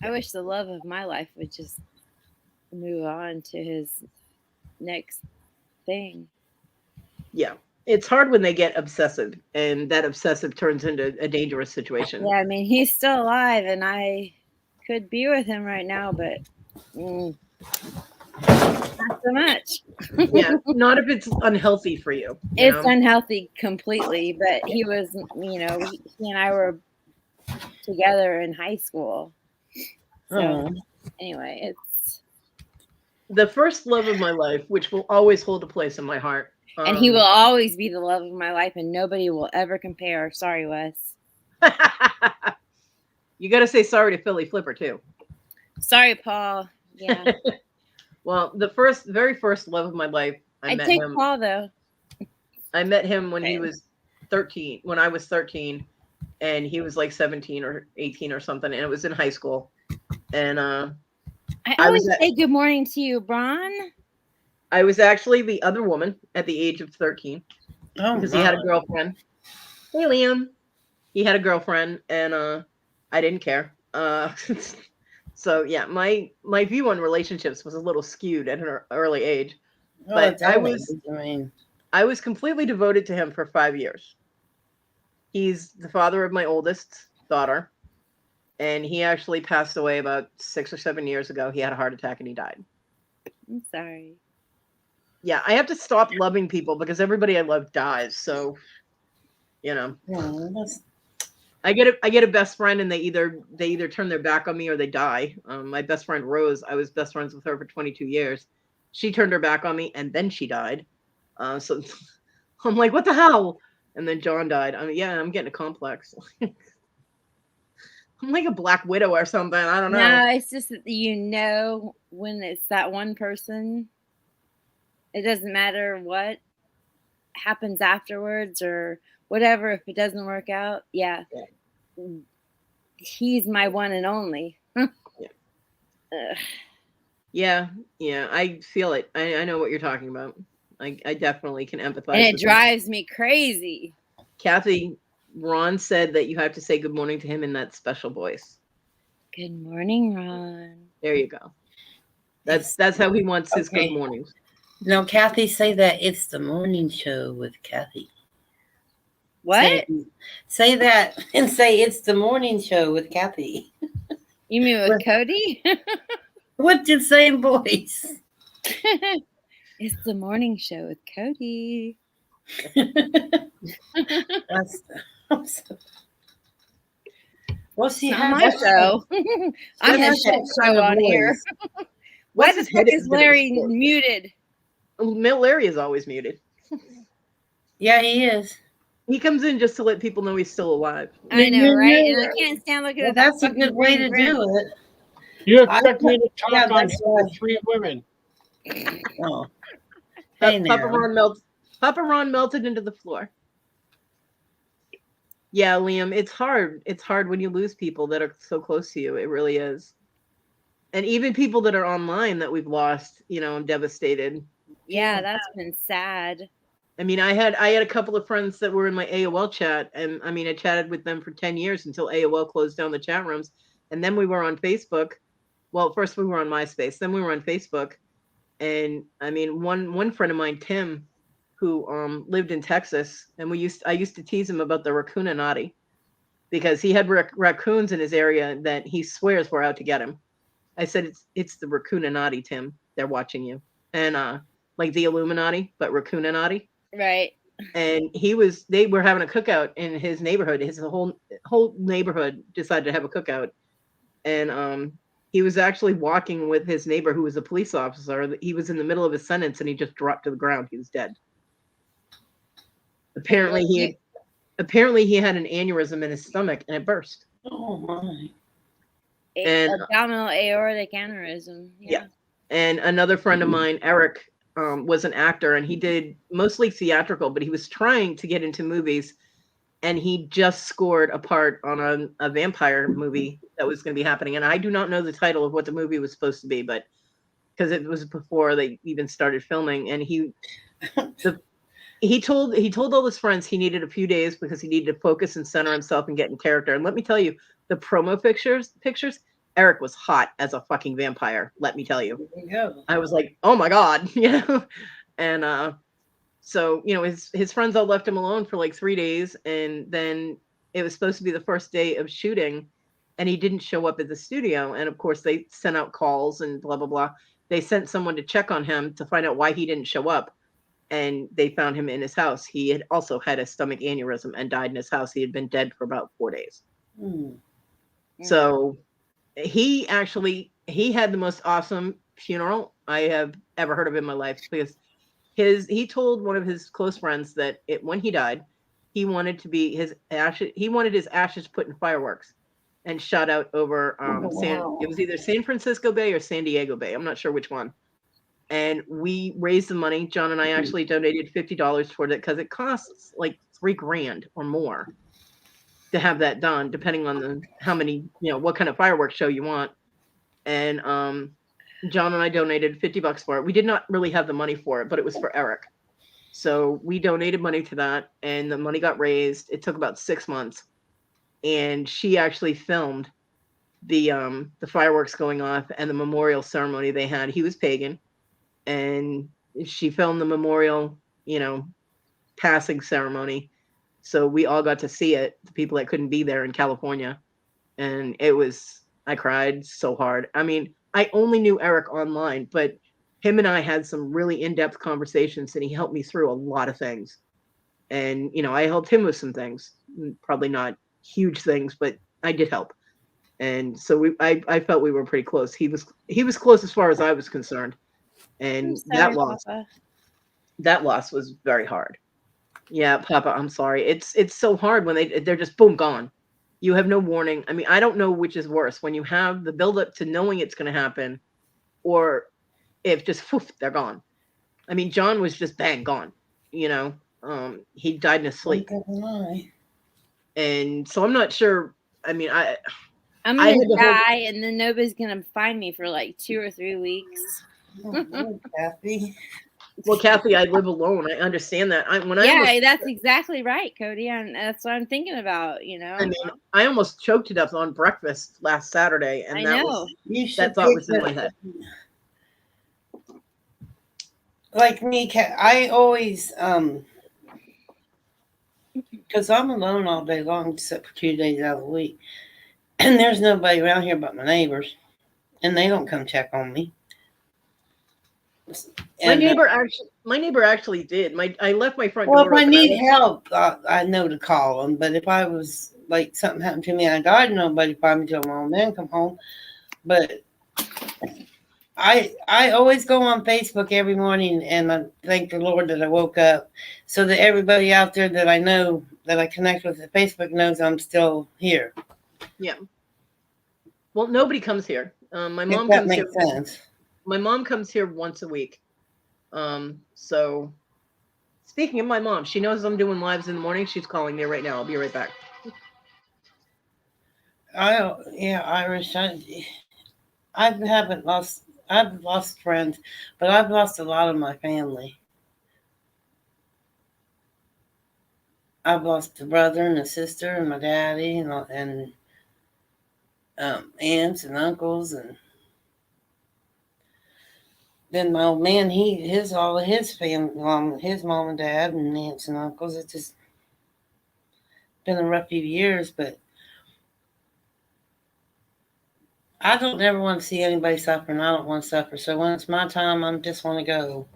I wish the love of my life would just move on to his next thing. yeah, it's hard when they get obsessive, and that obsessive turns into a dangerous situation. Yeah, I mean, he's still alive, and I could be with him right now, but not so much. Yeah, not if it's unhealthy for you. It's unhealthy completely, but he was, he and I were together in high school. So anyway, it's the first love of my life, which will always hold a place in my heart. And he will always be the love of my life, and nobody will ever compare. Sorry, Wes. You got to say sorry to Philly Flipper too. Sorry, Paul. Yeah. Well, the very first love of my life, I met take him. Paul though. I met him when he was 13. When I was 13, and he was like 17 or 18 or something, and it was in high school. And I always say good morning to you, Bron. I was actually the other woman at the age of 13 because he had a girlfriend. Hey, Liam. He had a girlfriend, and I didn't care. So yeah, my view on relationships was a little skewed at an early age. But I was completely devoted to him for 5 years. He's the father of my oldest daughter, and he actually passed away about 6 or 7 years ago. He had a heart attack and he died. I'm sorry. Yeah, I have to stop loving people because everybody I love dies. So, I get a best friend, and they either turn their back on me or they die. My best friend Rose, I was best friends with her for 22 years. She turned her back on me, and then she died. So I'm like, what the hell? And then John died. I mean, yeah, I'm getting a complex. I'm like a black widow or something. I don't know. No, it's just that when it's that one person. It doesn't matter what happens afterwards or whatever. If it doesn't work out, he's my one and only. Yeah, I feel it. I know what you're talking about. I definitely can empathize. And it drives me crazy. Kathy, Ron said that you have to say good morning to him in that special voice. Good morning, Ron. There you go. That's how he wants his good mornings. No, Kathy, say that it's the morning show with Kathy. What? Say that and say it's the morning show with Kathy. You mean with Kodi? What's your same voice? It's the morning show with Kodi. Well, she has my show. I'm the shit show on here. Why the fuck is Larry muted? Larry is always muted. Yeah, he is. He comes in just to let people know he's still alive. I know, right? And I can't stand looking at that. That's a good way to do it. You expect me to talk on three women? Oh. Hey, Papa Ron melted into the floor. Yeah, Liam, it's hard. It's hard when you lose people that are so close to you. It really is. And even people that are online that we've lost, I'm devastated. Yeah, that's been sad. I mean, I had a couple of friends that were in my AOL chat, and I mean, I chatted with them for 10 years until AOL closed down the chat rooms. And then we were on Facebook. Well, first we were on MySpace, then we were on Facebook. And I mean, one friend of mine, Tim, who lived in Texas, and I used to tease him about the raccoonanati because he had raccoons in his area that he swears were out to get him. I said, it's the raccoonanati, Tim. They're watching you. And like the Illuminati, but raccoonanati. Right. And they were having a cookout in his neighborhood. His whole neighborhood decided to have a cookout. And he was actually walking with his neighbor who was a police officer. He was in the middle of his sentence and he just dropped to the ground. He was dead. Apparently he had an aneurysm in his stomach and it burst. Oh my. Abdominal aortic aneurysm. Yeah. And another friend of mine, Eric, was an actor, and he did mostly theatrical, but he was trying to get into movies, and he just scored a part on a vampire movie that was going to be happening. And I do not know the title of what the movie was supposed to be, but because it was before they even started filming, and he told all his friends he needed a few days because he needed to focus and center himself and get in character. And let me tell you, the promo pictures, Eric was hot as a fucking vampire. Let me tell you, There you go. I was like, oh my god, and so his friends all left him alone for like 3 days, and then it was supposed to be the first day of shooting, and he didn't show up at the studio. And of course, they sent out calls and blah blah blah. They sent someone to check on him to find out why he didn't show up, and they found him in his house. He had also had a stomach aneurysm and died in his house. He had been dead for about 4 days. Hmm. So he had the most awesome funeral I have ever heard of in my life, because he told one of his close friends that when he died, he wanted his ashes put in fireworks and shot out over Wow. it was either San Francisco Bay or San Diego Bay. I'm not sure which one. And we raised the money. John and I actually donated $50 toward it, because it costs like $3,000 or more to have that done, depending on how many, what kind of fireworks show you want. And John and I donated $50 for it. We did not really have the money for it, but it was for Eric. So we donated money to that, and the money got raised. It took about 6 months, and she actually filmed the fireworks going off and the memorial ceremony they had. He was pagan, and she filmed the memorial, passing ceremony. So we all got to see it, the people that couldn't be there in California. And I cried so hard. I mean, I only knew Eric online, but him and I had some really in-depth conversations, and he helped me through a lot of things. And, I helped him with some things, probably not huge things, but I did help. And so I felt we were pretty close. He was close as far as I was concerned. And I'm sorry, Papa. that loss was very hard. Yeah, Papa, I'm sorry. It's so hard when they're just boom, gone. You have no warning. I mean, I don't know which is worse, when you have the buildup to knowing it's going to happen, or if just poof, they're gone. I mean, John was just bang, gone. He died in his sleep, and so I'm not sure. I mean, I'm I gonna had to die, and then nobody's gonna find me for like 2 or 3 weeks. Oh, Kathy. Well, Kathy, I live alone. I understand that. That's exactly right, Kodi. That's what I'm thinking about. I mean, I almost choked to death on breakfast last Saturday, and that thought was in my head. Like me, I always because I'm alone all day long, except for 2 days out of the week, and there's nobody around here but my neighbors, and they don't come check on me. My neighbor actually did. I left my front door. Well, if I need help, I know to call them. But if I was like something happened to me, I died, nobody find me till my old man come home. But I always go on Facebook every morning, and I thank the Lord that I woke up, so that everybody out there that I know that I connect with at Facebook knows I'm still here. Yeah. Well, nobody comes here. My mom that comes makes here. Sense. My mom comes here once a week. So speaking of my mom, she knows I'm doing lives in the morning. She's calling me right now. I'll be right back. Irish. I've lost friends, but I've lost a lot of my family. I've lost a brother and a sister and my daddy and aunts and uncles, and then my old man, all of his family, his mom and dad and aunts and uncles. It's just been a rough few years, but I don't ever want to see anybody suffer, and I don't want to suffer. So when it's my time, I just want to go.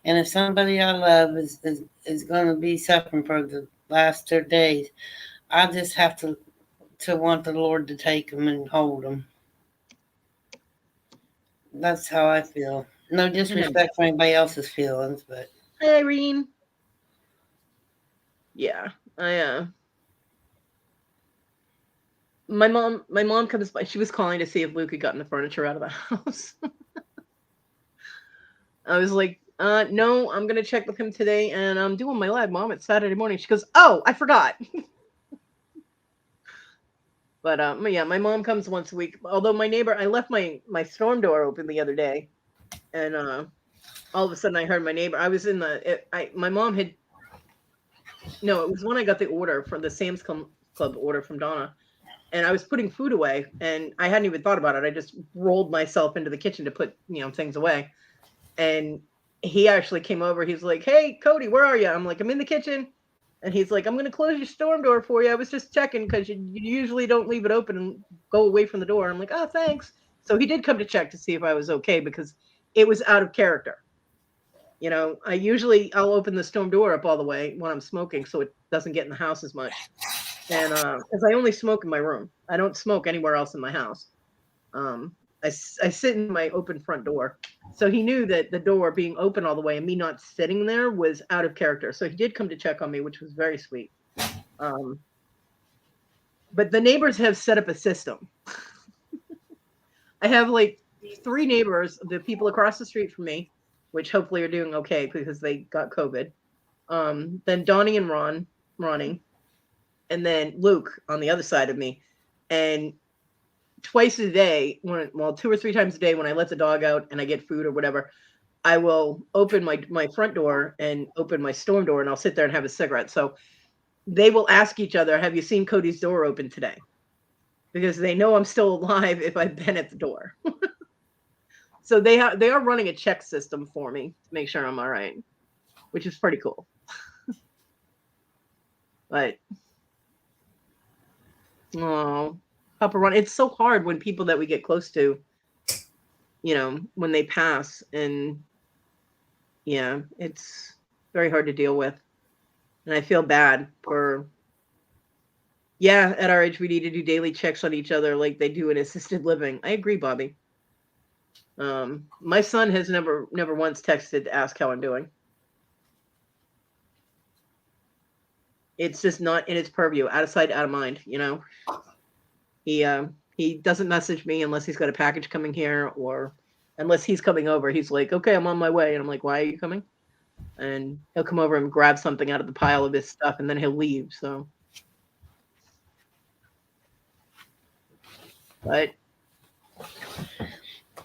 And if somebody I love is going to be suffering for the last 2 days, I just have to want the Lord to take them and hold them. That's how I feel. No disrespect for anybody else's feelings, but hey, Irene. Yeah, my mom comes by. She was calling to see if Luke had gotten the furniture out of the house. I was like, No, I'm gonna check with him today, and I'm doing my lab, Mom. It's Saturday morning. She goes, "Oh, I forgot." But yeah, my mom comes once a week. Although my neighbor, I left my storm door open the other day, and all of a sudden I heard my neighbor. I was in my mom had. No, it was when I got the order for the Sam's Club order from Donna, and I was putting food away, and I hadn't even thought about it. I just rolled myself into the kitchen to put things away, and he actually came over. He's like, "Hey, Kodi, where are you?" I'm like, "I'm in the kitchen." And he's like, "I'm going to close your storm door for you. I was just checking because you usually don't leave it open and go away from the door." I'm like, "Oh, thanks." So he did come to check to see if I was okay because it was out of character. I'll open the storm door up all the way when I'm smoking so it doesn't get in the house as much. And because I only smoke in my room, I don't smoke anywhere else in my house. I sit in my open front door. So he knew that the door being open all the way and me not sitting there was out of character. So he did come to check on me, which was very sweet. But the neighbors have set up a system. I have like 3 neighbors, the people across the street from me, which hopefully are doing okay because they got COVID. Then Donnie and Ronnie, and then Luke on the other side of me. And twice a day, 2 or 3 times a day when I let the dog out and I get food or whatever, I will open my front door and open my storm door, and I'll sit there and have a cigarette. So they will ask each other, "Have you seen Kodi's door open today?" Because they know I'm still alive if I've been at the door. So they are running a check system for me to make sure I'm all right, which is pretty cool. But Papa Ron, it's so hard when people that we get close to, when they pass, and yeah, it's very hard to deal with. And I feel bad for, at our age, we need to do daily checks on each other like they do in assisted living. I agree, Bobby. My son has never once texted to ask how I'm doing. It's just not in his purview, out of sight, out of mind, He doesn't message me unless he's got a package coming here, or unless he's coming over. He's like, "Okay, I'm on my way." And I'm like, "Why are you coming?" And he'll come over and grab something out of the pile of his stuff, and then he'll leave. So, but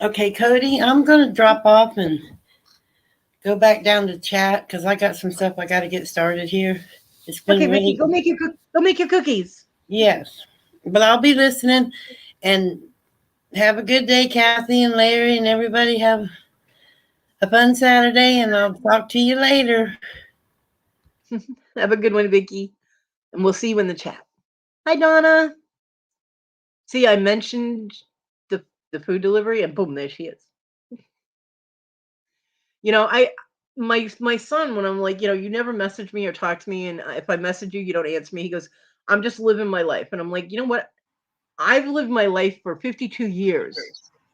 Okay, Kodi, I'm going to drop off and go back down to chat because I got some stuff I got to get started here. It's been okay, really... Vicky, go make your cookies. Yes, but I'll be listening, and have a good day, Kathy and Larry, and everybody have a fun Saturday, and I'll talk to you later. Have a good one, Vicky, and we'll see you in the chat. Hi, Donna. See, I mentioned the food delivery, and boom, there she is. My son, when I'm like, you never message me or talk to me, and if I message you, you don't answer me. He goes, "I'm just living my life," and I'm like, you know what? I've lived my life for 52 years,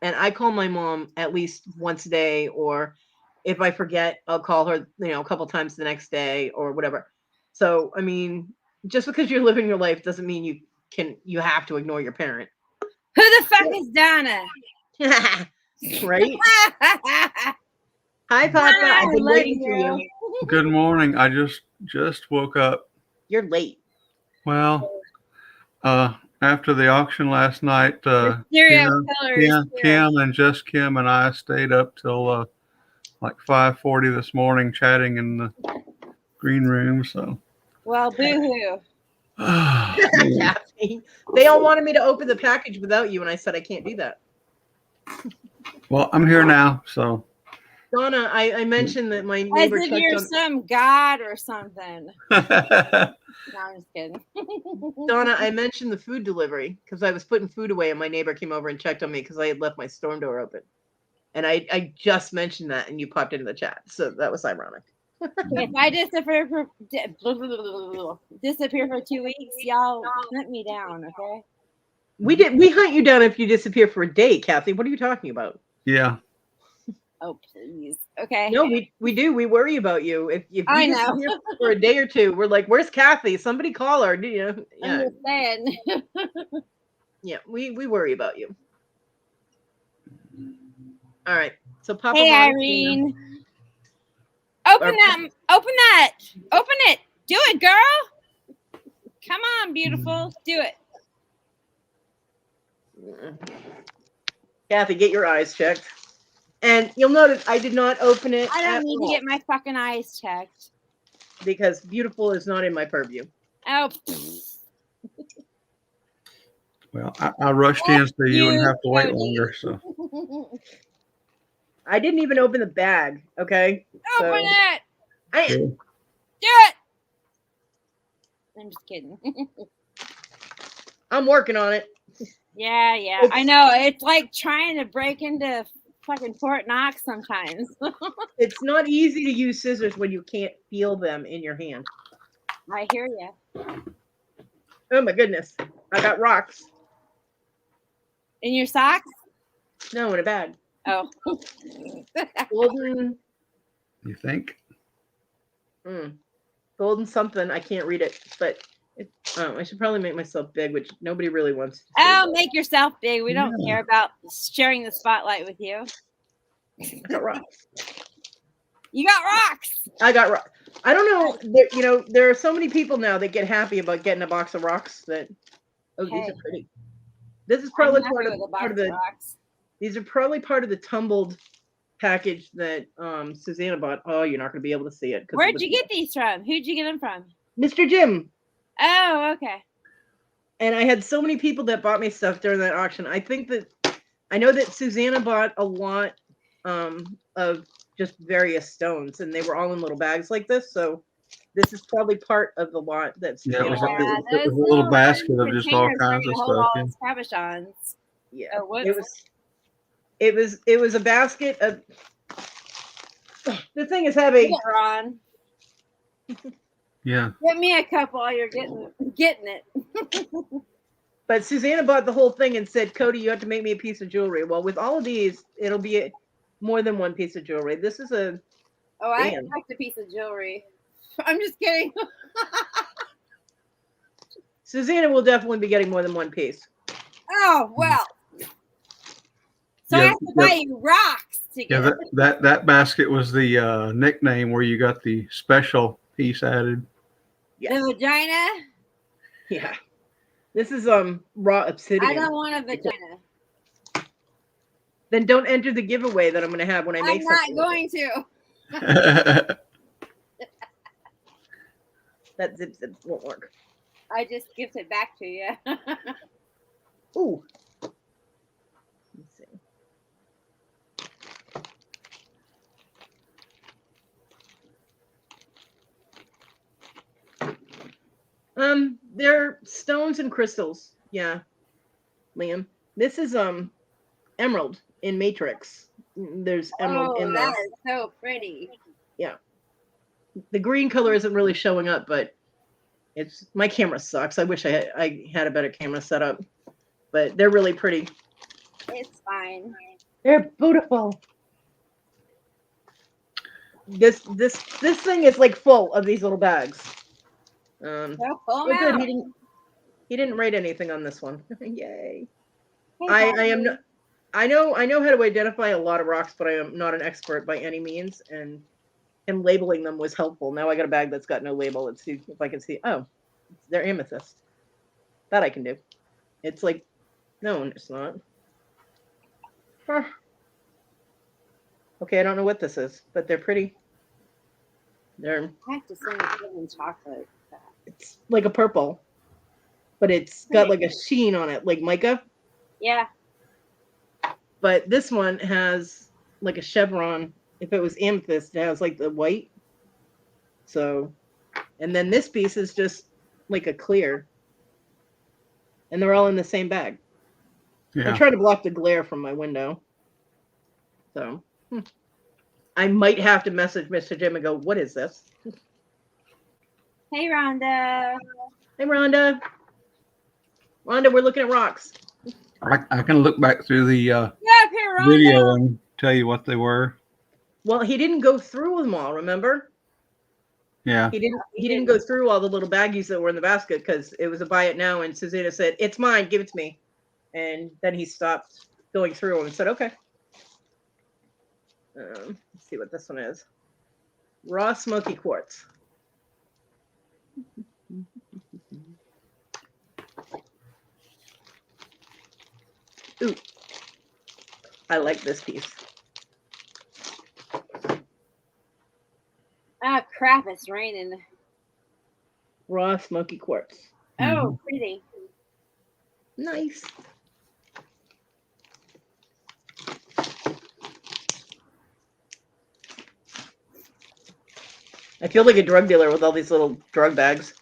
and I call my mom at least once a day, or if I forget, I'll call her, a couple times the next day or whatever. So, I mean, just because you're living your life doesn't mean you have to ignore your parent. Who the fuck is Donna? Right? Hi, Papa. I've been waiting for you. Good morning. I just woke up. You're late. Well, after the auction last night, Kim and just Kim and I stayed up till like 5:40 this morning chatting in the green room. So, well, boo-hoo. Kathy, they all wanted me to open the package without you, and I said I can't do that. Well, I'm here now, so. Donna, I mentioned that my neighbor as if you're some god or something. No, I'm just kidding. Donna, I mentioned the food delivery because I was putting food away, and my neighbor came over and checked on me because I had left my storm door open. And I just mentioned that, and you popped into the chat, so that was ironic. If I disappear for 2 weeks, y'all hunt me down, okay? We hunt you down if you disappear for a day, Kathy. What are you talking about? Yeah. Oh, please. Okay. No, we do. We worry about you. If you disappear for a day or two, we're like, "Where's Kathy? Somebody call her." Yeah. I'm just saying. Yeah, we worry about you. All right. So Papa. Hey, Irene. Open that. Open it. Do it, girl. Come on, beautiful. Do it. Kathy, get your eyes checked. And you'll notice I did not open it. I don't need to get my fucking eyes checked. Because beautiful is not in my purview. Oh. Well, I rushed in so you wouldn't have to wait longer. So I didn't even open the bag. Okay. Open it. okay. Do it. I'm just kidding. I'm working on it. Yeah. I know. It's like trying to break into fucking Fort Knox sometimes. It's not easy to use scissors when you can't feel them in your hand. I hear you. Oh my goodness. I got rocks. In your socks? No, in a bag. Oh. Golden. You think? Golden something. I can't read it, but I should probably make myself big, which nobody really wants to Oh, make yourself big. We don't care about sharing the spotlight with you. I got rocks. You got rocks. I got rocks. I don't know. There are so many people now that get happy about getting a box of rocks that, these are pretty. This is probably part of the rocks. These are probably part of the tumbled package that Susanna bought. Oh, you're not going to be able to see it. Where'd you get these from? Who'd you get them from? Mr. Jim. Oh, okay. And I had so many people that bought me stuff during that auction. I know that Susanna bought a lot of just various stones, and they were all in little bags like this. So this is probably part of the lot that's. Yeah, it was a little basket of just all kinds of stuff. Cabochons. Yeah, it was a basket of. The thing is heavy. Ron. Yeah. Get me a couple while you're getting it. But Susanna bought the whole thing and said, "Kodi, you have to make me a piece of jewelry." Well, with all of these, it'll be more than one piece of jewelry. This is a. Oh, I expect a piece of jewelry. I'm just kidding. Susanna will definitely be getting more than one piece. Oh well. So I have to buy you rocks to get. Yeah, that basket was the nickname where you got the special piece added. Yeah. The vagina. Yeah. This is raw obsidian. I don't want a vagina. Then don't enter the giveaway that I'm going to have when I make something. I'm not going to. That zip won't work. I just gift it back to you. Ooh. Let's see. They're stones and crystals. Yeah, Liam. This is emerald in Matrix. There's emerald in there. That is so pretty. Yeah. The green color isn't really showing up, but my camera sucks. I wish I had a better camera setup, but they're really pretty. It's fine. They're beautiful. This thing is like full of these little bags. Good. He didn't write anything on this one. Yay. Hey, I know how to identify a lot of rocks, but I am not an expert by any means, and him labeling them was helpful. Now I got a bag that's got no label. Let's see if I can see. Oh, they're amethyst. That I can do. It's like, no, it's not. Huh. Okay, I don't know what this is, but they're pretty. I have to send you chocolate. It's like a purple, but it's got like a sheen on it, like mica. Yeah. But this one has like a chevron. If it was amethyst, it has like the white. So, and then this piece is just like a clear. And they're all in the same bag. Yeah. I'm trying to block the glare from my window. So, I might have to message Mr. Jim and go, "What is this?" Hey, Rhonda. Hey, Rhonda. Rhonda, we're looking at rocks. I can look back through the video and tell you what they were. Well, he didn't go through them all, remember? Yeah. He didn't go through all the little baggies that were in the basket because it was a buy it now, and Susanna said, "It's mine, give it to me." And then he stopped going through them and said, "Okay." Let's see what this one is. Raw smoky quartz. Ooh, I like this piece. Ah, crap! It's raining. Raw smoky quartz. Oh, pretty. Nice. I feel like a drug dealer with all these little drug bags.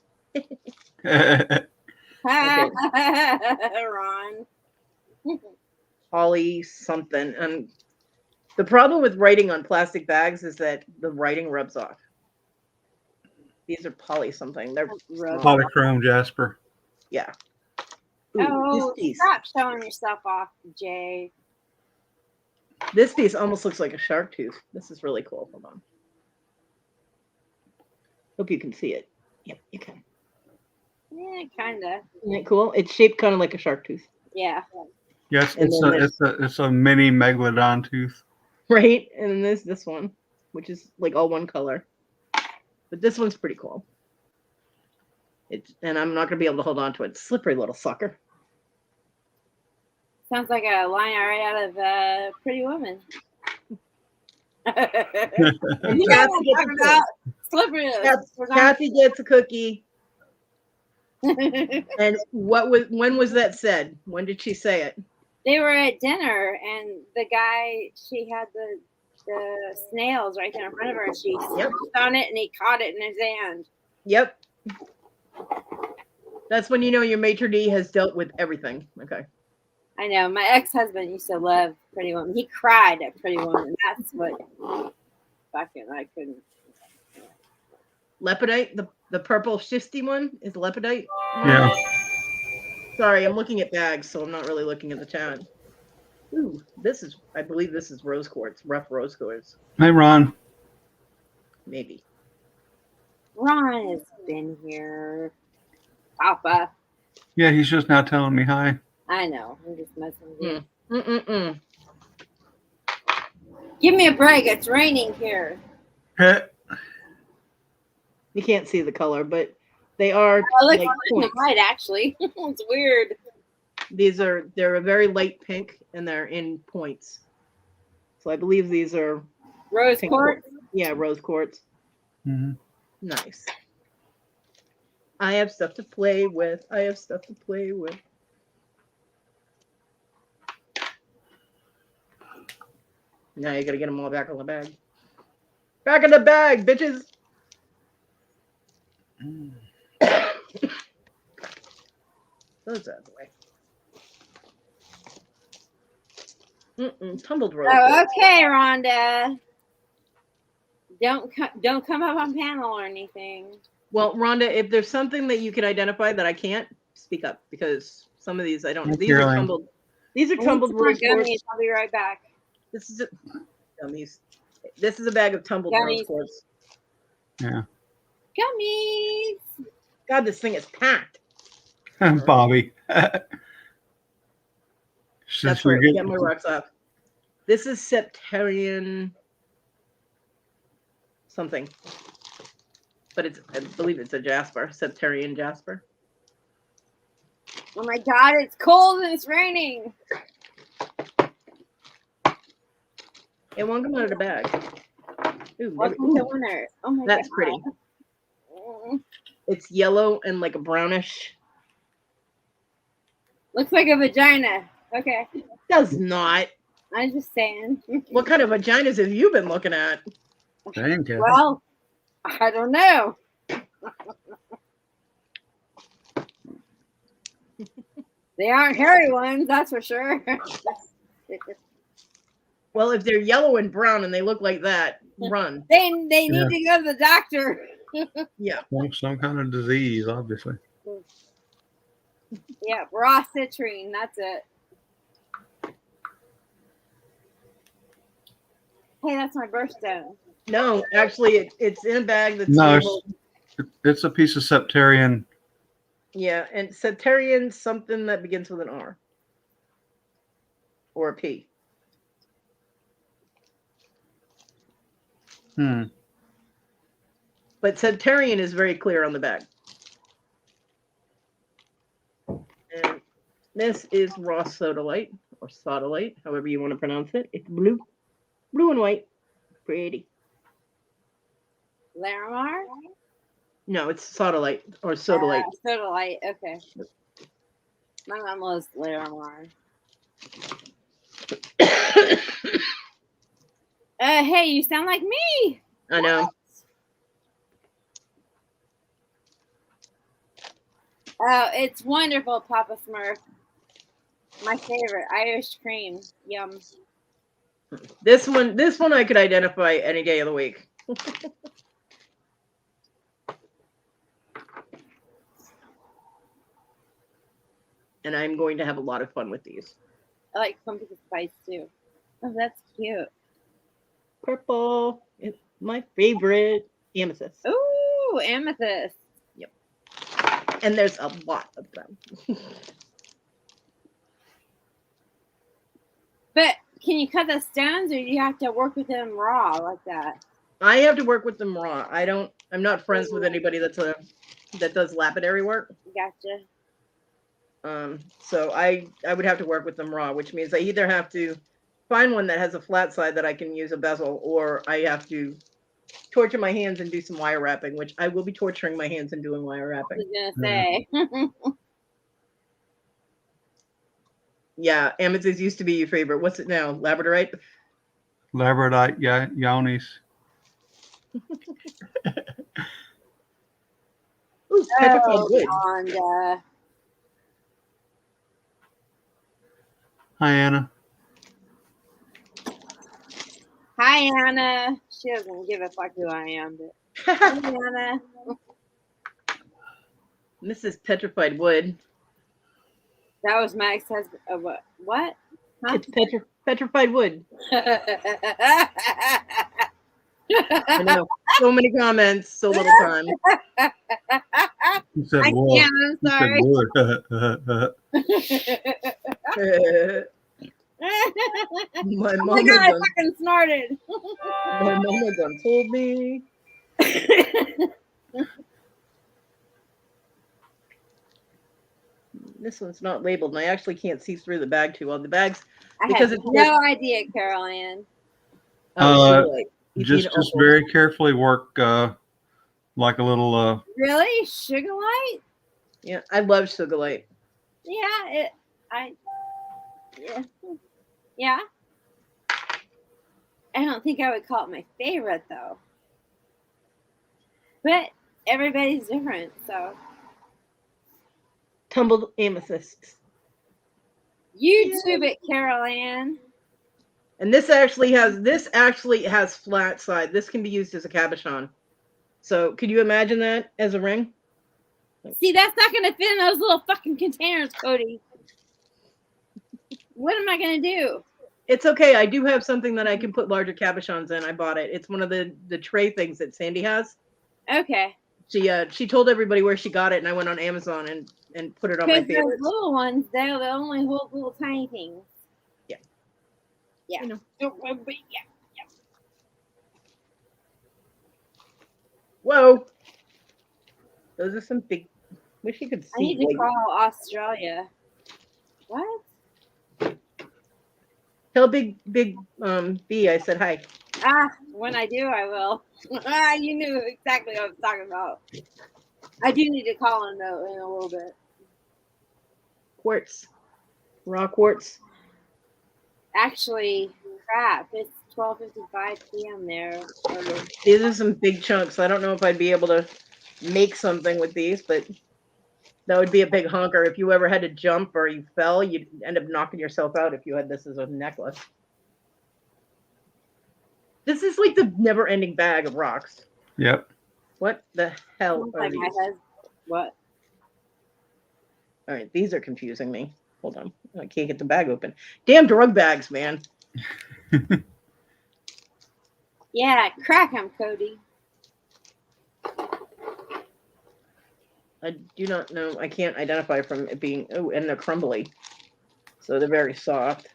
Ron. Poly something. And the problem with writing on plastic bags is that the writing rubs off. These are poly something. They're Polychrome Jasper. yeah. Ooh, Oh, this piece. stop showing yourself off, Jay. This piece almost looks like a shark tooth. This is really cool. Hold on. Hope you can see it. Yep, you can. Yeah, kinda. Isn't it cool? It's shaped kind of like a shark tooth. Yeah. Yes, And then it's a mini megalodon tooth. Right? And then there's this one, which is like all one color. But this one's pretty cool. And I'm not gonna be able to hold on to it. Slippery little sucker. Sounds like a line right out of Pretty Woman. And You know what I'm talking about? Slippery. Kathy gets a cookie. And when was that said? When did she say it? They were at dinner, and the guy, she had the snails right there in front of her, and she stepped on it, and he caught it in his hand. Yep. That's when you know your maitre d' has dealt with everything. Okay. I know. My ex-husband used to love Pretty Woman. He cried at Pretty Woman. That's what fucking I couldn't. Lepidite, the purple shifty one is lepidite. Yeah. Sorry, I'm looking at bags, so I'm not really looking at the chat. Ooh, I believe this is rose quartz, rough rose quartz. Hey, Ron. Maybe. Ron has been here. Papa. Yeah, he's just now telling me hi. I know. I'm just messing with you. Mm-mm-mm. Give me a break. It's raining here. You can't see the color, but they are Like points. white, actually. It's weird. They're a very light pink, and they're in points. So I believe these are Rose quartz. Yeah, rose quartz. Mm-hmm. Nice. I have stuff to play with. Now you gotta get them all back in the bag. Back in the bag, bitches. Those out of the way. Tumbled rose. Oh, okay, Rhonda. Don't come up on panel or anything. Well, Rhonda, if there's something that you can identify that I can't, speak up, because some of these I don't. These are tumbled. These are tumbled rose quartz. I'll be right back. This is gummies. This is a bag of tumbled rose quartz. Yeah. Gummies. God, this thing is packed. Bobby. That's right. Get my rocks off. This is Septarian something, but I believe it's a jasper. Septarian jasper. Oh my God! It's cold and it's raining. It won't come out of the bag. Ooh, Welcome to winter. Oh my God. That's pretty. It's yellow and like a brownish. Looks like a vagina. Okay. It does not. I'm just saying. What kind of vaginas have you been looking at? Thank you. Well, I don't know. They aren't hairy ones, that's for sure. Well, if they're yellow and brown and they look like that, run. They need to go to the doctor. Yeah. Well, some kind of disease, obviously. Yeah, raw citrine. That's it. Hey, that's my birthstone. No, actually, it's in a bag that's No, labeled. it's a piece of Septarian. Yeah, and Septarian something that begins with an R or a P. But Septarian is very clear on the back. And this is raw sodalite, or sodalite, however you want to pronounce it. It's blue and white. Pretty. Larimar? No, it's sodalite or sodalite. Sodalite, okay. My mom loves Larimar. Hey, you sound like me. I know. Oh, it's wonderful, Papa Smurf. My favorite, Irish cream. Yum. This one I could identify any day of the week. And I'm going to have a lot of fun with these. I like pumpkin spice too. Oh, that's cute. Purple. It's my favorite. Amethyst. Ooh, amethyst. Yep. And there's a lot of them. But can you cut the stones, or do you have to work with them raw like that? I have to work with them raw. I'm not friends with anybody that does lapidary work. Gotcha. So I would have to work with them raw, which means I either have to find one that has a flat side that I can use a bezel, or I have to torture my hands and do some wire wrapping, which I will be torturing my hands and doing wire wrapping. I was gonna say. Yeah, amethyst used to be your favorite. What's it now? Labradorite? Labradorite, yeah, Yonis. Ooh, petrified wood. And, Hi, Anna. hi, Anna. She doesn't give a fuck who I am, but hi, Anna. This is petrified wood. That was my ex-husband. What? What? Huh? It's petrified wood. I know. So many comments, so little time. He said, I "Wood." can't, I'm He said, sorry. "Wood." My Oh mama my god, I done, fucking snorted. my mama done told me. This one's not labeled, and I actually can't see through the bag too well. The bags, I because have it's no idea, Carol Ann. Just very carefully work like a little. Really? Sugar light? Yeah, I love sugar light. Yeah, yeah. I don't think I would call it my favorite though. But everybody's different, so. Tumbled amethysts. YouTube it, Carol Ann. And this actually has flat side. This can be used as a cabochon. So could you imagine that as a ring? See, that's not going to fit in those little fucking containers, Kodi. What am I going to do? It's okay. I do have something that I can put larger cabochons in. I bought it. It's one of the tray things that Sandy has. Okay. She told everybody where she got it, and I went on Amazon and put it on my Because those favorites. little ones, they'll only hold little tiny things. Yeah. Yeah. You know. But yeah. Whoa. Those are some big. Wish you could see. I need to call Australia. What? Tell Big B I said hi. When I do, I will. You knew exactly what I was talking about. I do need to call him though in a little bit. Quartz. Raw quartz. Actually, crap. It's 12:55 p.m. there. These are some big chunks. I don't know if I'd be able to make something with these, but that would be a big honker. If you ever had to jump or you fell, you'd end up knocking yourself out if you had this as a necklace. This is like the never-ending bag of rocks. Yep. What the hell are these? What? All right, these are confusing me. Hold on. I can't get the bag open. Damn drug bags, man. Yeah, crack 'em, Kodi. I do not know. I can't identify from it being. Oh, and they're crumbly. So they're very soft.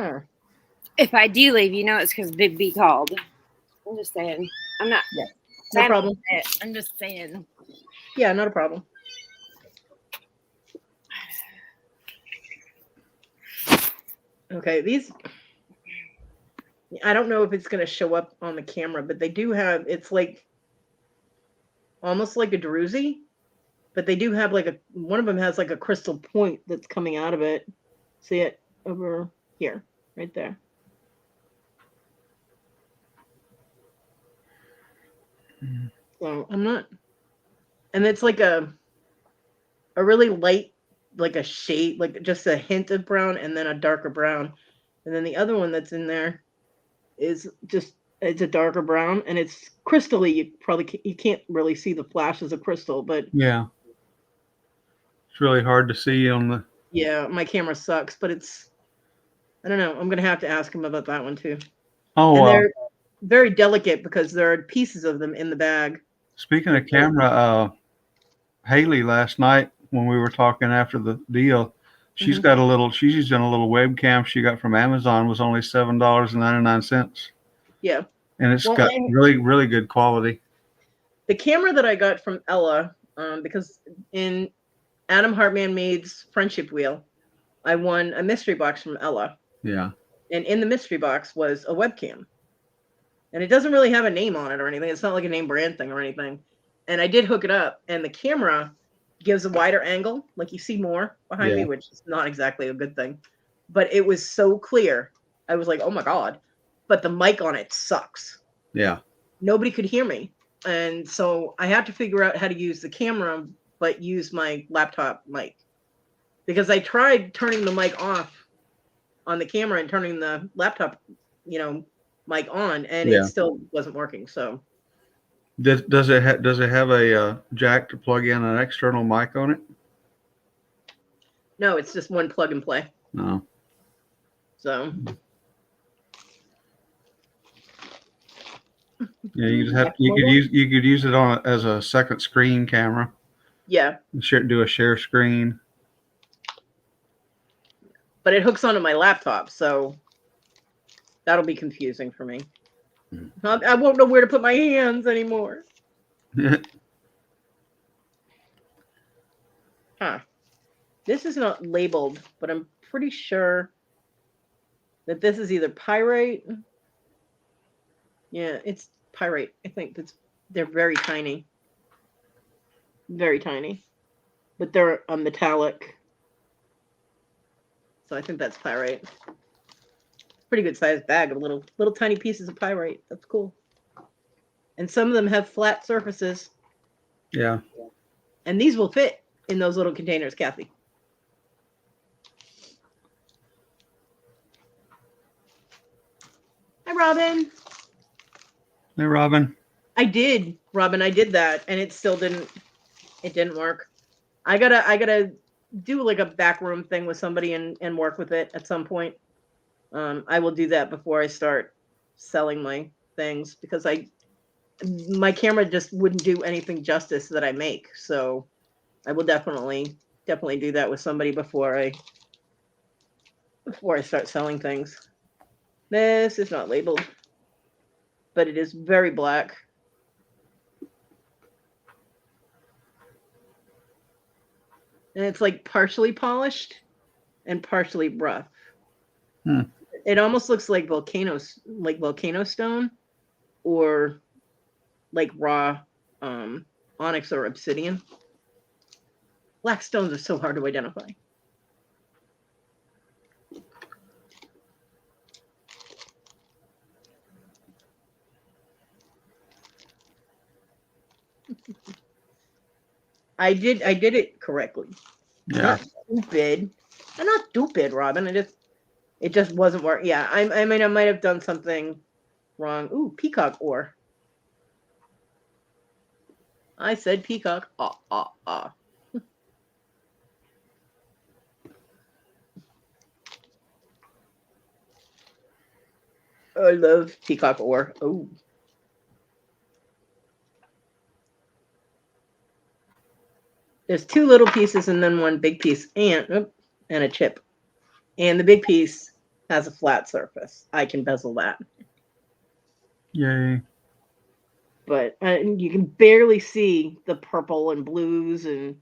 Huh. If I do leave, it's because Big B called. I'm just saying. I'm not. Yeah. No problem. I'm just saying. Yeah, not a problem. Okay, these, I don't know if it's going to show up on the camera, but they do have, it's like almost like a druzy, but they do have like one of them has like a crystal point that's coming out of it. See it over here, right there. So I'm not, and it's like a really light, like a shade, like just a hint of brown and then a darker brown. And then the other one that's in there is just, it's a darker brown and it's crystally. You can't really see the flashes of crystal, but yeah, it's really hard to see on the. Yeah, my camera sucks, but I don't know. I'm gonna have to ask him about that one too. Oh, and they're very delicate because there are pieces of them in the bag. Speaking of camera, Haley last night when we were talking after the deal, she's got a little. She's using a little webcam she got from Amazon. Was only $7.99. Yeah, and it's got really, really good quality. The camera that I got from Ella, because in Adam Hartman Made's Friendship Wheel, I won a mystery box from Ella. Yeah. And in the mystery box was a webcam. And it doesn't really have a name on it or anything. It's not like a name brand thing or anything. And I did hook it up, and the camera gives a wider angle, like you see more behind me, which is not exactly a good thing. But it was so clear. I was like, oh my God. But the mic on it sucks. Yeah. Nobody could hear me. And so I had to figure out how to use the camera, but use my laptop mic. Because I tried turning the mic off on the camera and turning the laptop, mic on, and it still wasn't working. So does it have a jack to plug in an external mic on it? No, it's just one plug and play. No. So yeah, you could use it on as a second screen camera. Yeah. Do a share screen. But it hooks onto my laptop, so that'll be confusing for me. I won't know where to put my hands anymore. Huh. This is not labeled, but I'm pretty sure that this is either pyrite. Yeah, it's pyrite. I think they're very tiny. Very tiny. But they're a metallic. So I think that's pyrite. Pretty good sized bag of little tiny pieces of pyrite. That's cool. And some of them have flat surfaces. Yeah. And these will fit in those little containers, Kathy. Hi, Robin. Hey, Robin. I did that, and it still didn't work. I gotta do like a back room thing with somebody and work with it at some point. I will do that before I start selling my things, because my camera just wouldn't do anything justice that I make. So I will definitely do that with somebody before I start selling things. This is not labeled, but it is very black. And it's like partially polished and partially rough. It almost looks like volcano stone, or like raw onyx or obsidian. Black stones are so hard to identify. I did it correctly. Yeah. I'm not stupid, Robin. It just wasn't working. Yeah, I mean, I might have done something wrong. Ooh, peacock ore. I said peacock. I love peacock ore. Oh. There's two little pieces and then one big piece, and a chip. And the big piece has a flat surface. I can bezel that. Yay. But you can barely see the purple and blues and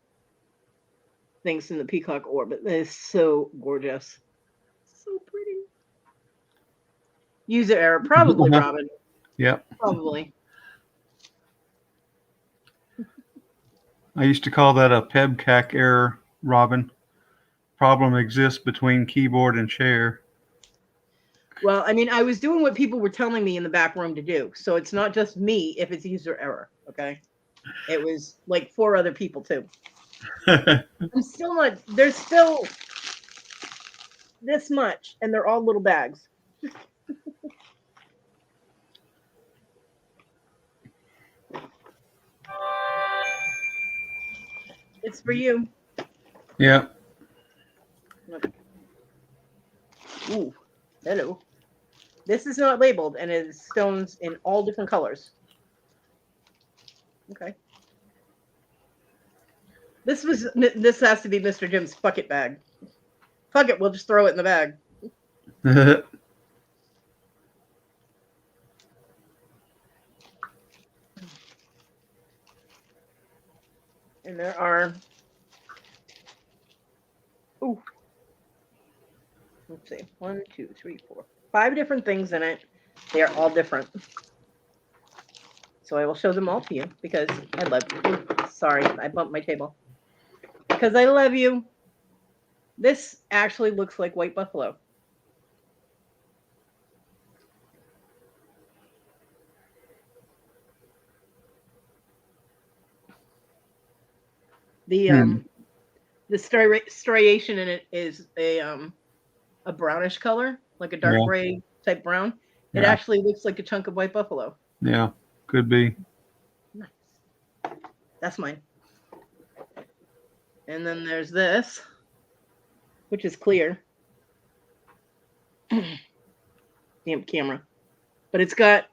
things in the peacock orbit. It's so gorgeous. So pretty. User error. Probably, Robin. Yep. Probably. I used to call that a PEBCAC error, Robin. Problem exists between keyboard and chair. Well, I mean, I was doing what people were telling me in the back room to do. So it's not just me if it's user error, okay? It was like 4 other people too. I'm still not, there's still this much, and they're all little bags. It's for you. Yeah. Ooh, hello. This is not labeled, and it is stones in all different colors. Okay. This has to be Mr. Jim's bucket bag. Fuck it, we'll just throw it in the bag. And there are, ooh, let's see, 1, 2, 3, 4, 5 different things in it. They are all different. So I will show them all to you because I love you. Sorry, I bumped my table. Because I love you. This actually looks like white buffalo. The striation in it is a brownish color, like a dark gray type brown. It actually looks like a chunk of white buffalo. Yeah, could be. Nice. That's mine. And then there's this, which is clear. Damn camera. But it's got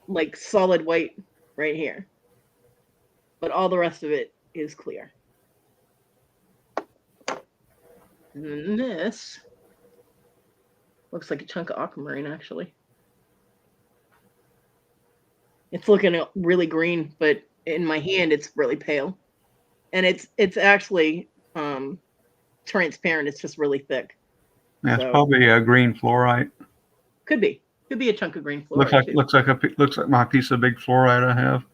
like solid white right here. But all the rest of it is clear. And then this looks like a chunk of aquamarine, actually. It's looking really green, but in my hand, it's really pale. And it's actually transparent. It's just really thick. That's probably a green fluorite. Could be a chunk of green fluorite. Looks like my piece of big fluorite I have.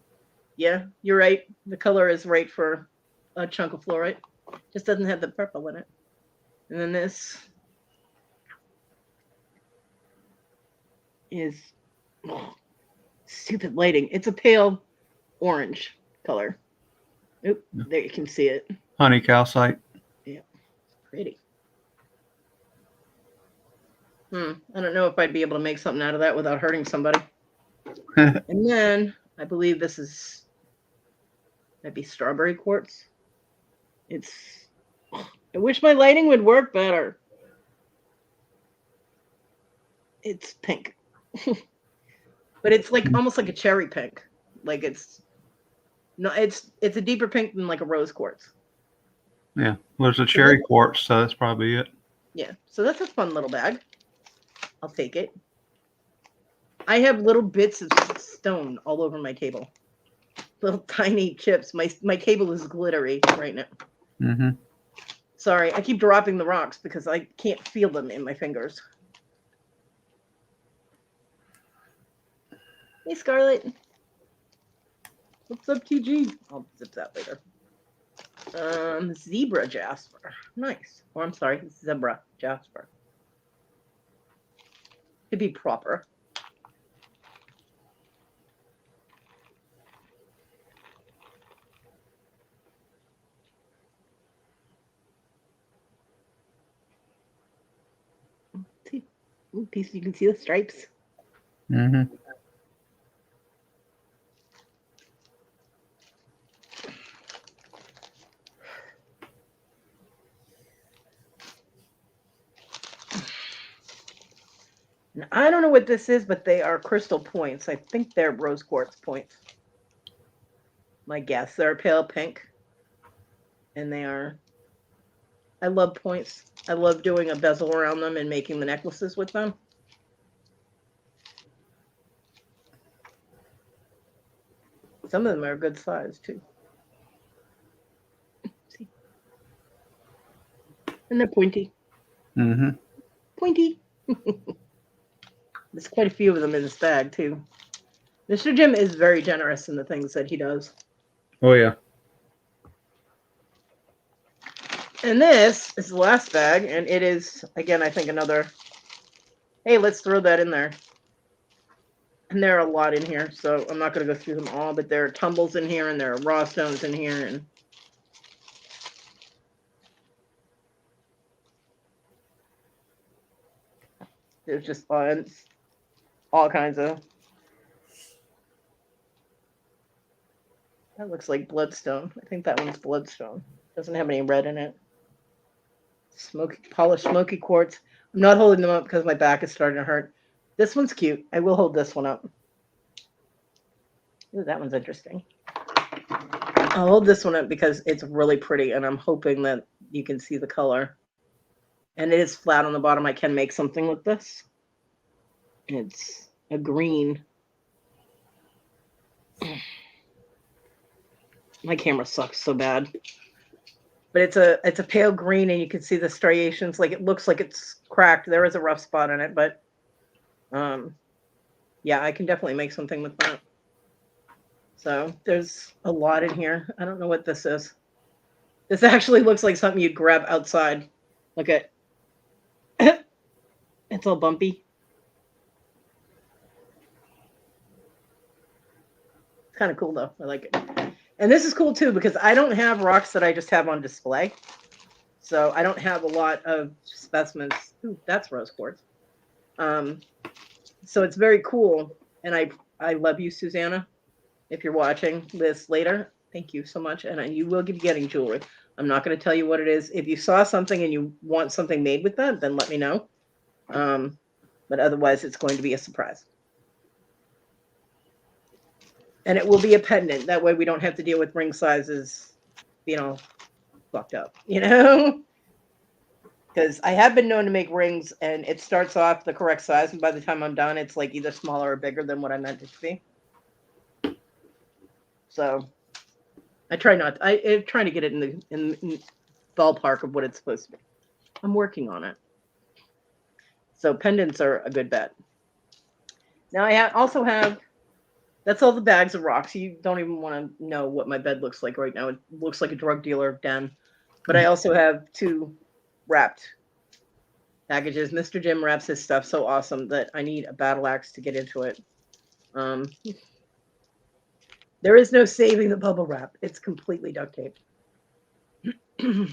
Yeah, you're right. The color is right for a chunk of fluorite. Just doesn't have the purple in it. And then this is stupid lighting. It's a pale orange color. Oop, there you can see it. Honey calcite. Yeah, pretty. I don't know if I'd be able to make something out of that without hurting somebody. And then I believe this is maybe strawberry quartz. I wish my lighting would work better. It's pink. But it's like almost like a cherry pink. Like it's a deeper pink than like a rose quartz. Yeah. Well, there's a cherry quartz, so that's probably it. Yeah. So that's a fun little bag. I'll take it. I have little bits of stone all over my table. Little tiny chips. My table is glittery right now. Mm-hmm. Sorry, I keep dropping the rocks because I can't feel them in my fingers. Hey, Scarlett. What's up, TG? I'll zip that later. Zebra jasper. Nice. Or I'm sorry, zebra jasper. To be proper. See, piece you can see the stripes. Mm-hmm. Now, I don't know what this is, but they are crystal points. I think they're rose quartz points. My guess. They're pale pink. And they are. I love points. I love doing a bezel around them and making the necklaces with them. Some of them are a good size too. See? And they're pointy. Mm-hmm. Pointy. There's quite a few of them in this bag too. Mr. Jim is very generous in the things that he does. Oh yeah. And this is the last bag, and it is, again, I think another, hey, let's throw that in there. And there are a lot in here, so I'm not going to go through them all, but there are tumbles in here, and there are raw stones in here, and there's just all kinds of, that looks like bloodstone. I think that one's bloodstone. Doesn't have any red in it. Polished smoky quartz. I'm not holding them up because my back is starting to hurt. This one's cute. I will hold this one up. Ooh, that one's interesting. I'll hold this one up because it's really pretty, and I'm hoping that you can see the color. And it is flat on the bottom. I can make something with this. It's a green. My camera sucks so bad. But it's a pale green, and you can see the striations. Like, it looks like it's cracked. There is a rough spot on it, but yeah, I can definitely make something with that. So there's a lot in here. I don't know what this is. This actually looks like something you'd grab outside. Look at it's all bumpy. It's kind of cool though. I like it. And this is cool too because I don't have rocks that I just have on display. So I don't have a lot of specimens. Ooh, that's rose quartz. So it's very cool. And I love you, Susanna. If you're watching this later, thank you so much. And you will be getting jewelry. I'm not going to tell you what it is. If you saw something and you want something made with that, then let me know. But otherwise, it's going to be a surprise. And it will be a pendant. That way we don't have to deal with ring sizes, fucked up, Because I have been known to make rings, and it starts off the correct size, and by the time I'm done, it's like either smaller or bigger than what I meant it to be. So I try not. I'm trying to get it in the ballpark of what it's supposed to be. I'm working on it. So pendants are a good bet. Now I also have. That's all the bags of rocks. You don't even want to know what my bed looks like right now. It looks like a drug dealer den. But I also have 2 wrapped packages. Mr. Jim wraps his stuff so awesome that I need a battle axe to get into it. There is no saving the bubble wrap. It's completely duct tape. I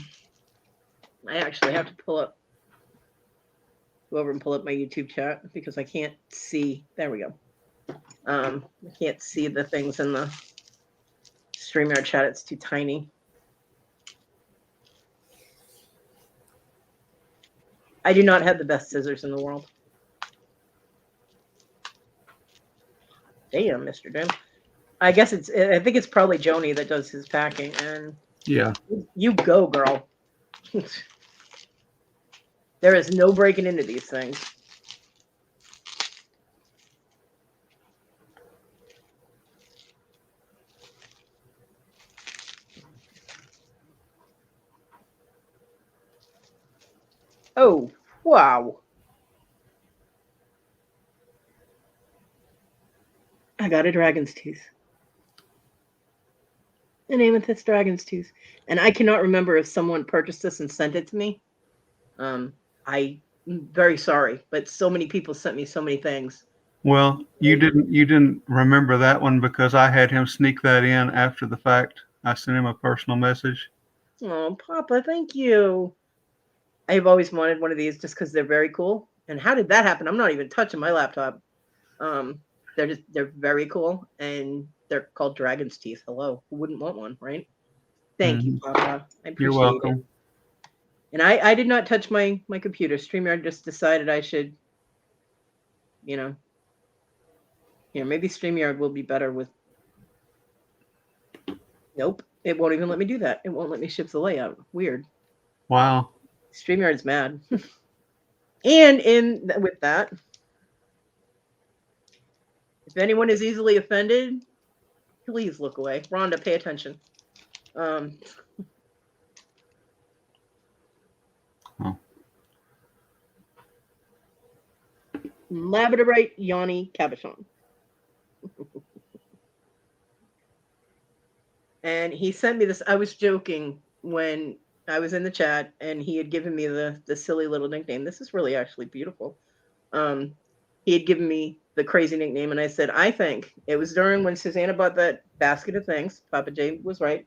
actually have to go over and pull up my YouTube chat because I can't see. There we go. I can't see the things in the StreamYard chat. It's too tiny. I do not have the best scissors in the world. Damn, Mr. Jim. I guess I think it's probably Joni that does his packing. And yeah, you go, girl. There is no breaking into these things. Oh, wow. I got a dragon's tooth. An amethyst dragon's tooth. And I cannot remember if someone purchased this and sent it to me. I'm very sorry, but so many people sent me so many things. Well, you didn't remember that one because I had him sneak that in after the fact. I sent him a personal message. Oh, Papa, thank you. I've always wanted one of these just because they're very cool. And how did that happen? I'm not even touching my laptop. They're very cool, and they're called dragon's teeth. Hello, who wouldn't want one, right? Thank you, Papa. I appreciate You're welcome. it. And I did not touch my computer. StreamYard just decided I should, maybe StreamYard will be better with. Nope, it won't even let me do that. It won't let me shift the layout. Weird. Wow. StreamYard's mad. And with that, if anyone is easily offended, please look away. Rhonda, pay attention. Labradorite Yanni Cabochon. And he sent me this. I was joking when I was in the chat, and he had given me the silly little nickname. This is really actually beautiful. He had given me the crazy nickname, and I said, I think it was during when Susanna bought that basket of things. Papa J was right.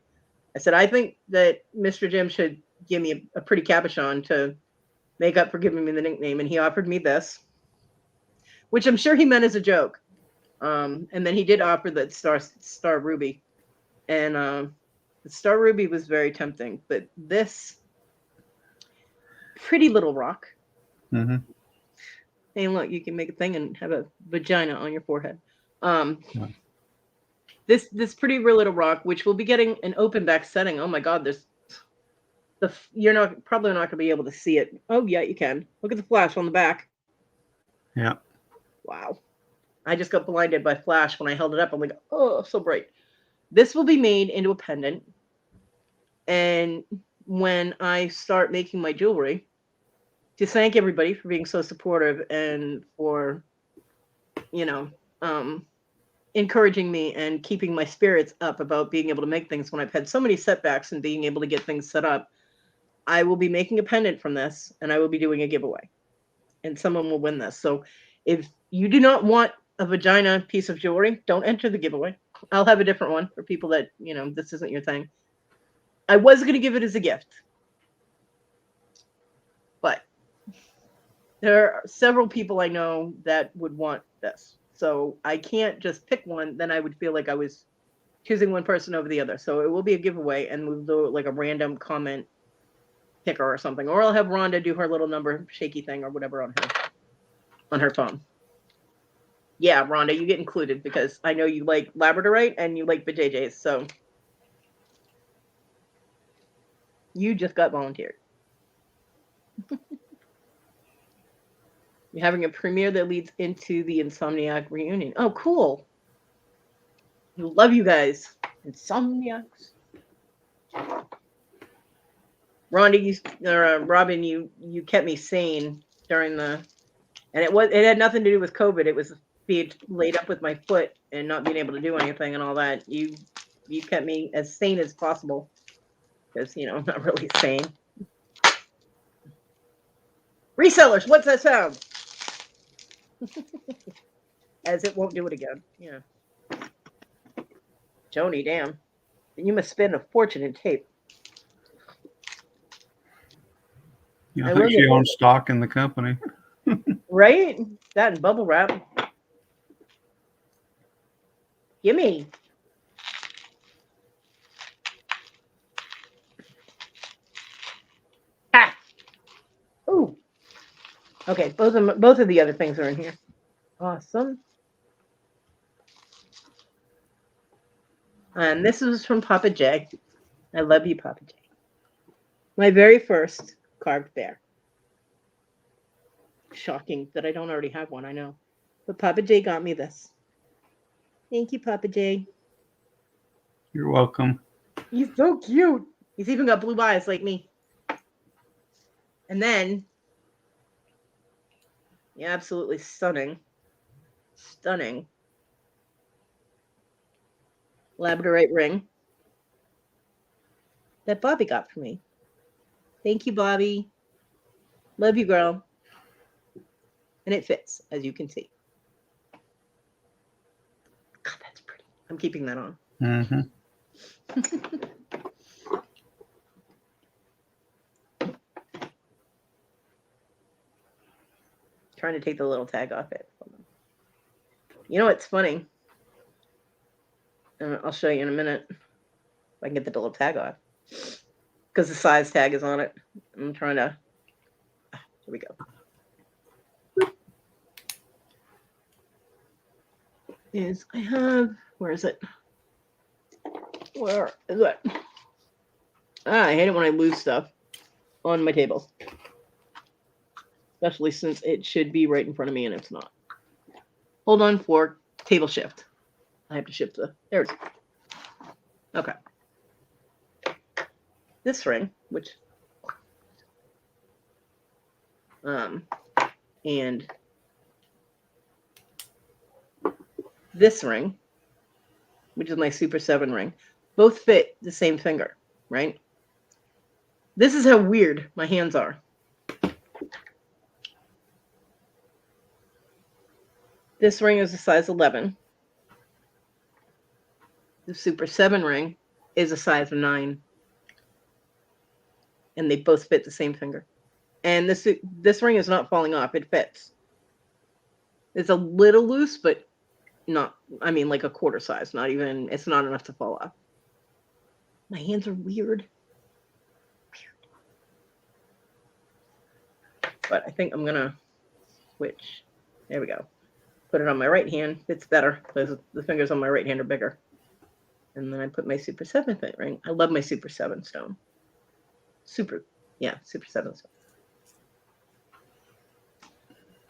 I said, I think that Mr. Jim should give me a pretty cabochon to make up for giving me the nickname. And he offered me this, which I'm sure he meant as a joke. And then he did offer that Star Ruby. And the Star Ruby was very tempting. But this pretty little rock. Mm-hmm. Hey, look, you can make a thing and have a vagina on your forehead. This pretty little rock, which will be getting an open back setting. Oh my God, you're probably not going to be able to see it. Oh yeah, you can. Look at the flash on the back. Yeah. Wow. I just got blinded by flash when I held it up. I'm like, oh, so bright. This will be made into a pendant. And when I start making my jewelry, to thank everybody for being so supportive and for, encouraging me and keeping my spirits up about being able to make things when I've had so many setbacks and being able to get things set up, I will be making a pendant from this, and I will be doing a giveaway, and someone will win this. So if you do not want a vagina piece of jewelry, don't enter the giveaway. I'll have a different one for people that, this isn't your thing. I was going to give it as a gift, but there are several people I know that would want this. So I can't just pick one. Then I would feel like I was choosing one person over the other. So it will be a giveaway, and we'll do like a random comment picker or something. Or I'll have Rhonda do her little number shaky thing or whatever on her phone. Yeah, Rhonda, you get included because I know you like Labradorite and you like vajayjays. So you just got volunteered. You're having a premiere that leads into the Insomniac reunion. Oh, cool. Love you guys. Insomniacs. Rhonda, Robin, you kept me sane during and it had nothing to do with COVID. It was being laid up with my foot and not being able to do anything and all that. You kept me as sane as possible because, I'm not really sane. Resellers, what's that sound? As it won't do it again. Yeah. Joni, damn. You must spend a fortune in tape. I think she owns stock in the company. Right? That and bubble wrap. Gimme. Ha! Ooh. Okay, both of the other things are in here. Awesome. And this is from Papa J. I love you, Papa J. My very first carved bear. Shocking that I don't already have one, I know. But Papa J got me this. Thank you, Papa J. You're welcome. He's so cute. He's even got blue eyes like me. And then, yeah, absolutely stunning. Stunning. Labradorite ring that Bobby got for me. Thank you, Bobby. Love you, girl. And it fits, as you can see. God, that's pretty. I'm keeping that on. Mm-hmm. Trying to take the little tag off it. You know what's funny? I'll show you in a minute if I can get the little tag off. Because the size tag is on it. I'm trying to... Here we go. I have... Where is it? Where is it? I hate it when I lose stuff on my table. especially since it should be right in front of me and it's not. Hold on for table shift. I have to shift there it is. Okay. This ring, which, and this ring, which is my Super 7 ring, both fit the same finger, right? This is how weird my hands are. This ring is a size 11. The Super 7 ring is a size 9. And they both fit the same finger. And this ring is not falling off. It fits. It's a little loose, but not, I mean, like a quarter size. Not even, it's not enough to fall off. My hands are weird. But I think I'm going to switch. There we go. Put it on my right hand. It's better because the fingers on my right hand are bigger. And then I put my Super 7 ring. I love my Super 7 stone. Super 7 stone.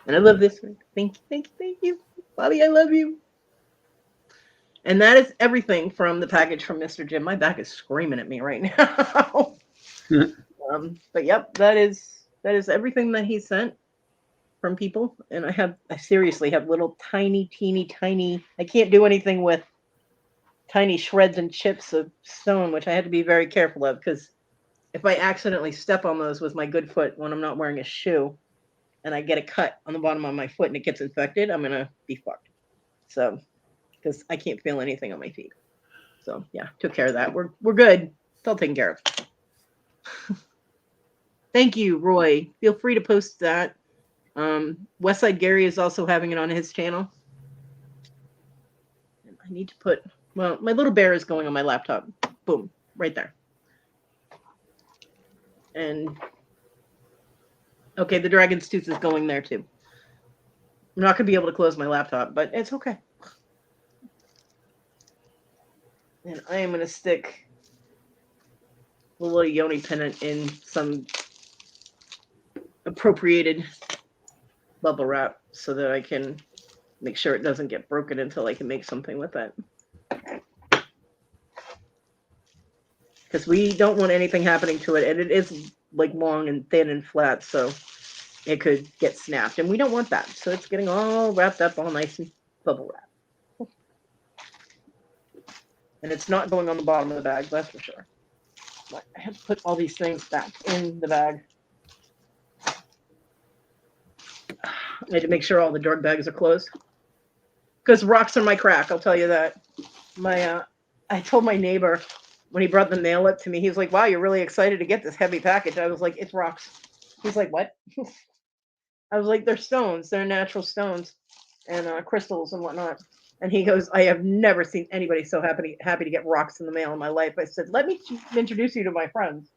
And I love this ring. Thank you. Bobby, I love you. And that is everything from the package from Mr. Jim. My back is screaming at me right now. But yep, that is everything that he sent from people. And I seriously have little tiny, I can't do anything with tiny shreds and chips of stone, which I had to be very careful of, because if I accidentally step on those with my good foot when I'm not wearing a shoe and I get a cut on the bottom of my foot and it gets infected, I'm going to be fucked. So, because I can't feel anything on my feet. So yeah, took care of that. We're good. It's all taken care of. Thank you, Roy. Feel free to post that. Westside Gary is also having it on his channel. And I need to put, well, my little bear is going on my laptop. Boom, right there. And okay, the dragon's tooth is going there too. I'm not gonna be able to close my laptop, but it's okay. And I am gonna stick the little yoni pennant in some appropriated bubble wrap so that I can make sure it doesn't get broken until I can make something with it. Because we don't want anything happening to it, and it is like long and thin and flat, so it could get snapped, and we don't want that. So it's getting all wrapped up, all nice and bubble wrap. And it's not going on the bottom of the bag, that's for sure. But I have to put all these things back in the bag. I had to make sure all the drug bags are closed. Because rocks are my crack, I'll tell you that. I told my neighbor when he brought the mail up to me, he was like, wow, you're really excited to get this heavy package. I was like, it's rocks. He's like, what? I was like, they're stones. They're natural stones and crystals and whatnot. And he goes, I have never seen anybody so happy to get rocks in the mail in my life. I said, let me introduce you to my friends.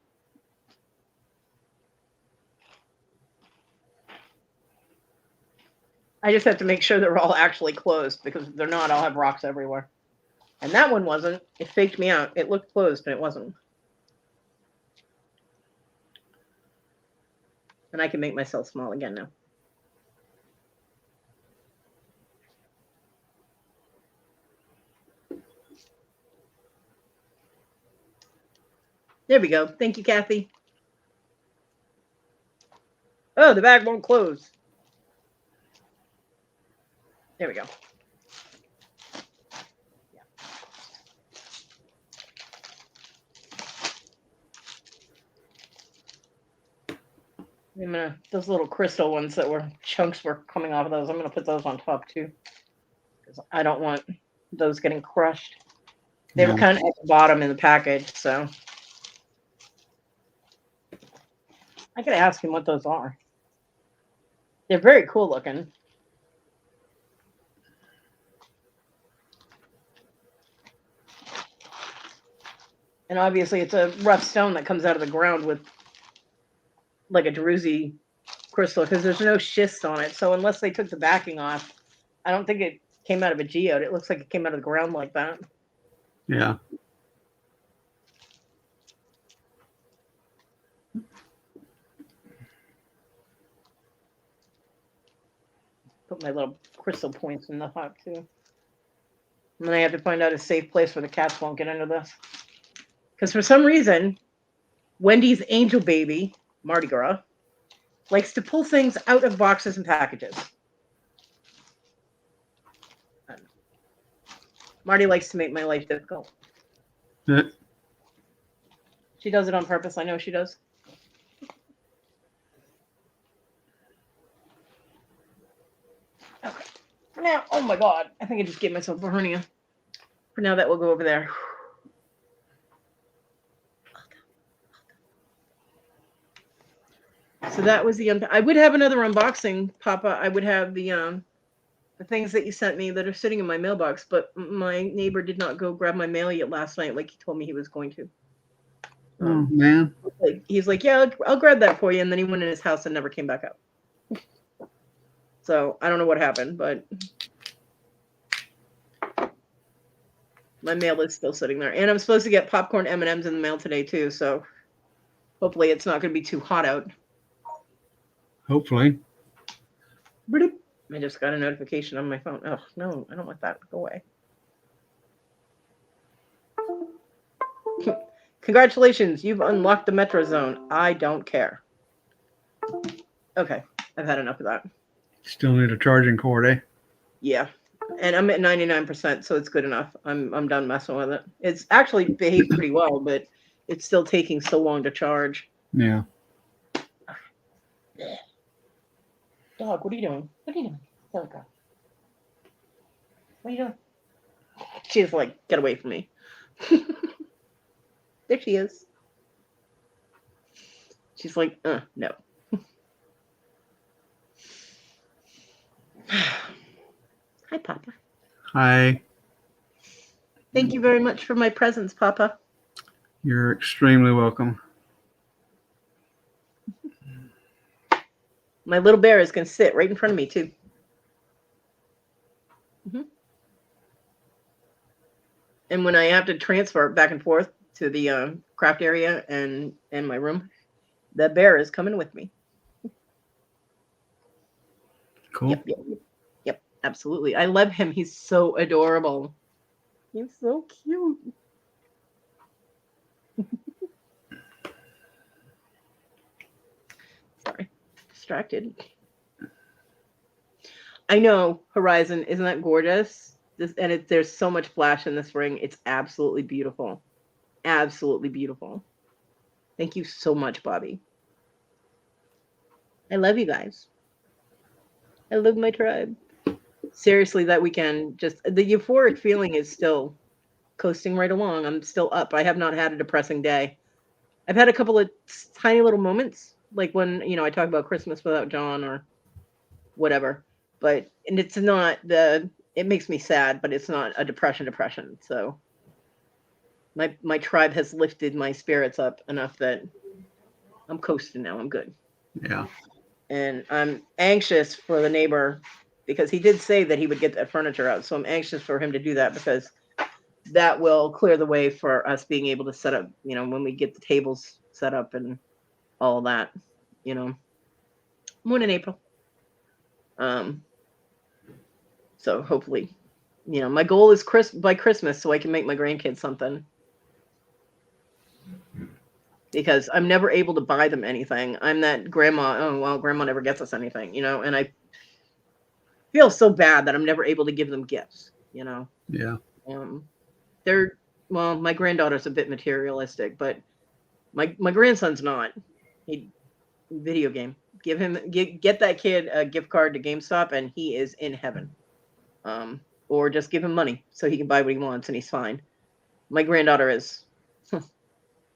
I just have to make sure they're all actually closed, because if they're not, I'll have rocks everywhere. And that one wasn't. It faked me out. It looked closed, and it wasn't. And I can make myself small again now. There we go. Thank you, Kathy. Oh, the bag won't close. There we go. I'm gonna, those little crystal ones that were chunks were coming off of those, I'm gonna put those on top too, because I don't want those getting crushed. They were kind of at the bottom in the package, so I could ask him what those are. They're very cool looking. And obviously it's a rough stone that comes out of the ground with like a druzy crystal, because there's no schist on it. So unless they took the backing off, I don't think it came out of a geode. It looks like it came out of the ground like that. Yeah. put my little crystal points in the hot too. And then I have to find out a safe place where the cats won't get into this. Because for some reason, Wendy's angel baby, Mardi Gras, likes to pull things out of boxes and packages. Marty likes to make my life difficult. She does it on purpose. I know she does. Okay. For now, oh my God. I think I just gave myself a hernia. For now, that will go over there. So that was the I would have another unboxing, Papa. I would have the things that you sent me that are sitting in my mailbox, but my neighbor did not go grab my mail yet last night like he told me he was going to. Oh man. He's like, yeah, I'll grab that for you, and then he went in his house and never came back out. So I don't know what happened, but my mail is still sitting there, and I'm supposed to get popcorn M&Ms in the mail today too. So hopefully it's not going to be too hot out. Hopefully. I just got a notification on my phone. Oh, no, I don't want that. Go away. Congratulations, you've unlocked the Metro Zone. I don't care. Okay, I've had enough of that. Still need a charging cord, eh? Yeah, and I'm at 99%, so it's good enough. I'm done messing with it. It's actually behaved pretty well, but it's still taking so long to charge. Yeah. Dog, what are you doing? What are you doing? Silica. What are you doing? She's like, get away from me. There she is. She's like, no. Hi, Papa. Hi. Thank you very much for my presents, Papa. You're extremely welcome. My little bear is going to sit right in front of me, too. And when I have to transfer back and forth to the craft area and my room, the bear is coming with me. Cool. Yep, absolutely. I love him. He's so adorable. He's so cute. Sorry, distracted. I know, Horizon, isn't that gorgeous? There's so much flash in this ring. It's absolutely beautiful. Absolutely beautiful. Thank you so much, Bobby. I love you guys. I love my tribe. Seriously, that weekend, just the euphoric feeling is still coasting right along. I'm still up. I have not had a depressing day. I've had a couple of tiny little moments, like when, I talk about Christmas without John or whatever. And it's not it makes me sad, but it's not a depression. So my tribe has lifted my spirits up enough that I'm coasting now. I'm good. Yeah. And I'm anxious for the neighbor because he did say that he would get that furniture out. So I'm anxious for him to do that because that will clear the way for us being able to set up, when we get the tables set up and all that, more in April. So hopefully, my goal is by Christmas so I can make my grandkids something. Because I'm never able to buy them anything. I'm that grandma, grandma never gets us anything, and I feel so bad that I'm never able to give them gifts, Yeah. My granddaughter's a bit materialistic, but my grandson's not. Video game. Get that kid a gift card to GameStop and he is in heaven. Or just give him money so he can buy what he wants and he's fine. My granddaughter is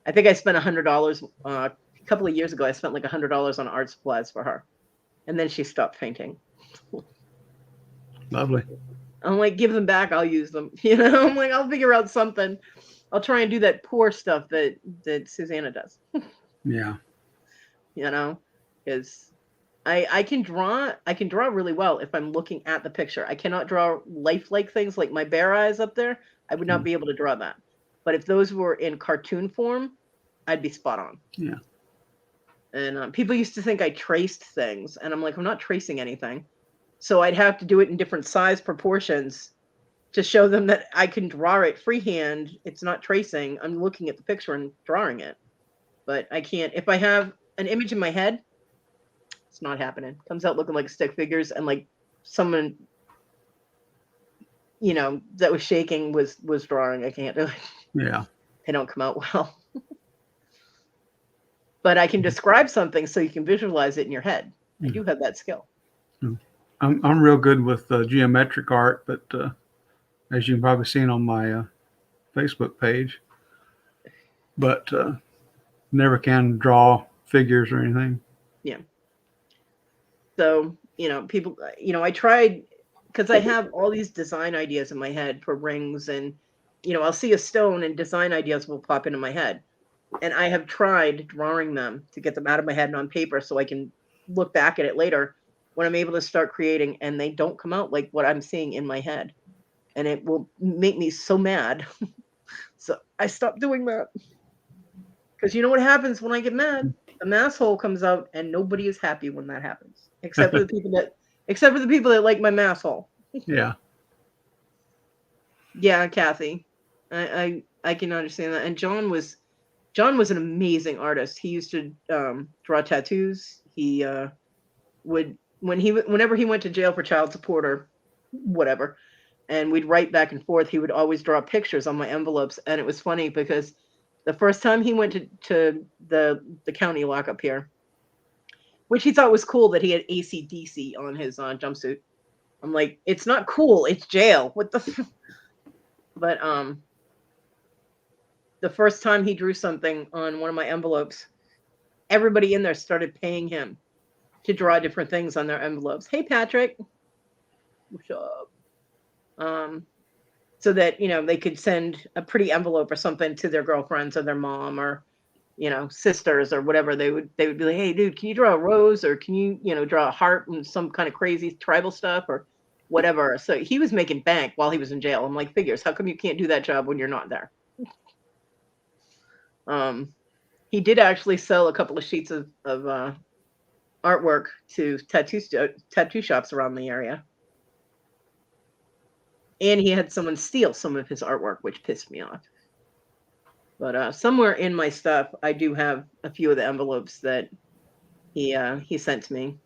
I think I spent $100 a couple of years ago. I spent like $100 on art supplies for her, and then she stopped painting. Lovely. I'm like, give them back. I'll use them. I'm like, I'll figure out something. I'll try and do that poor stuff that Susanna does. Yeah. Because I can draw really well if I'm looking at the picture. I cannot draw lifelike things like my bear eyes up there. I would not be able to draw that. But if those were in cartoon form, I'd be spot on. Yeah. And people used to think I traced things. And I'm like, I'm not tracing anything. So I'd have to do it in different size proportions to show them that I can draw it freehand. It's not tracing. I'm looking at the picture and drawing it. But I can't. If I have an image in my head, it's not happening. Comes out looking like stick figures, and like someone, that was shaking was drawing. I can't do it. Yeah. They don't come out well. But I can describe something so you can visualize it in your head. I do have that skill. I'm real good with geometric art, but as you've probably seen on my Facebook page, but never can draw figures or anything. Yeah. So, people, I tried, because I have all these design ideas in my head for rings, and, I'll see a stone and design ideas will pop into my head. And I have tried drawing them to get them out of my head and on paper so I can look back at it later when I'm able to start creating, and they don't come out like what I'm seeing in my head. And it will make me so mad. So I stopped doing that. Because you know what happens when I get mad? The masshole comes out, and nobody is happy when that happens, except for the people that like my masshole. Yeah. Yeah, Kathy, I can understand that. And John was an amazing artist. He used to draw tattoos. He whenever he went to jail for child support or whatever, and we'd write back and forth, he would always draw pictures on my envelopes. And it was funny because the first time he went to the county lockup here, which he thought was cool that he had AC/DC on his jumpsuit. I'm like, it's not cool. It's jail. What the? But the first time he drew something on one of my envelopes, everybody in there started paying him to draw different things on their envelopes. Hey, Patrick. What's up? So that, they could send a pretty envelope or something to their girlfriends or their mom or, sisters or whatever. They would be like, hey, dude, can you draw a rose, or can you, draw a heart and some kind of crazy tribal stuff or whatever. So he was making bank while he was in jail. I'm like, figures, how come you can't do that job when you're not there? He did actually sell a couple of sheets of artwork to tattoo shops around the area. And he had someone steal some of his artwork, which pissed me off. But somewhere in my stuff, I do have a few of the envelopes that he sent to me.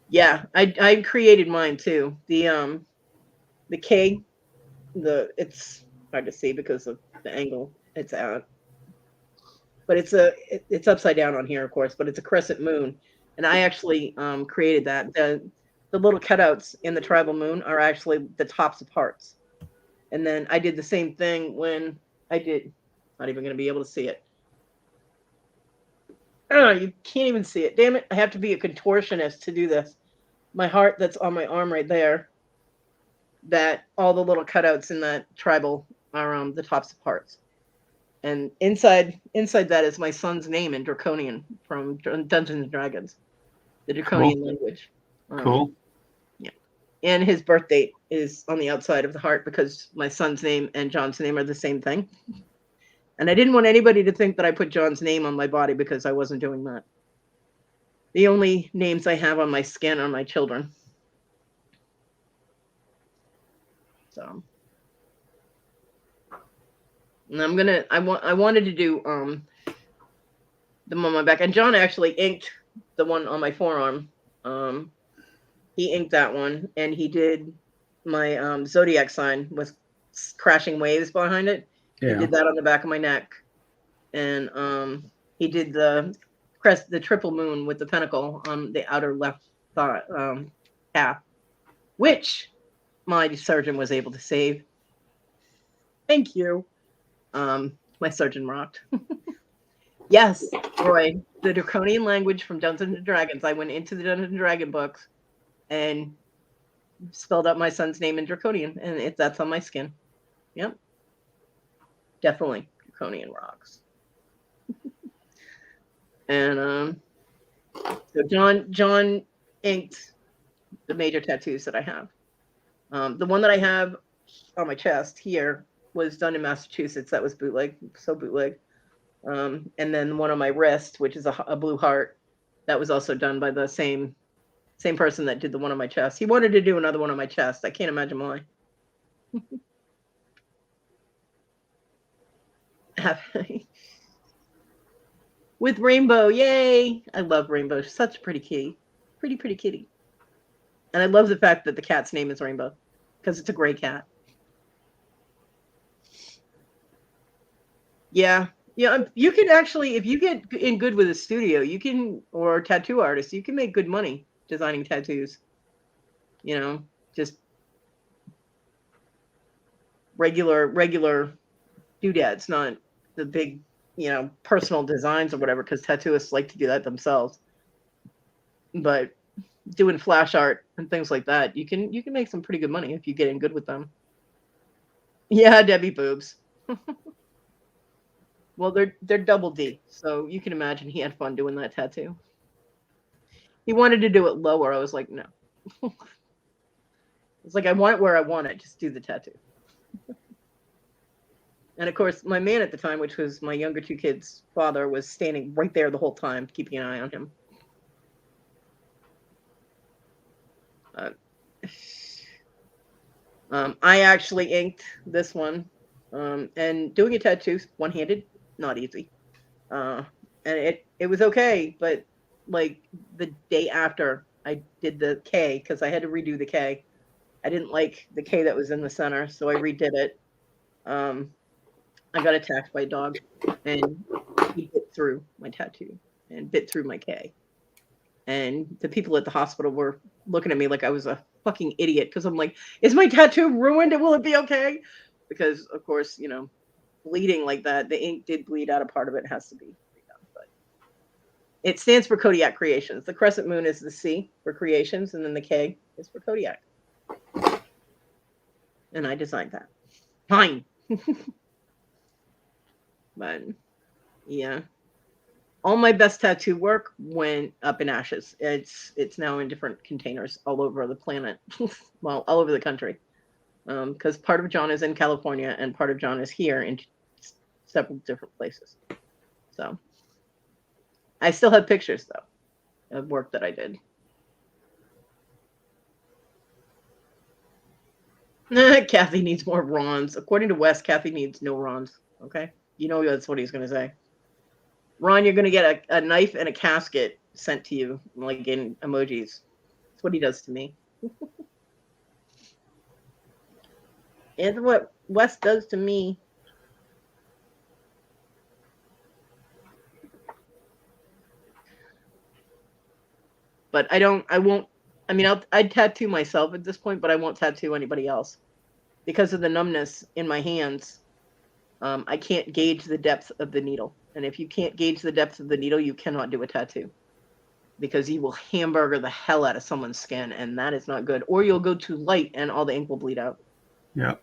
Yeah, I created mine too. The K, it's hard to see because of the angle it's at. But it's upside down on here, of course, but it's a crescent moon. And I actually created that. The little cutouts in the tribal moon are actually the tops of hearts. And then I did the same thing when I did, not even going to be able to see it. Oh, you can't even see it. Damn it. I have to be a contortionist to do this. My heart that's on my arm right there, that all the little cutouts in that tribal are the tops of hearts. And inside that is my son's name in Draconian from Dungeons and Dragons, the Draconian language. Cool. Yeah. And his birth date is on the outside of the heart because my son's name and John's name are the same thing. And I didn't want anybody to think that I put John's name on my body because I wasn't doing that. The only names I have on my skin are my children. So. And I wanted to do them on my back. And John actually inked the one on my forearm. He inked that one, and he did my zodiac sign with crashing waves behind it. Yeah. He did that on the back of my neck. And he did the triple moon with the pentacle on the outer left half, which my surgeon was able to save. Thank you. My surgeon rocked. Yes, Roy, the Draconian language from Dungeons and Dragons. I went into the Dungeons and Dragon books and spelled out my son's name in Draconian, and that's on my skin. Yep. Definitely Draconian rocks. And so John inked the major tattoos that I have. The one that I have on my chest here was done in Massachusetts. That was bootleg, so bootleg. And then one on my wrist, which is a blue heart, That was also done by the same person that did the one on my chest. He wanted to do another one on my chest. I can't imagine why. With Rainbow, yay! I love Rainbow. She's such a pretty kitty. Pretty kitty. And I love the fact that the cat's name is Rainbow because it's a gray cat. Yeah. Yeah, you can actually, if you get in good with a studio, you can, or a tattoo artist, you can make good money designing tattoos. You know, just regular doodads, not the big, personal designs or whatever, because tattooists like to do that themselves. But doing flash art and things like that, you can make some pretty good money if you get in good with them. Yeah, Debbie boobs. Well, they're double D, so you can imagine he had fun doing that tattoo. He wanted to do it lower. I was like, no. It's like, I want it where I want it. Just do the tattoo. And of course, my man at the time, which was my younger two kids' father, was standing right there the whole time, keeping an eye on him. I actually inked this one, and doing a tattoo one-handed, not easy. And it was okay, but like the day after I did the K, because I had to redo the K, I didn't like the K that was in the center, so I redid it. I got attacked by a dog, and he bit through my tattoo and bit through my K. And the people at the hospital were looking at me like I was a fucking idiot, because I'm like, is my tattoo ruined and will it be okay? Because, of course, bleeding like that, the ink did bleed out a part of it. It has to be redone. But it stands for Kodiak Creations. The crescent moon is the C for creations, and then the K is for Kodiak. And I designed that. Fine. But yeah, all my best tattoo work went up in ashes. It's now in different containers all over the planet. Well, all over the country, because part of John is in California and part of John is here in several different places. So I still have pictures though of work that I did. Kathy needs more Rons. According to Wes, Kathy needs no Rons. Okay, that's what he's gonna say. Ron, you're gonna get a knife and a casket sent to you, like in emojis. That's what he does to me. It's what Wes does to me. But I'd tattoo myself at this point, but I won't tattoo anybody else because of the numbness in my hands. I can't gauge the depth of the needle. And if you can't gauge the depth of the needle, you cannot do a tattoo, because you will hamburger the hell out of someone's skin, and that is not good. Or you'll go too light and all the ink will bleed out. Yeah.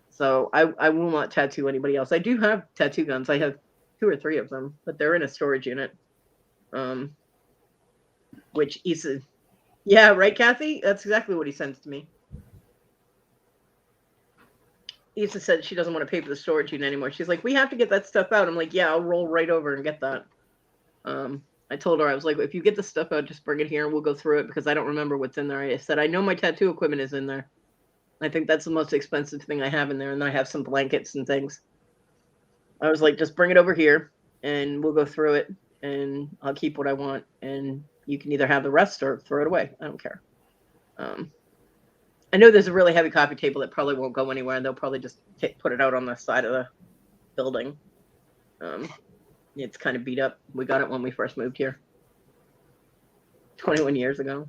So I will not tattoo anybody else. I do have tattoo guns. I have 2 or 3 of them, but they're in a storage unit. Which Issa, yeah, right, Kathy? That's exactly what he sends to me. Issa said she doesn't want to pay for the storage unit anymore. She's like, we have to get that stuff out. I'm like, yeah, I'll roll right over and get that. I told her, I was like, if you get the stuff out, just bring it here and we'll go through it, because I don't remember what's in there. I said, I know my tattoo equipment is in there. I think that's the most expensive thing I have in there. And then I have some blankets and things. I was like, just bring it over here and we'll go through it, and I'll keep what I want. And you can either have the rest or throw it away. I don't care. I know there's a really heavy coffee table that probably won't go anywhere, and they'll probably just put it out on the side of the building. It's kind of beat up. We got it when we first moved here 21 years ago.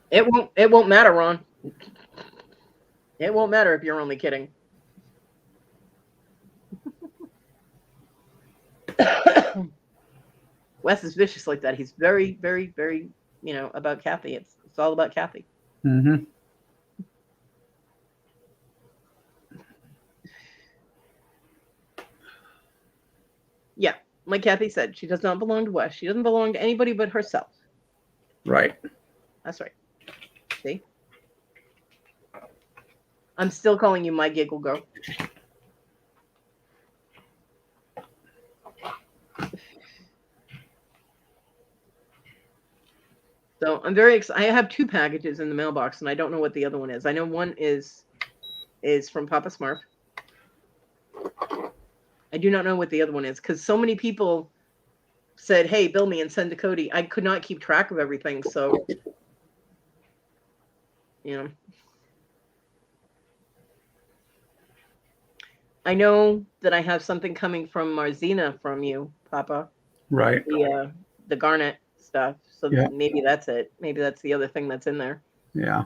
It won't matter, Ron. It won't matter if you're only kidding. Wes is vicious like that. He's very, very, very, about Kathy. It's all about Kathy. Mm-hmm. Yeah, like Kathy said, she does not belong to Wes. She doesn't belong to anybody but herself. Right. That's right. See? I'm still calling you my giggle girl. So I'm very excited. I have 2 packages in the mailbox, and I don't know what the other one is. I know one is from Papa Smurf. I do not know what the other one is because so many people said, "Hey, bill me and send to Kodi." I could not keep track of everything, so you know. I know that I have something coming from Marzina from you, Papa. Right. The garnet stuff. So Yeah. maybe that's it. Maybe that's the other thing that's in there. Yeah.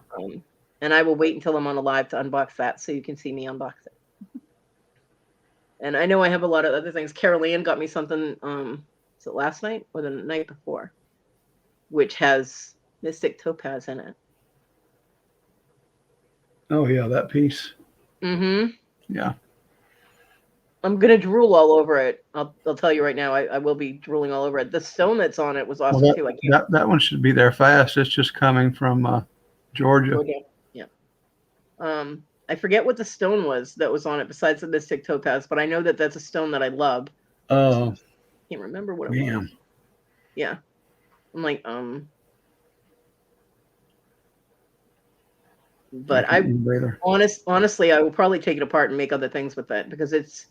And I will wait until I'm on a live to unbox that so you can see me unbox it. And I know I have a lot of other things. Carol Ann got me something, is it last night or the night before? Which has Mystic Topaz in it. Oh yeah, that piece. Mm-hmm. Yeah. I'm gonna drool all over it. I'll tell you right now. I will be drooling all over it. The stone that's on it was awesome too. That one should be there fast. It's just coming from Georgia. Yeah. I forget what the stone was that was on it besides the Mystic Topaz, but I know that that's a stone that I love. Oh. Can't remember what it was. Yeah. I'm like, but honestly, I will probably take it apart and make other things with it because it's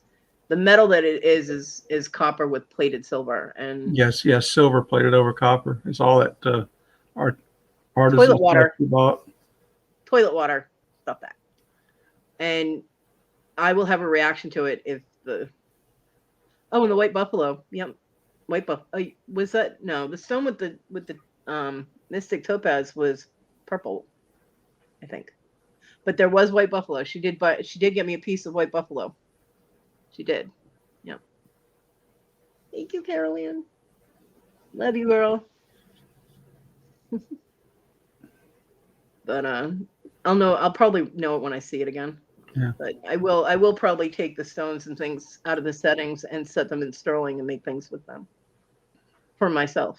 the metal that it is copper with plated silver. And yes, silver plated over copper. It's all that our artisan toilet water. Bought. Toilet water, stuff that. And I will have a reaction to it if and the white buffalo. Yep. White buffalo. Oh, was that the stone with the Mystic Topaz was purple, I think. But there was white buffalo. She did get me a piece of white buffalo. She did. Yep. Thank you, Carol Ann. Love you, girl. But I'll probably know it when I see it again. Yeah. But I will probably take the stones and things out of the settings and set them in sterling and make things with them for myself.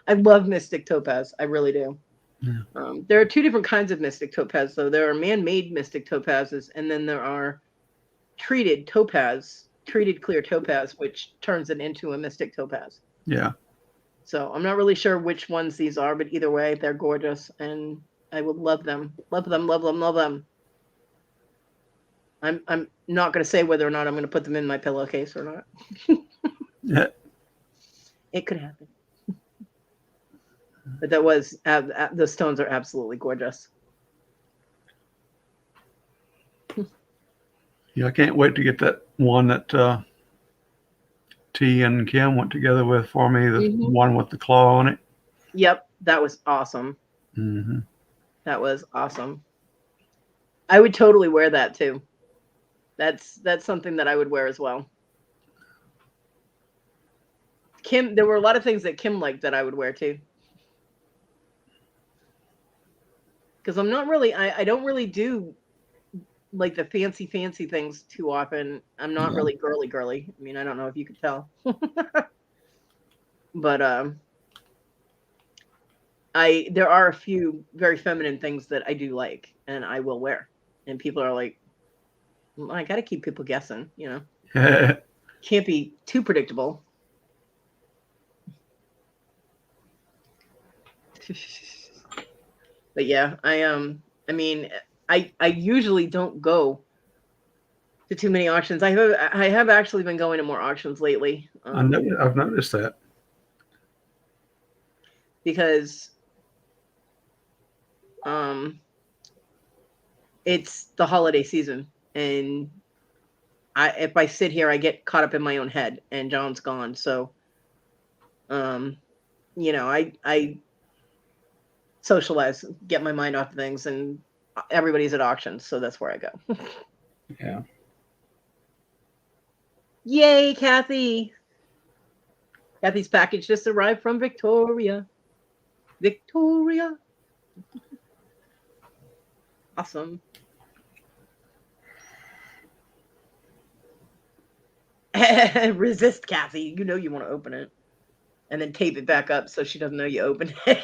I love Mystic Topaz. I really do. Yeah. There are 2 different kinds of Mystic Topaz, though. There are man-made Mystic Topazes, and then there are treated clear topaz, which turns it into a Mystic Topaz. Yeah. So I'm not really sure which ones these are, but either way, they're gorgeous, and I would love them. Love them, love them, love them. I'm not going to say whether or not I'm going to put them in my pillowcase or not. Yeah. It could happen. But that was the stones are absolutely gorgeous. Yeah, I can't wait to get that one that T and Kim went together with for me. The one with the claw on it. Yep, that was awesome. Mm-hmm. That was awesome. I would totally wear that too. That's something that I would wear as well. Kim, there were a lot of things that Kim liked that I would wear too. Because I'm not really, I don't really do like the fancy things too often. I'm not really girly. I mean, I don't know if you could tell. But there are a few very feminine things that I do like and I will wear. And people are like, well, I got to keep people guessing, Can't be too predictable. But yeah, I mean, I usually don't go to too many auctions. I have actually been going to more auctions lately. I've noticed that. Because it's the holiday season, and if I sit here, I get caught up in my own head, and John's gone. So, I socialize, get my mind off of things, and everybody's at auctions, so that's where I go. Yeah. Yay, Kathy! Kathy's package just arrived from Victoria. Awesome. Resist, Kathy. You know you want to open it. And then tape it back up so she doesn't know you opened it.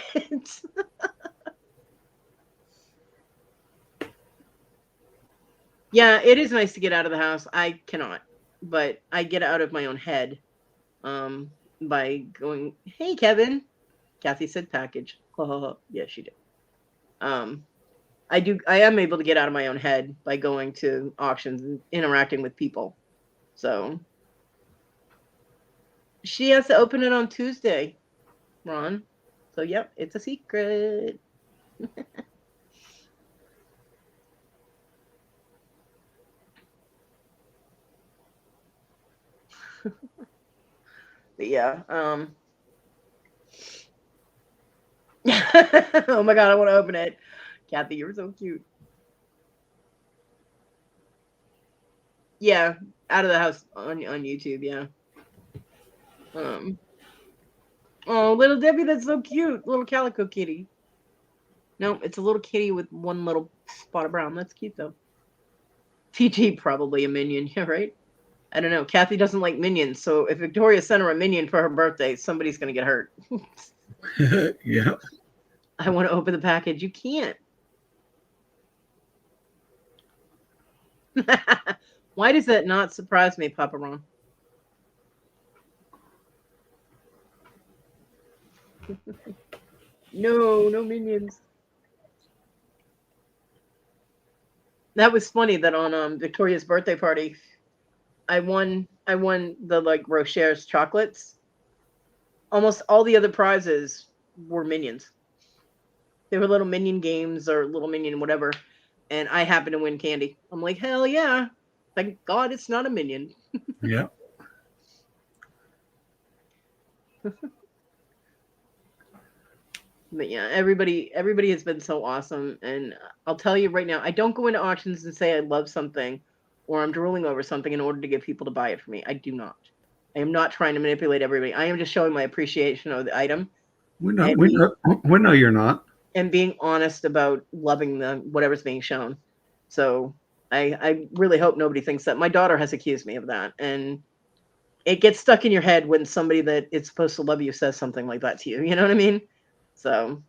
Yeah, it is nice to get out of the house. I cannot, but I get out of my own head. by going, "Hey, Kevin." Kathy said package. Yeah, she did. I am able to get out of my own head by going to auctions and interacting with people. So she has to open it on Tuesday, Ron. So yep, it's a secret. But yeah, oh my god, I want to open it. Kathy, you're so cute. Yeah, out of the house on YouTube, yeah. Oh, little Debbie, that's so cute. Little calico kitty. No, it's a little kitty with one little spot of brown. That's cute though. TT probably a minion, yeah, right? I don't know. Kathy doesn't like minions, so if Victoria sent her a minion for her birthday, somebody's gonna get hurt. Yeah. I want to open the package. You can't. Why does that not surprise me, Papa Ron? No minions. That was funny that on Victoria's birthday party, I won the like Rocher's chocolates. Almost all the other prizes were minions. They were little minion games or little minion whatever, and I happened to win candy. I'm like, hell yeah! Thank God it's not a minion. Yeah. But yeah, everybody has been so awesome, and I'll tell you right now, I don't go into auctions and say I love something or I'm drooling over something in order to get people to buy it for me. I do not. I am not trying to manipulate everybody. I am just showing my appreciation of the item. We know you're not. And being honest about loving whatever's being shown. So I really hope nobody thinks that. My daughter has accused me of that, and it gets stuck in your head when somebody that is supposed to love you says something like that to you. You know what I mean? So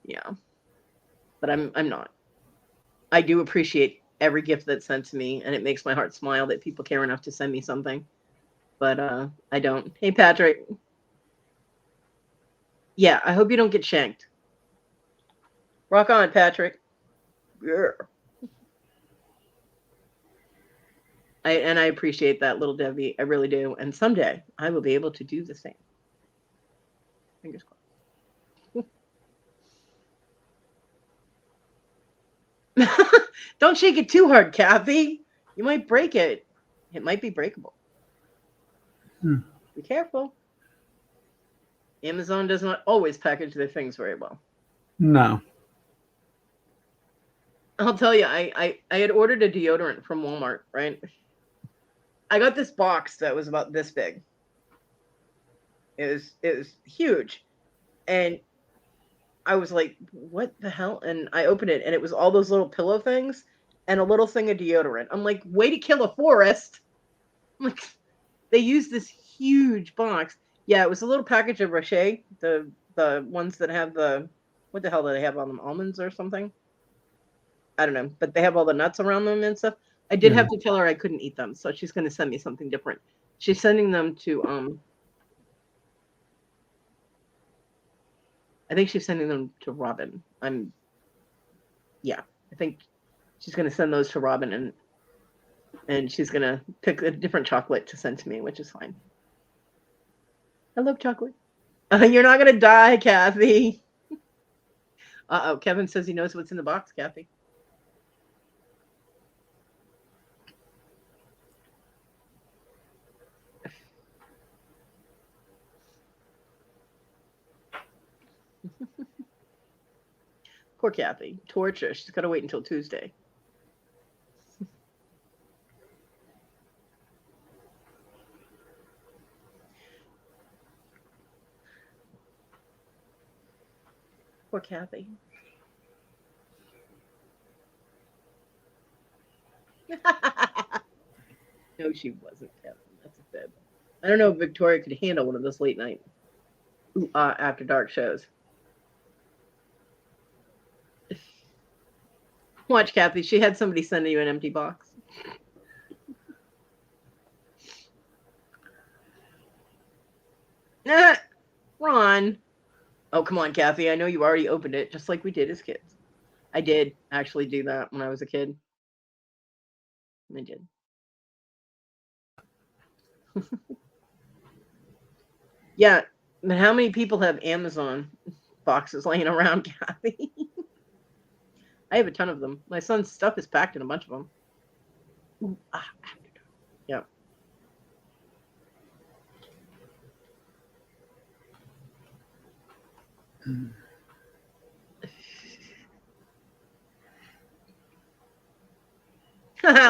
yeah, but I'm not. I do appreciate every gift that's sent to me, and it makes my heart smile that people care enough to send me something. But I don't. Hey, Patrick. Yeah, I hope you don't get shanked. Rock on, Patrick. Yeah. I appreciate that, little Debbie. I really do. And someday I will be able to do the same. Fingers crossed. Don't shake it too hard, Kathy. You might break it. It might be breakable. Be careful. Amazon does not always package their things very well. No. I'll tell you, I had ordered a deodorant from Walmart, right? I got this box that was about this big. It was huge. And I was like, what the hell? And I opened it and it was all those little pillow things and a little thing of deodorant. I'm like, way to kill a forest. I'm like, they used this huge box. Yeah, it was a little package of Rocher, the ones that have what the hell do they have on them? Almonds or something? I don't know, but they have all the nuts around them and stuff. I did have to tell her I couldn't eat them, so she's going to send me something different. She's sending them to I think she's sending them to Robin. I think she's going to send those to Robin, and she's going to pick a different chocolate to send to me, which is fine. I love chocolate. You're not going to die, Kathy. Uh-oh, Kevin says he knows what's in the box, Kathy. Poor Kathy. Torture. She's got to wait until Tuesday. Poor Kathy. No, she wasn't, Kevin. That's a fib. I don't know if Victoria could handle one of those late night after dark shows. Watch, Kathy. She had somebody sending you an empty box. Ron. Oh, come on, Kathy. I know you already opened it, just like we did as kids. I did actually do that when I was a kid. I did. Yeah, but how many people have Amazon boxes laying around, Kathy? I have a ton of them. My son's stuff is packed in a bunch of them. Ooh, yeah.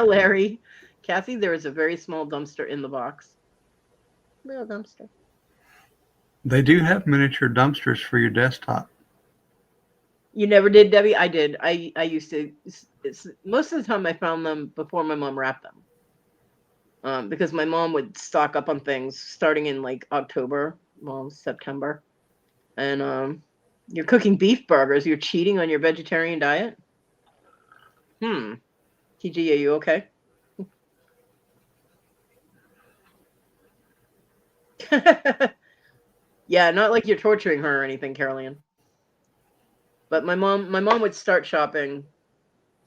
Larry. Kathy, there is a very small dumpster in the box. Little dumpster. They do have miniature dumpsters for your desktop. You never did, Debbie? I did. I used to. Most of the time, I found them before my mom wrapped them. Because my mom would stock up on things starting in like October, well, September, and you're cooking beef burgers. You're cheating on your vegetarian diet. TG, are you okay? Yeah, not like you're torturing her or anything, Caroline. But my mom would start shopping.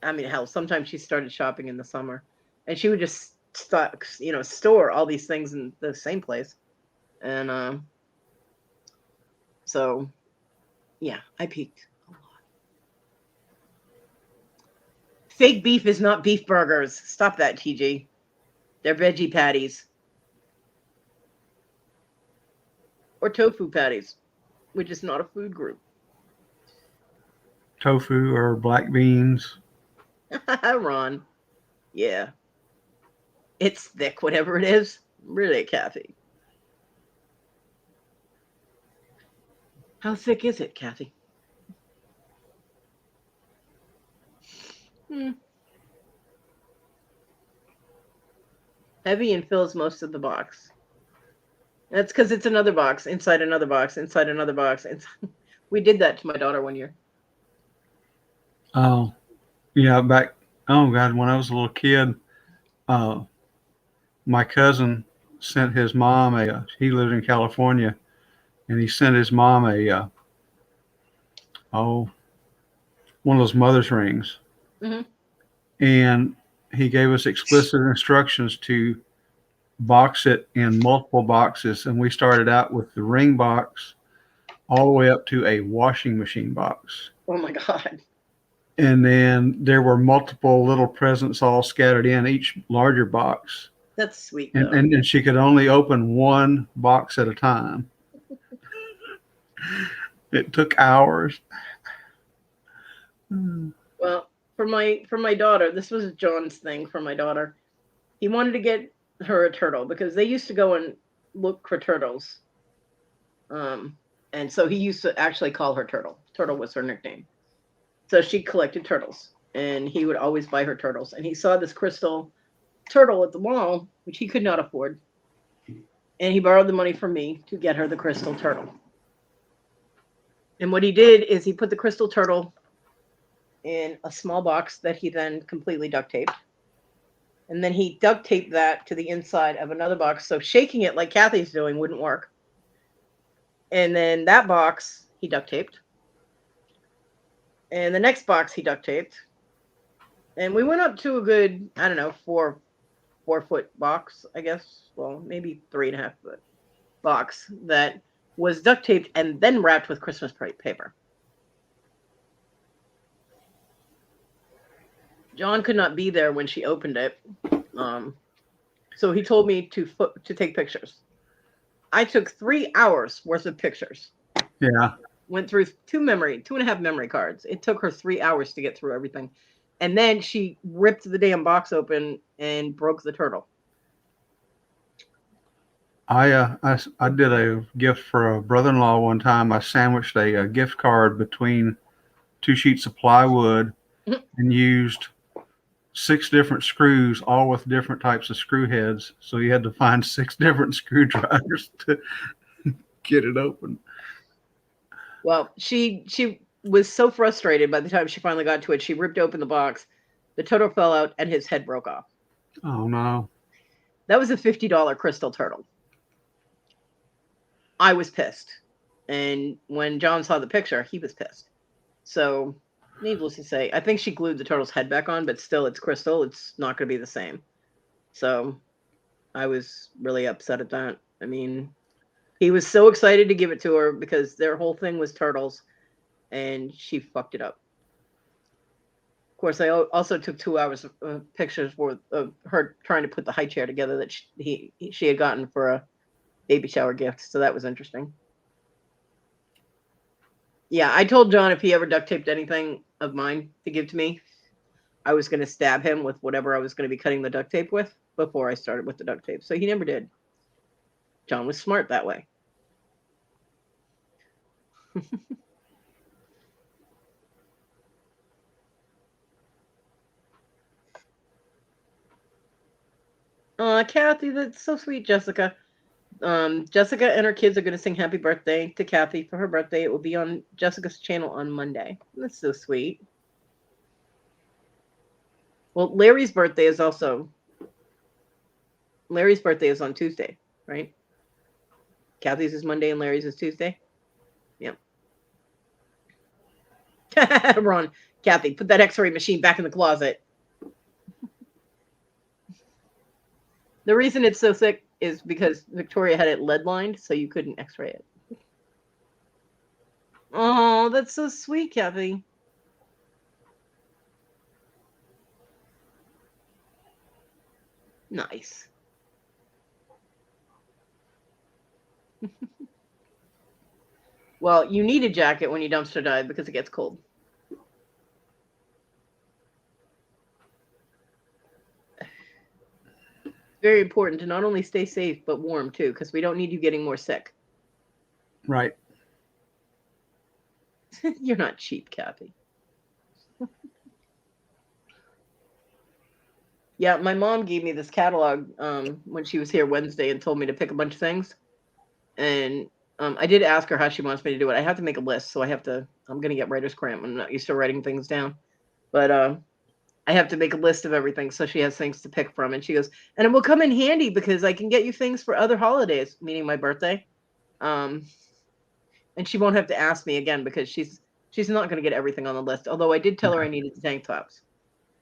I mean, hell, sometimes she started shopping in the summer, and she would just store all these things in the same place, and so yeah, I peaked a lot. Fake beef is not beef burgers. Stop that, TG. They're veggie patties or tofu patties, which is not a food group. Tofu or black beans. Ron. Yeah. It's thick, whatever it is. Really, Kathy. How thick is it, Kathy? Heavy and fills most of the box. That's because it's another box, inside another box, inside another box. We did that to my daughter one year. Oh, yeah, oh God, when I was a little kid, my cousin sent his mom he lived in California, and he sent his mom one of those mother's rings. Mm-hmm. And he gave us explicit instructions to box it in multiple boxes. And we started out with the ring box all the way up to a washing machine box. Oh my God. And then there were multiple little presents all scattered in each larger box. That's sweet. And she could only open one box at a time. It took hours. Well, for my daughter, this was John's thing for my daughter. He wanted to get her a turtle because they used to go and look for turtles. And so he used to actually call her Turtle. Turtle was her nickname. So she collected turtles, and he would always buy her turtles. And he saw this crystal turtle at the mall, which he could not afford. And he borrowed the money from me to get her the crystal turtle. And what he did is he put the crystal turtle in a small box that he then completely duct taped. And then he duct taped that to the inside of another box. So shaking it like Kathy's doing wouldn't work. And then that box he duct taped. And the next box he duct taped. And we went up to a good, I don't know, 4-foot box, I guess. Well, maybe 3.5-foot box that was duct taped and then wrapped with Christmas paper. John could not be there when she opened it. So he told me to take pictures. I took 3 hours worth of pictures. Yeah. Went through 2.5 memory cards. It took her 3 hours to get through everything. And then she ripped the damn box open and broke the turtle. I did a gift for a brother-in-law one time. I sandwiched a gift card between 2 sheets of plywood and used 6 different screws, all with different types of screw heads. So you had to find 6 different screwdrivers to get it open. Well, she was so frustrated by the time she finally got to it. She ripped open the box. The turtle fell out and his head broke off. Oh, no. That was a $50 crystal turtle. I was pissed. And when John saw the picture, he was pissed. So, needless to say, I think she glued the turtle's head back on, but still, it's crystal. It's not going to be the same. So, I was really upset at that. I mean, he was so excited to give it to her because their whole thing was turtles, and she fucked it up. Of course, I also took 2 hours of pictures of her trying to put the high chair together that she had gotten for a baby shower gift. So that was interesting. Yeah, I told John if he ever duct taped anything of mine to give to me, I was going to stab him with whatever I was going to be cutting the duct tape with before I started with the duct tape. So he never did. John was smart that way. Kathy, that's so sweet, Jessica. Jessica and her kids are going to sing happy birthday to Kathy for her birthday. It will be on Jessica's channel on Monday. That's so sweet. Well, Larry's birthday is on Tuesday, right? Kathy's is Monday and Larry's is Tuesday. Yep. Ron, Kathy, put that x-ray machine back in the closet. The reason it's so sick is because Victoria had it lead lined, so you couldn't x-ray it. Oh, that's so sweet, Kathy. Nice. Well, you need a jacket when you dumpster dive because it gets cold. Very important to not only stay safe but warm too, because we don't need you getting more sick. Right. You're not cheap, Kathy. Yeah, my mom gave me this catalog when she was here Wednesday and told me to pick a bunch of things. And I did ask her how she wants me to do it. I have to make a list, so I'm going to get writer's cramp. I'm not used to writing things down. But I have to make a list of everything so she has things to pick from. And she goes, and it will come in handy because I can get you things for other holidays, meaning my birthday. And she won't have to ask me again because she's not going to get everything on the list. Although I did tell her I needed the tank tops.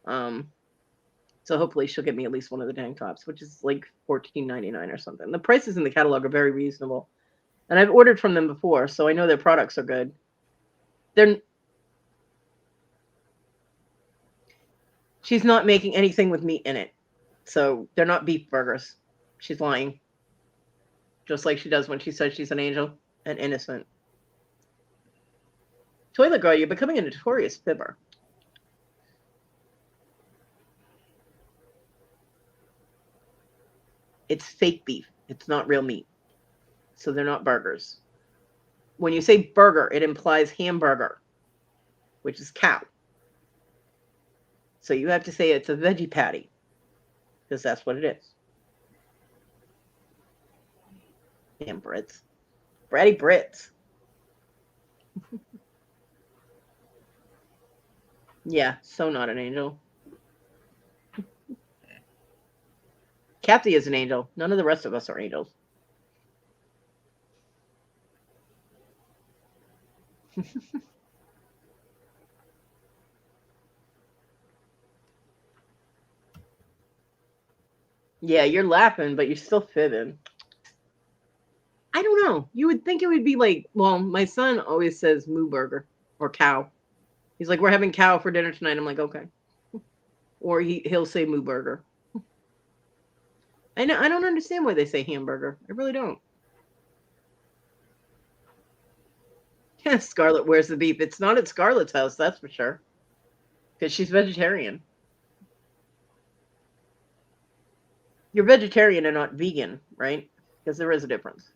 So hopefully she'll get me at least one of the tank tops, which is like $14.99 or something. The prices in the catalog are very reasonable. And I've ordered from them before, so I know their products are good. She's not making anything with meat in it. So they're not beef burgers. She's lying. Just like she does when she says she's an angel and innocent. Toilet Girl, you're becoming a notorious fibber. It's fake beef. It's not real meat. So they're not burgers. When you say burger, it implies hamburger, which is cow. So you have to say it's a veggie patty, because that's what it is. Damn Brits. Bratty Brits. Yeah, so not an angel. Kathy is an angel. None of the rest of us are angels. Yeah, you're laughing, but you're still fibbing. I don't know. You would think it would be like, well, my son always says moo burger or cow. He's like, we're having cow for dinner tonight. I'm like, okay. Or he'll say moo burger. I don't understand why they say hamburger. I really don't. Yeah, Scarlett wears the beef. It's not at Scarlett's house, that's for sure. Because she's vegetarian. You're vegetarian and not vegan, right? Because there is a difference.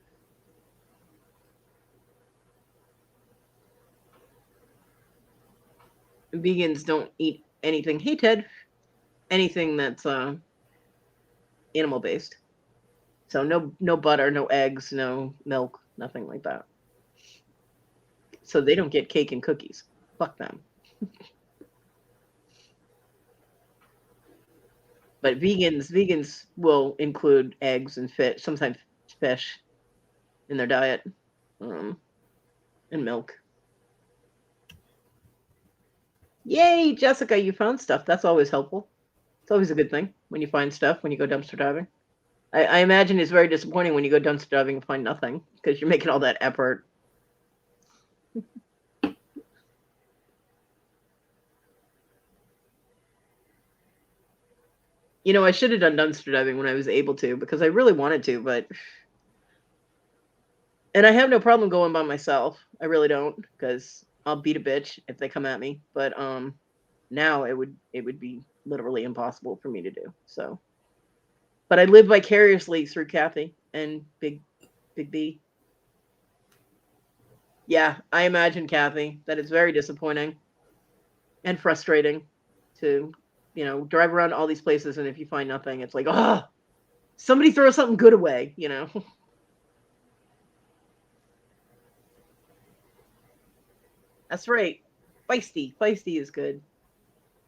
Vegans don't eat anything. Hey, Ted. Anything that's animal based. So no butter, no eggs, no milk, nothing like that. So they don't get cake and cookies. Fuck them. But vegans will include eggs and fish, sometimes fish. in their diet, and milk. Yay, Jessica, you found stuff. That's always helpful. It's always a good thing when you find stuff when you go dumpster diving. I imagine it's very disappointing when you go dumpster diving and find nothing because you're making all that effort. You know, I should have done dumpster diving when I was able to because I really wanted to, and I have no problem going by myself. I really don't because I'll beat a bitch if they come at me. But now it would be literally impossible for me to do. So, but I live vicariously through Kathy and Big B. Yeah, I imagine, Kathy, that it's very disappointing and frustrating to, drive around all these places, and if you find nothing, it's like, oh, somebody throw something good away, That's right. Feisty. Feisty is good.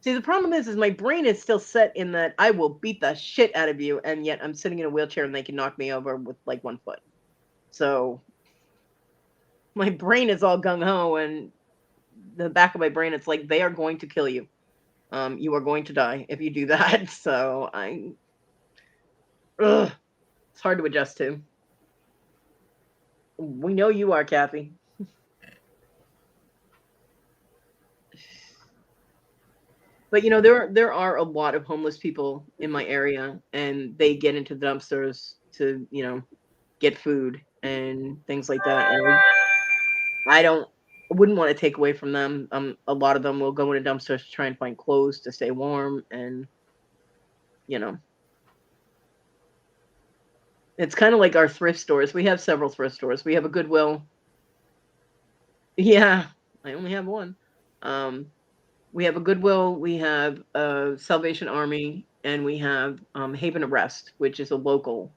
See, the problem is my brain is still set in that I will beat the shit out of you, and yet I'm sitting in a wheelchair and they can knock me over with like 1 foot. So my brain is all gung-ho, and the back of my brain, it's like, they are going to kill you. You are going to die if you do that. So it's hard to adjust to. We know you are, Kathy. But there are a lot of homeless people in my area, and they get into the dumpsters to get food and things like that. And I wouldn't want to take away from them. A lot of them will go into dumpsters to try and find clothes to stay warm, and it's kind of like our thrift stores. We have several thrift stores. We have a Goodwill. Yeah, I only have one. We have a Goodwill, we have a Salvation Army, and we have Haven of Rest, which is a local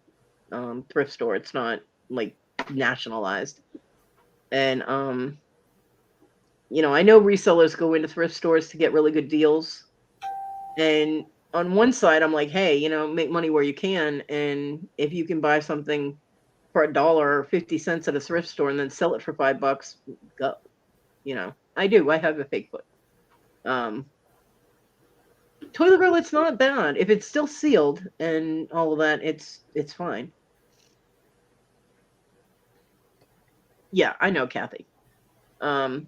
thrift store. It's not like nationalized. And I know resellers go into thrift stores to get really good deals. And on one side, I'm like, hey, make money where you can. And if you can buy something for $1 or 50 cents at a thrift store and then sell it for $5, go. I do. I have a fake foot. Toilet roll, it's not bad. If it's still sealed and all of that, it's fine. Yeah, I know, Kathy. But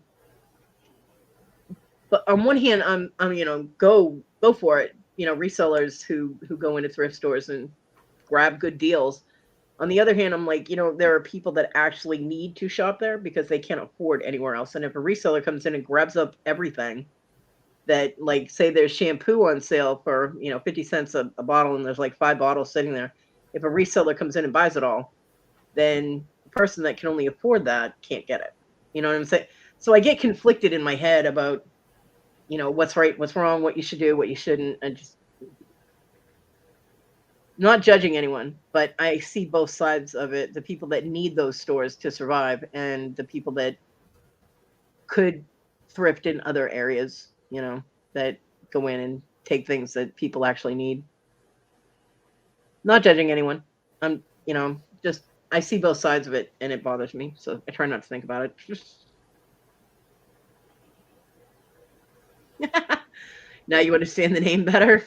on one hand, I'm go for it. Resellers who go into thrift stores and grab good deals. On the other hand, I'm like, there are people that actually need to shop there because they can't afford anywhere else. And if a reseller comes in and grabs up everything, that, like, say there's shampoo on sale for 50 cents a bottle, and there's like 5 bottles sitting there. If a reseller comes in and buys it all, then the person that can only afford that can't get it. You know what I'm saying? So I get conflicted in my head about what's right, what's wrong, what you should do, what you shouldn't. And just not judging anyone, but I see both sides of it. The people that need those stores to survive, and the people that could thrift in other areas, that go in and take things that people actually need. Not judging anyone. I'm, just, I see both sides of it, and it bothers me. So I try not to think about it. Now you understand the name better.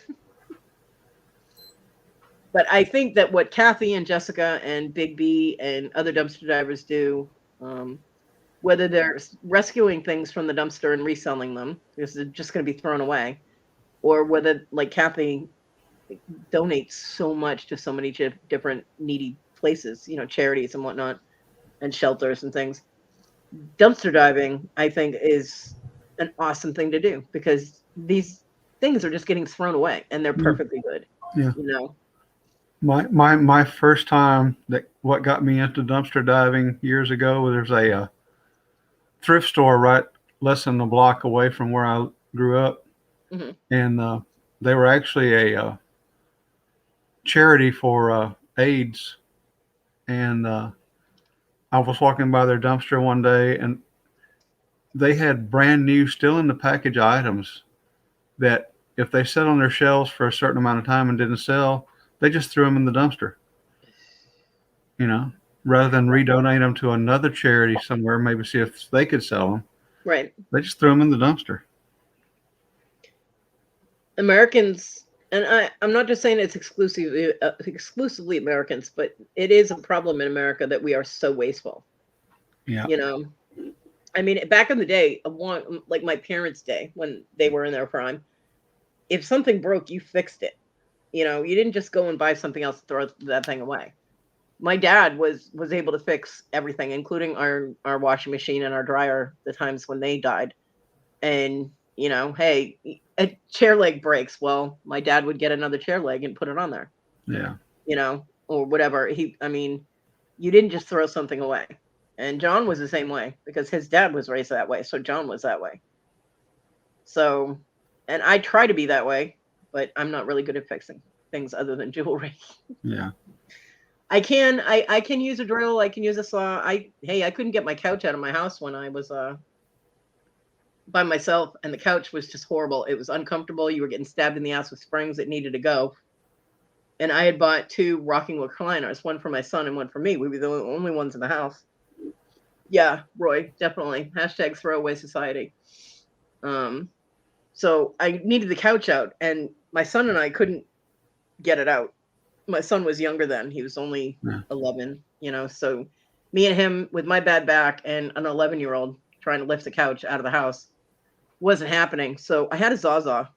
But I think that what Kathy and Jessica and Big B and other dumpster divers do, whether they're rescuing things from the dumpster and reselling them because they're just going to be thrown away, or whether, like Kathy, donates so much to so many different needy places, charities and whatnot, and shelters and things. Dumpster diving, I think, is an awesome thing to do because these things are just getting thrown away, and they're perfectly good. Yeah. My first time, what got me into dumpster diving years ago, there's a thrift store right less than a block away from where I grew up. Mm-hmm. And they were actually a charity for AIDS. And I was walking by their dumpster one day, and they had brand new, still in the package items that if they sat on their shelves for a certain amount of time and didn't sell, they just threw them in the dumpster. rather than redonate them to another charity somewhere, maybe see if they could sell them. Right. They just threw them in the dumpster. Americans, and I'm not just saying it's exclusively Americans, but it is a problem in America that we are so wasteful. Yeah. You know, I mean, back in the day, like my parents' day when they were in their prime, if something broke, you fixed it. You know, you didn't just go and buy something else and throw that thing away. My dad was able to fix everything, including our washing machine and our dryer, the times when they died. And, you know, hey, a chair leg breaks. Well, my dad would get another chair leg and put it on there. Yeah. You know, or whatever. I mean, you didn't just throw something away. And John was the same way because his dad was raised that way. So John was that way. So, and I try to be that way, but I'm not really good at fixing things other than jewelry. Yeah. I can use a drill. I can use a saw. I couldn't get my couch out of my house when I was by myself, and the couch was just horrible. It was uncomfortable. You were getting stabbed in the ass with springs. It needed to go. And I had bought 2 rocking recliners, one for my son and one for me. We were the only ones in the house. Yeah, Roy, definitely. # throwaway society. So I needed the couch out, and my son and I couldn't get it out. My son was younger then. He was only 11, you know, so me and him with my bad back and an 11-year-old trying to lift the couch out of the house wasn't happening. So I had a Zaza.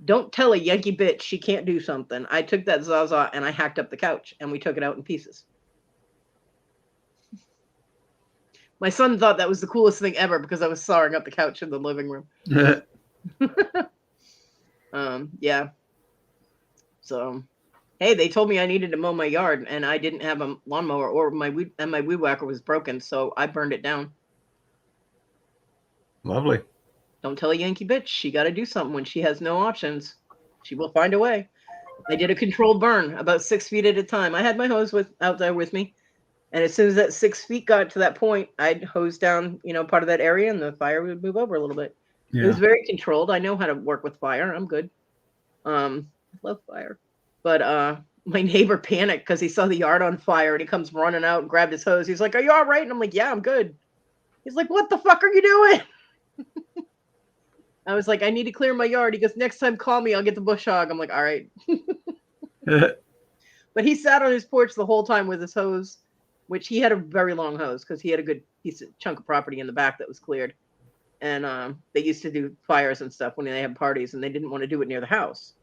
Don't tell a Yankee bitch she can't do something. I took that Zaza and I hacked up the couch and we took it out in pieces. My son thought that was the coolest thing ever because I was sawing up the couch in the living room. Yeah. So, hey, they told me I needed to mow my yard and I didn't have a lawnmower or my weed whacker was broken. So I burned it down. Lovely. Don't tell a Yankee bitch. She got to do something when she has no options. She will find a way. I did a controlled burn about 6 feet at a time. I had my hose out there with me. And as soon as that 6 feet got to that point, I'd hose down, you know, part of that area and the fire would move over a little bit. Yeah. It was very controlled. I know how to work with fire. I'm good. Love fire. But my neighbor panicked because he saw the yard on fire and he comes running out and grabbed his hose. He's like, "Are you all right?" And I'm like, "Yeah, I'm good." He's like, "What the fuck are you doing?" I was like, "I need to clear my yard." He goes, "Next time call me, I'll get the bush hog." I'm like, "All right." But he sat on his porch the whole time with his hose, which he had a very long hose because he had a good chunk of property in the back that was cleared. And they used to do fires and stuff when they had parties and they didn't want to do it near the house.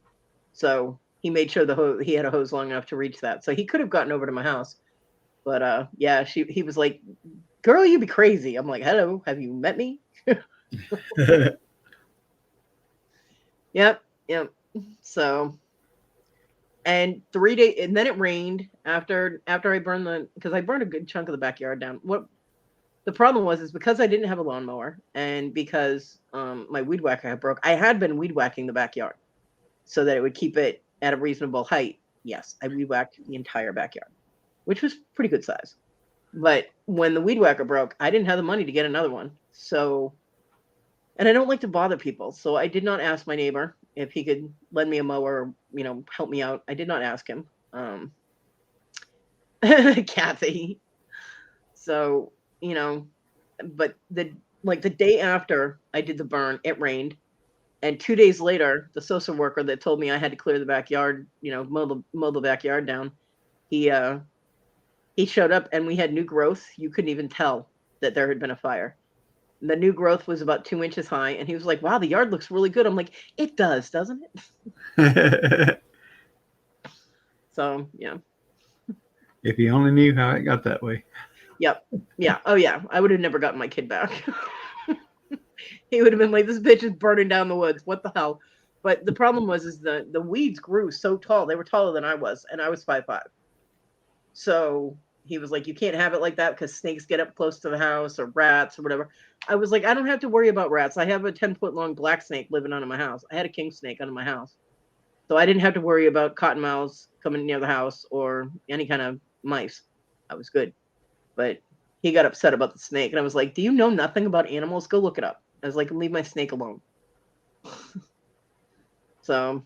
So he made sure he had a hose long enough to reach that. So he could have gotten over to my house. But yeah, he was like, "Girl, you be crazy." I'm like, "Hello, have you met me?" Yep. So, and 3 days, and then it rained after I burned because I burned a good chunk of the backyard down. What the problem was because I didn't have a lawnmower and because my weed whacker had broke. I had been weed whacking the backyard so that it would keep it at a reasonable height. Yes, I weed whacked the entire backyard, which was pretty good size. But when the weed whacker broke, I didn't have the money to get another one. So, and I don't like to bother people. So I did not ask my neighbor if he could lend me a mower or, you know, help me out. I did not ask him. Kathy. So, you know, but the day after I did the burn, it rained. And 2 days later, the social worker that told me I had to clear the backyard, you know, mow the backyard down, he showed up and we had new growth. You couldn't even tell that there had been a fire. The new growth was about 2 inches high. And he was like, "Wow, the yard looks really good." I'm like, "It does, doesn't it?" So, yeah. If you only knew how it got that way. Yep. Yeah. Oh, yeah. I would have never gotten my kid back. He would have been like, "This bitch is burning down the woods. What the hell?" But the problem was the weeds grew so tall. They were taller than I was, and I was 5'5". So he was like, "You can't have it like that because snakes get up close to the house or rats or whatever." I was like, "I don't have to worry about rats. I have a 10-foot long black snake living under my house. I had a king snake under my house. So I didn't have to worry about cottonmouths coming near the house or any kind of mice. I was good." But he got upset about the snake. And I was like, "Do you know nothing about animals? Go look it up." I was like, "Leave my snake alone." So,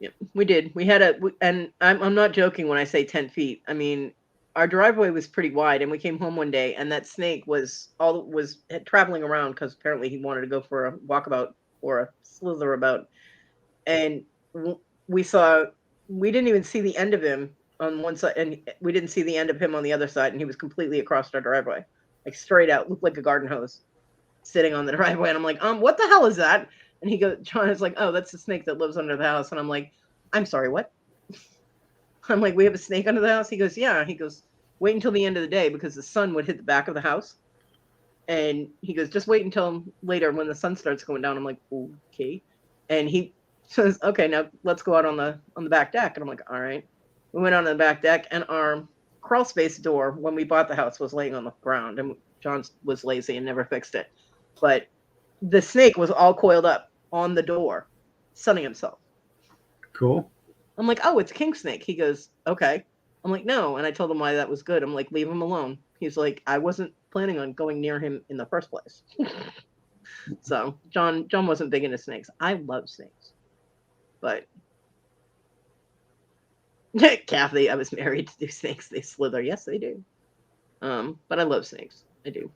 Yeah, we did. We had and I'm not joking when I say 10 feet. I mean, our driveway was pretty wide, and we came home one day, and that snake was traveling around because apparently he wanted to go for a walkabout or a slither about, and we didn't even see the end of him on one side, and we didn't see the end of him on the other side, and he was completely across our driveway, like straight out, looked like a garden hose sitting on the driveway. And I'm like, what the hell is that? And John is like, oh, that's the snake that lives under the house. And I'm like, I'm sorry, what? I'm like, we have a snake under the house? He goes, yeah. He goes, wait until the end of the day because the sun would hit the back of the house. And he goes, just wait until later when the sun starts going down. I'm like, okay. And he says, okay, now let's go out on the back deck. And I'm like, all right. We went on the back deck, and our crawl space door when we bought the house was laying on the ground, and John was lazy and never fixed it. But the snake was all coiled up on the door, sunning himself. Cool. I'm like, oh, it's a king snake. He goes, okay. I'm like, no. And I told him why that was good. I'm like, leave him alone. He's like, I wasn't planning on going near him in the first place. So John wasn't big into snakes. I love snakes. But Kathy, I was married to do snakes. They slither. Yes, they do. But I love snakes. I do.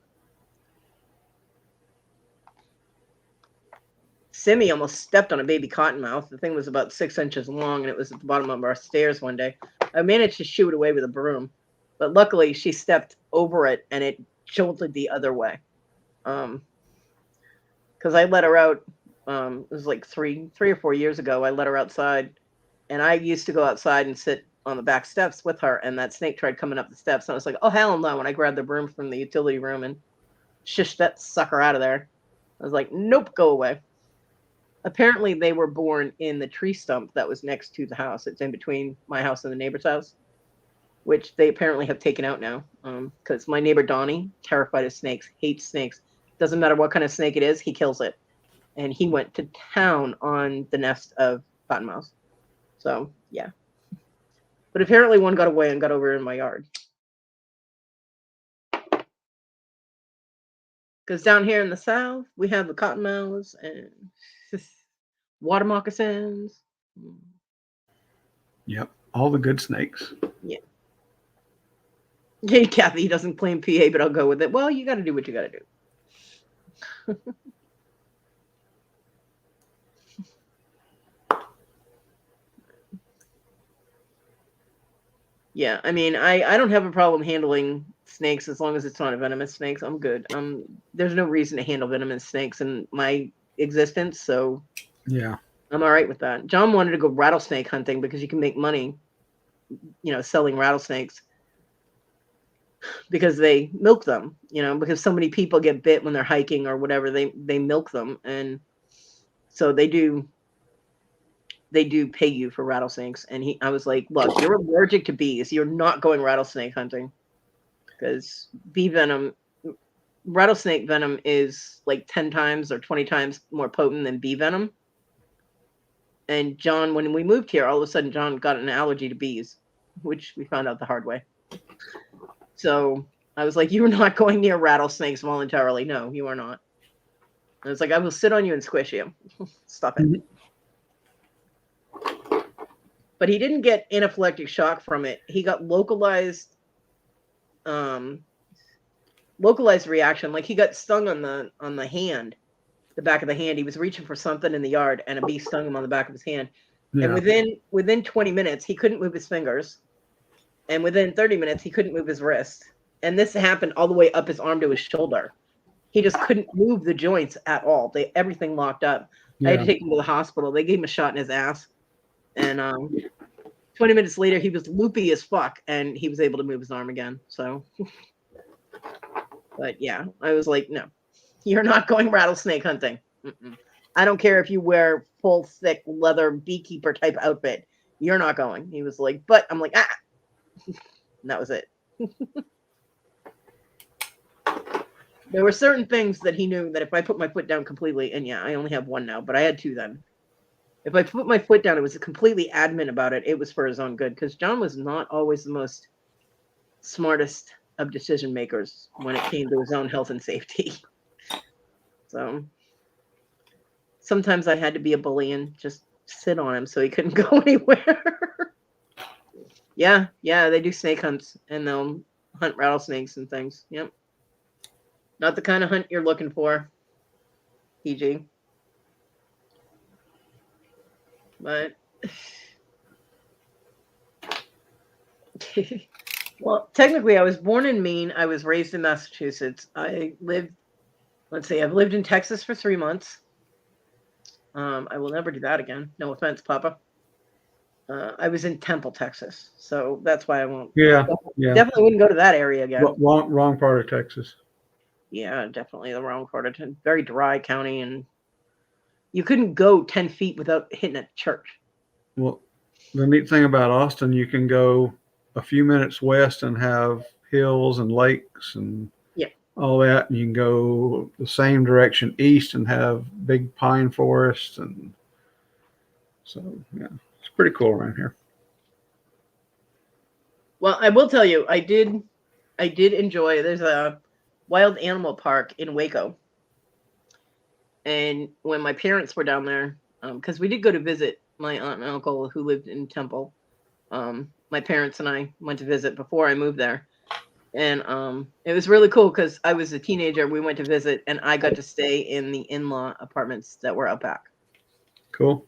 Simi almost stepped on a baby cottonmouth. The thing was about 6 inches long, and it was at the bottom of our stairs one day. I managed to shoo it away with a broom, but luckily she stepped over it, and it jolted the other way. Because I let her out. It was like three or 4 years ago. I let her outside, and I used to go outside and sit on the back steps with her, and that snake tried coming up the steps, and I was like, oh, hell no. And I grabbed the broom from the utility room and shished that sucker out of there. I was like, nope, go away. Apparently, they were born in the tree stump that was next to the house. It's in between my house and the neighbor's house, which they apparently have taken out now. Because my neighbor Donnie, terrified of snakes, hates snakes. Doesn't matter what kind of snake it is, he kills it. And he went to town on the nest of cottonmouths. So, yeah. But apparently one got away and got over in my yard. Because down here in the south, we have the cottonmouths and water moccasins. Yep, all the good snakes. Yeah. Hey, Kathy doesn't claim PA, but I'll go with it. Well, you got to do what you got to do. Yeah, I mean, I don't have a problem handling snakes as long as it's not a venomous snake. I'm good. There's no reason to handle venomous snakes in my existence, so yeah, I'm all right with that. John wanted to go rattlesnake hunting because you can make money, selling rattlesnakes because they milk them, because so many people get bit when they're hiking or whatever, they milk them. And so they do pay you for rattlesnakes. And I was like, look, you're allergic to bees. You're not going rattlesnake hunting because rattlesnake venom is like 10 times or 20 times more potent than bee venom. And John, when we moved here, all of a sudden John got an allergy to bees, which we found out the hard way. So I was like, you're not going near rattlesnakes voluntarily. No, you are not. And it's like, I will sit on you and squish you. Stop it. Mm-hmm. But he didn't get anaphylactic shock from it. He got localized reaction. Like he got stung on the hand, the back of the hand. He was reaching for something in the yard, and a bee stung him on the back of his hand. Yeah. And within 20 minutes, he couldn't move his fingers. And within 30 minutes, he couldn't move his wrist. And this happened all the way up his arm to his shoulder. He just couldn't move the joints at all. Everything locked up. Yeah. I had to take him to the hospital. They gave him a shot in his ass. And 20 minutes later, he was loopy as fuck, and he was able to move his arm again. So, but yeah, I was like, no, you're not going rattlesnake hunting. Mm-mm. I don't care if you wear full, thick leather beekeeper type outfit. You're not going. He was like, but I'm like, ah. And that was it. There were certain things that he knew that if I put my foot down completely, and yeah, I only have one now, but I had two then. If I put my foot down, it was completely adamant about it. It was for his own good, because John was not always the most smartest of decision makers when it came to his own health and safety. So sometimes I had to be a bully and just sit on him so he couldn't go anywhere. Yeah, they do snake hunts, and they'll hunt rattlesnakes and things. Yep. Not the kind of hunt you're looking for, PG. But well, technically I was born in Maine. I was raised in Massachusetts. I've lived in Texas for 3 months. I will never do that again. No offense, Papa. I was in Temple, Texas, so that's why I won't. Yeah. Definitely wouldn't go to that area again. Wrong part of Texas. Yeah, definitely the wrong part of it. Very dry county, and you couldn't go 10 feet without hitting a church. Well, the neat thing about Austin, you can go a few minutes west and have hills and lakes and all that, and you can go the same direction east and have big pine forests, and so yeah, it's pretty cool around here. Well, I will tell you, I did enjoy. There's a wild animal park in Waco, and when my parents were down there, because we did go to visit my aunt and uncle who lived in Temple. My parents and I went to visit before I moved there. And it was really cool because I was a teenager. We went to visit, and I got to stay in the in-law apartments that were out back. Cool.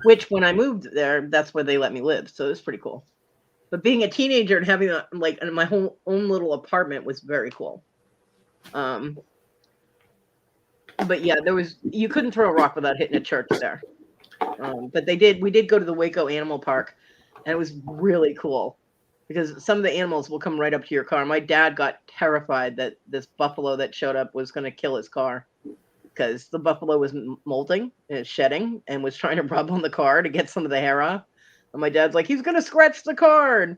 Which, when I moved there, that's where they let me live. So it was pretty cool. But being a teenager and having my whole own little apartment was very cool. But yeah, you couldn't throw a rock without hitting a church there. But we did go to the Waco Animal Park, and it was really cool. Because some of the animals will come right up to your car. My dad got terrified that this buffalo that showed up was going to kill his car because the buffalo was molting and shedding and was trying to rub on the car to get some of the hair off. And my dad's like, he's going to scratch the car. And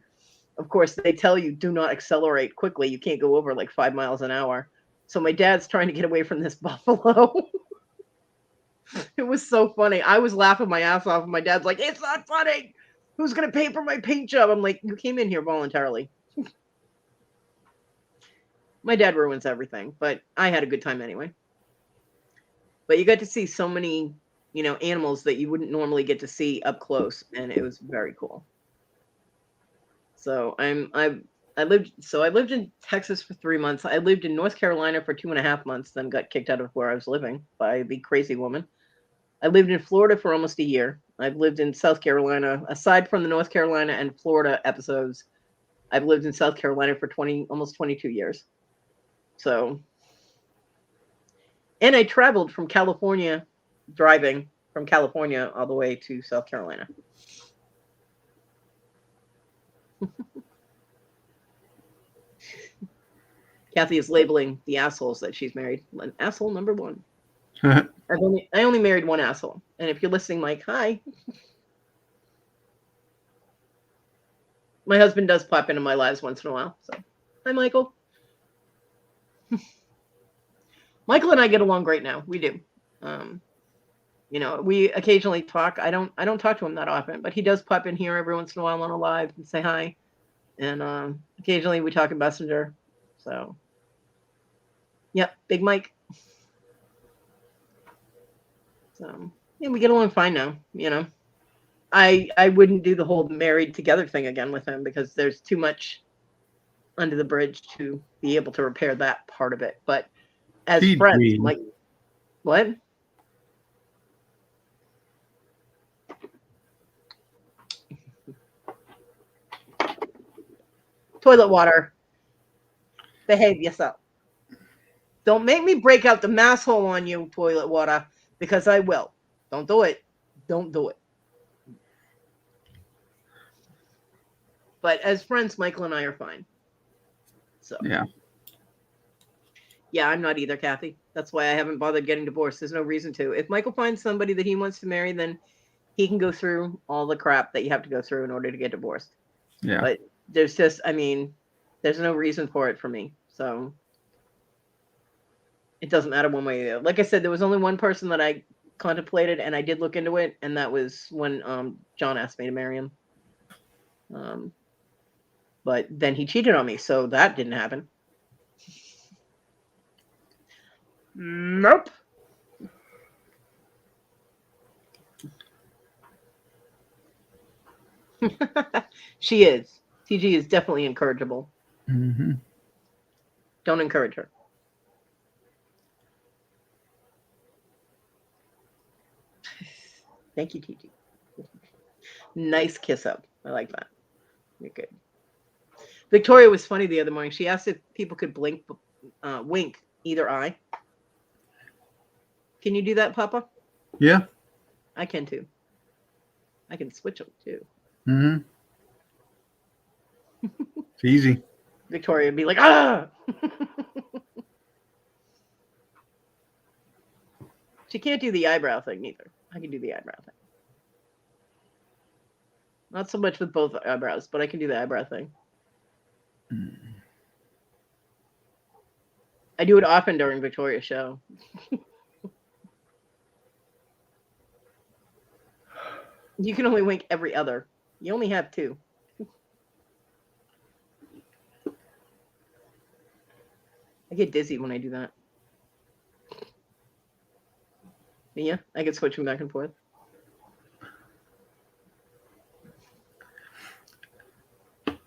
of course, they tell you do not accelerate quickly. You can't go over like 5 miles an hour. So my dad's trying to get away from this buffalo. It was so funny. I was laughing my ass off. And my dad's like, it's not funny. Who's going to pay for my paint job? I'm like, you came in here voluntarily. My dad ruins everything, but I had a good time anyway. But you got to see so many, animals that you wouldn't normally get to see up close, and it was very cool. So I lived in Texas for 3 months. I lived in North Carolina for 2.5 months, then got kicked out of where I was living by the crazy woman. I lived in Florida for almost a year. I've lived in South Carolina. Aside from the North Carolina and Florida episodes, I've lived in South Carolina for almost 22 years. So, and I traveled from California, driving from California all the way to South Carolina. Kathy is labeling the assholes that she's married. Asshole number 1. I only married one asshole. And if you're listening, Mike, hi. My husband does pop into my lives once in a while. So, hi, Michael. Michael and I get along great now. We do. We occasionally talk. I don't talk to him that often, but he does pop in here every once in a while on a live and say hi. And occasionally we talk in Messenger. So, yep, Big Mike. So, yeah, we get along fine now, I wouldn't do the whole married together thing again with him because there's too much under the bridge to be able to repair that part of it. But as friends, like, what? Toilet water. Behave yourself. Don't make me break out the mass hole on you, toilet water, because I will. Don't do it. Don't do it. But as friends, Michael and I are fine. So yeah, I'm not either, Kathy. That's why I haven't bothered getting divorced. There's no reason to. If Michael finds somebody that he wants to marry, then he can go through all the crap that you have to go through in order to get divorced. Yeah. But there's just, there's no reason for it for me. So it doesn't matter one way or the other. Like I said, there was only one person that I contemplated, and I did look into it, and that was when John asked me to marry him. But then he cheated on me, so that didn't happen. Nope. She is. TG is definitely encourageable. Mm-hmm. Don't encourage her. Thank you, TG. Nice kiss up. I like that. You're good. Victoria was funny the other morning. She asked if people could wink either eye. Can you do that, Papa? Yeah. I can too. I can switch them too. Mm-hmm. It's easy. Victoria would be like, ah! She can't do the eyebrow thing either. I can do the eyebrow thing. Not so much with both eyebrows, but I can do the eyebrow thing. I do it often during Victoria's show. You can only wink every other. You only have 2. I get dizzy when I do that. Yeah, I get switching back and forth.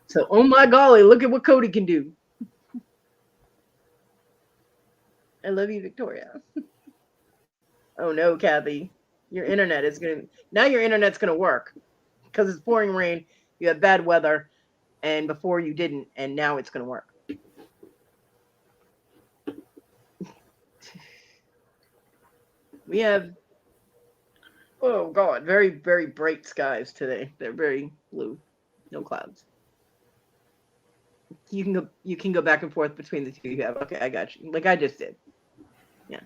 So, oh my golly, look at what Kodi can do. I love you, Victoria. Oh no, Kathy. Your internet's gonna work. Because it's pouring rain, you have bad weather, and before you didn't, and now it's gonna work. We have, oh God, very, very bright skies today. They're very blue. No clouds. You can go back and forth between the two you have. Okay, I got you. Like I just did. Yeah.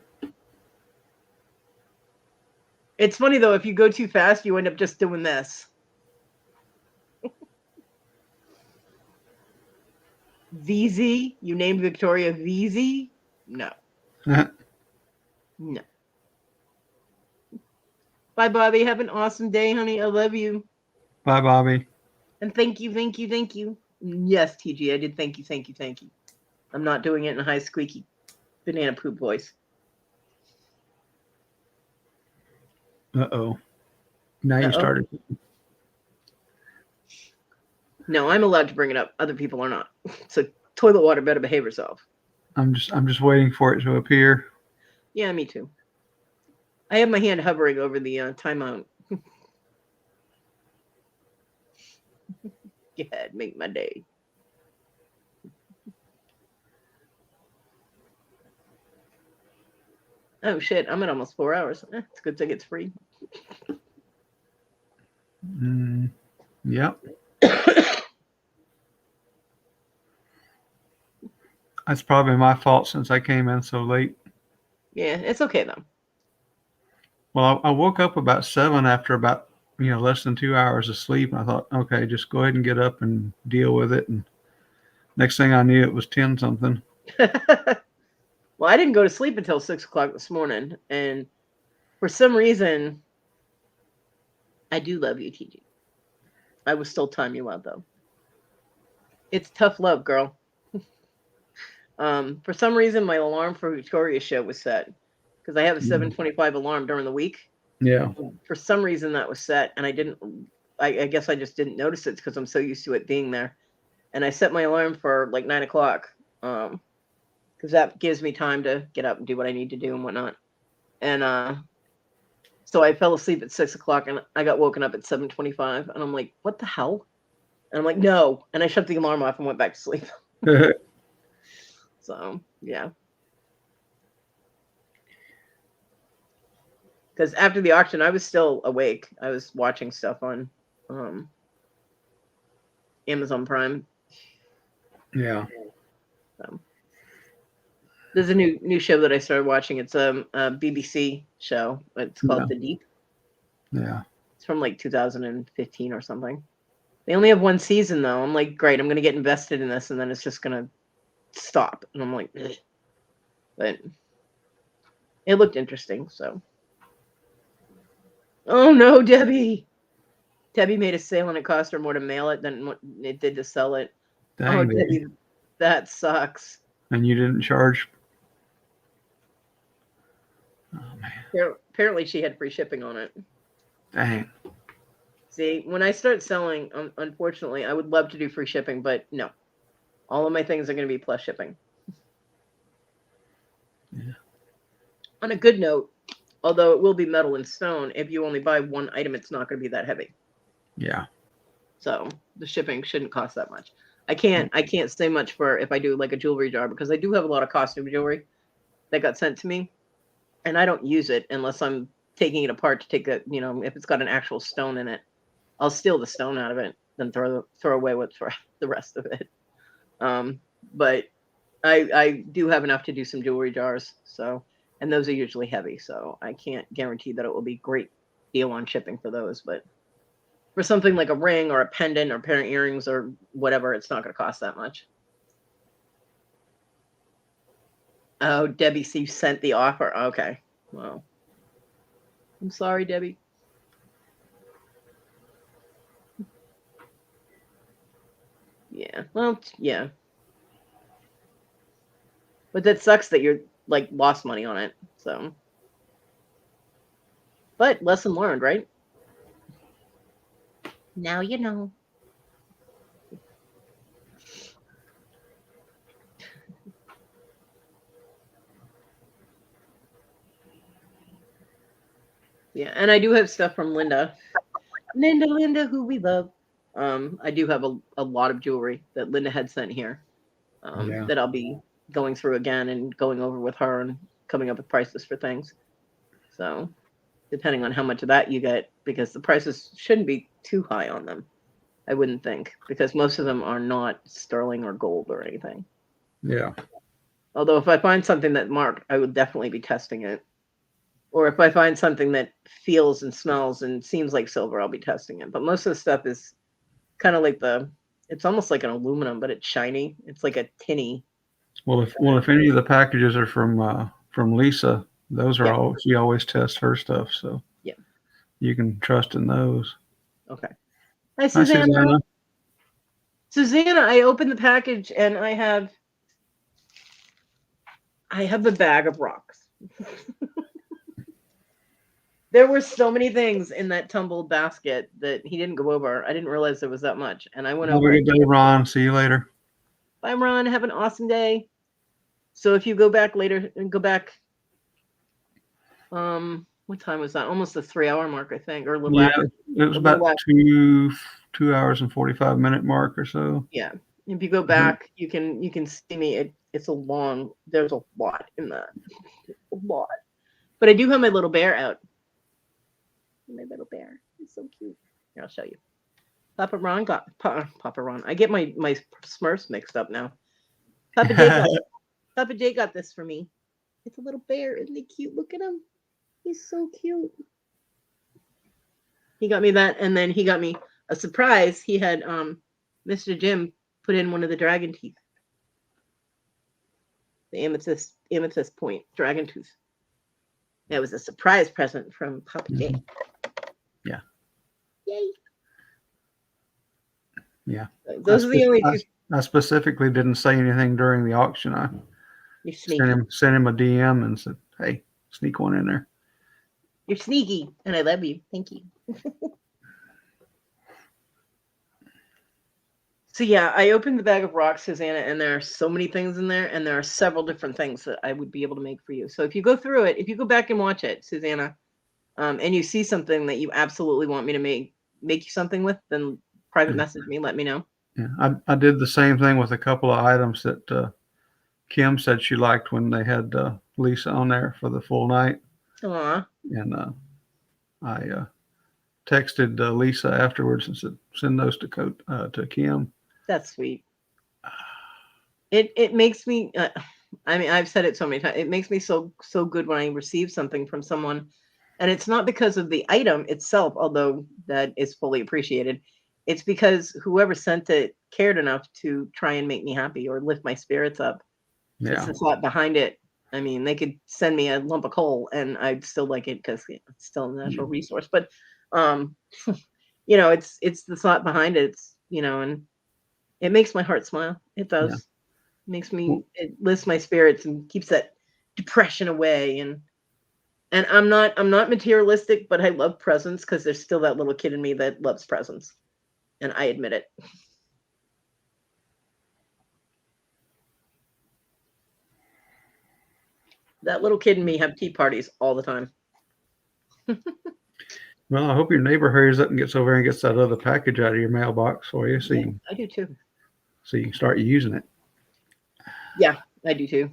It's funny though, if you go too fast, you end up just doing this. VZ? You named Victoria VZ? No. No. Bye, Bobby. Have an awesome day, honey. I love you. Bye, Bobby. And thank you, thank you, thank you. Yes, TG, I did thank you, thank you, thank you. I'm not doing it in a high squeaky banana poop voice. Uh-oh. Now you started. No, I'm allowed to bring it up. Other people are not. So toilet water better behave herself. I'm just waiting for it to appear. Yeah, me too. I have my hand hovering over the timeout. Go ahead, make my day. Oh shit, I'm at almost 4 hours. It's a good thing it's free. Yep. That's probably my fault since I came in so late. Yeah, it's okay though. Well, I woke up about 7 after about less than 2 hours of sleep, and I thought, okay, just go ahead and get up and deal with it. And next thing I knew, it was 10 something. Well, I didn't go to sleep until 6 o'clock this morning, and for some reason, I do love you, TG. I will still time you out though. It's tough love, girl. For some reason, my alarm for Victoria's show was set because I have a 7:25 alarm during the week. Yeah. For some reason, that was set, and I didn't. I guess I just didn't notice it because I'm so used to it being there. And I set my alarm for like 9 o'clock because that gives me time to get up and do what I need to do and whatnot. And so I fell asleep at 6 o'clock, and I got woken up at 7:25, and I'm like, "What the hell?" And I'm like, "No," and I shut the alarm off and went back to sleep. So yeah, because after the auction, I was still awake. I was watching stuff on Amazon Prime. Yeah. There's a new show that I started watching. It's a BBC show. It's called The Deep. Yeah. It's from like 2015 or something. They only have 1 season though. I'm like, great. I'm gonna get invested in this, and then it's just gonna stop. And I'm like, ugh. But it looked interesting. So, oh no, Debbie. Debbie made a sale and it cost her more to mail it than what it did to sell it. Dang, oh, Debbie, that sucks. And you didn't charge? Oh man. Apparently, she had free shipping on it. Dang. See, when I start selling, unfortunately, I would love to do free shipping, but no. All of my things are going to be plus shipping. Yeah. On a good note, although it will be metal and stone, if you only buy one item, it's not going to be that heavy. Yeah. So the shipping shouldn't cost that much. I can't say much for if I do like a jewelry jar, because I do have a lot of costume jewelry that got sent to me, and I don't use it unless I'm taking it apart to take it. If it's got an actual stone in it, I'll steal the stone out of it, then throw away what's for the rest of it. But I do have enough to do some jewelry jars, and those are usually heavy, so I can't guarantee that it will be great deal on shipping for those. But for something like a ring or a pendant or a pair of earrings or whatever, it's not going to cost that much. Oh, Debbie, so you sent the offer. Okay. Well, I'm sorry, Debbie. Yeah. Well, yeah. But that sucks that you're like lost money on it. So, but lesson learned, right? Now you know. Yeah, and I do have stuff from Linda, who we love. I do have a lot of jewelry that Linda had sent here, that I'll be going through again and going over with her and coming up with prices for things. So, depending on how much of that you get, because the prices shouldn't be too high on them, I wouldn't think, because most of them are not sterling or gold or anything. Yeah. Although if I find something that marked, I would definitely be testing it. Or if I find something that feels and smells and seems like silver, I'll be testing it. But most of the stuff is kind of like it's almost like an aluminum, but it's shiny. It's like a tinny. Well, if any of the packages are from Lisa, those are all, she always tests her stuff, so yeah, you can trust in those. Okay. Hi, Susanna. Susanna. Susanna, I opened the package and I have the bag of rocks. There were so many things in that tumbled basket that he didn't go over. I didn't realize there was that much, and I went over. Have a good day, Ron. See you later. Bye, Ron. Have an awesome day. So if you go back later and go back, what time was that? Almost the 3-hour mark, I think, or a little after. It was about 2 hours and 45-minute mark or so. Yeah. If you go back, you can see me. It's a long. There's a lot in that. A lot. But I do have my little bear out. My little bear. It's so cute. Here, I'll show you. Papa Ron got Papa Ron. I get my Smurfs mixed up now. Papa J got this for me. It's a little bear. Isn't he cute? Look at him. He's so cute. He got me that, and then he got me a surprise. He had Mr. Jim put in one of the dragon teeth. The amethyst point dragon tooth. That was a surprise present from Papa J. Yeah. Yay. Yeah. Those are the only two. I specifically didn't say anything during the auction. I sent him a DM and said, "Hey, sneak one in there." You're sneaky, and I love you. Thank you. So yeah, I opened the bag of rocks, Susanna, and there are so many things in there, and there are several different things that I would be able to make for you. So if you go through it, if you go back and watch it, Susanna, and you see something that you absolutely want me to make you something with, then private message me, let me know. Yeah, I did the same thing with a couple of items that Kim said she liked when they had Lisa on there for the full night. Aww. And I texted Lisa afterwards and said, "Send those to Kim." That's sweet. It makes me. I mean, I've said it so many times. It makes me so good when I receive something from someone, and it's not because of the item itself, although that is fully appreciated. It's because whoever sent it cared enough to try and make me happy or lift my spirits up. Yeah. It's the thought behind it. I mean, they could send me a lump of coal and I'd still like it because it's still a natural resource. But, it's the thought behind it. It's, and it makes my heart smile. It does. Yeah. It makes me, it lifts my spirits and keeps that depression away. And And I'm not materialistic, but I love presents because there's still that little kid in me that loves presents. And I admit it. That little kid and me have tea parties all the time. Well, I hope your neighbor hurries up and gets over and gets that other package out of your mailbox for you, Yeah, I do too. So you can start using it. Yeah, I do too.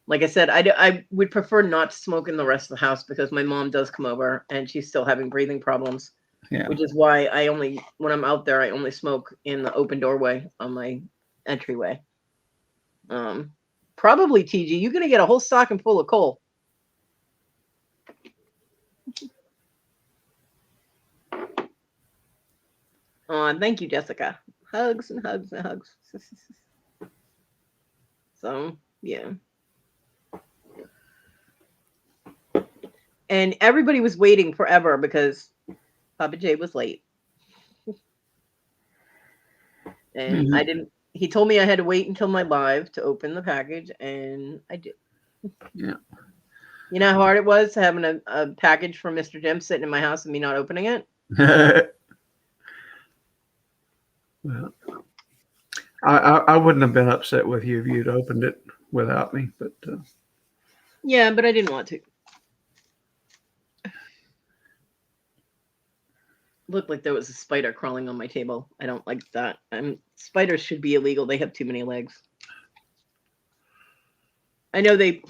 Like I said, I would prefer not to smoke in the rest of the house because my mom does come over and she's still having breathing problems. Yeah. Which is why when I'm out there, I only smoke in the open doorway on my entryway. Probably TG, you're gonna get a whole stocking full of coal. Thank you, Jessica. Hugs and hugs and hugs. So, yeah. And everybody was waiting forever because Papa J was late. And he told me I had to wait until my live to open the package, and I did. Yeah. You know how hard it was having a package from Mr. Jim sitting in my house and me not opening it? Well, I wouldn't have been upset with you if you'd opened it without me, but yeah, but I didn't want to. Looked like there was a spider crawling on my table. I don't like that. Spiders should be illegal. They have too many legs. I know they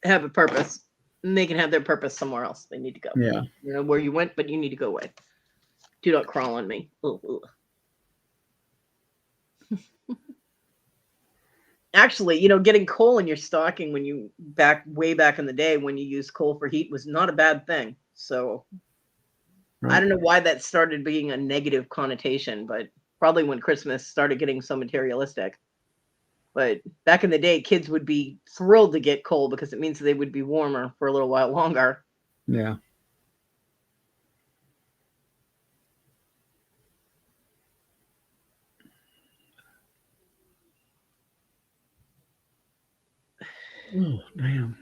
have a purpose, and they can have their purpose somewhere else. They need to go. Yeah. You know where you went, but you need to go away. Do not crawl on me. Ugh, ugh. Actually, getting coal in your stocking when you way back in the day when you used coal for heat was not a bad thing. So right. I don't know why that started being a negative connotation, but probably when Christmas started getting so materialistic. But back in the day, kids would be thrilled to get coal because it means they would be warmer for a little while longer. Yeah. Oh, damn.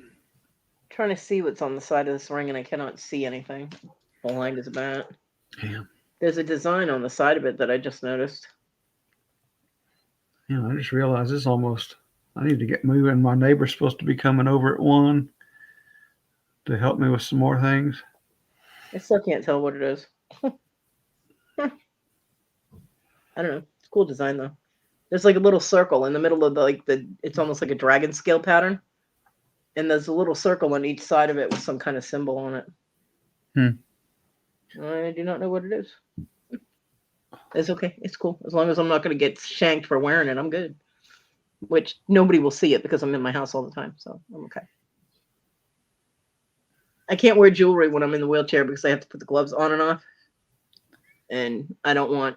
Trying to see what's on the side of this ring, and I cannot see anything. Blind as a bat. Damn. There's a design on the side of it that I just noticed. Yeah, I just realized it's almost, I need to get moving. My neighbor's supposed to be coming over at 1 to help me with some more things. I still can't tell what it is. I don't know. It's a cool design, though. There's like a little circle in the middle of it's almost like a dragon scale pattern. And there's a little circle on each side of it with some kind of symbol on it. I do not know what it is. It's okay. It's cool. As long as I'm not going to get shanked for wearing it, I'm good. Which nobody will see it because I'm in my house all the time. So I'm okay. I can't wear jewelry when I'm in the wheelchair because I have to put the gloves on and off. And I don't want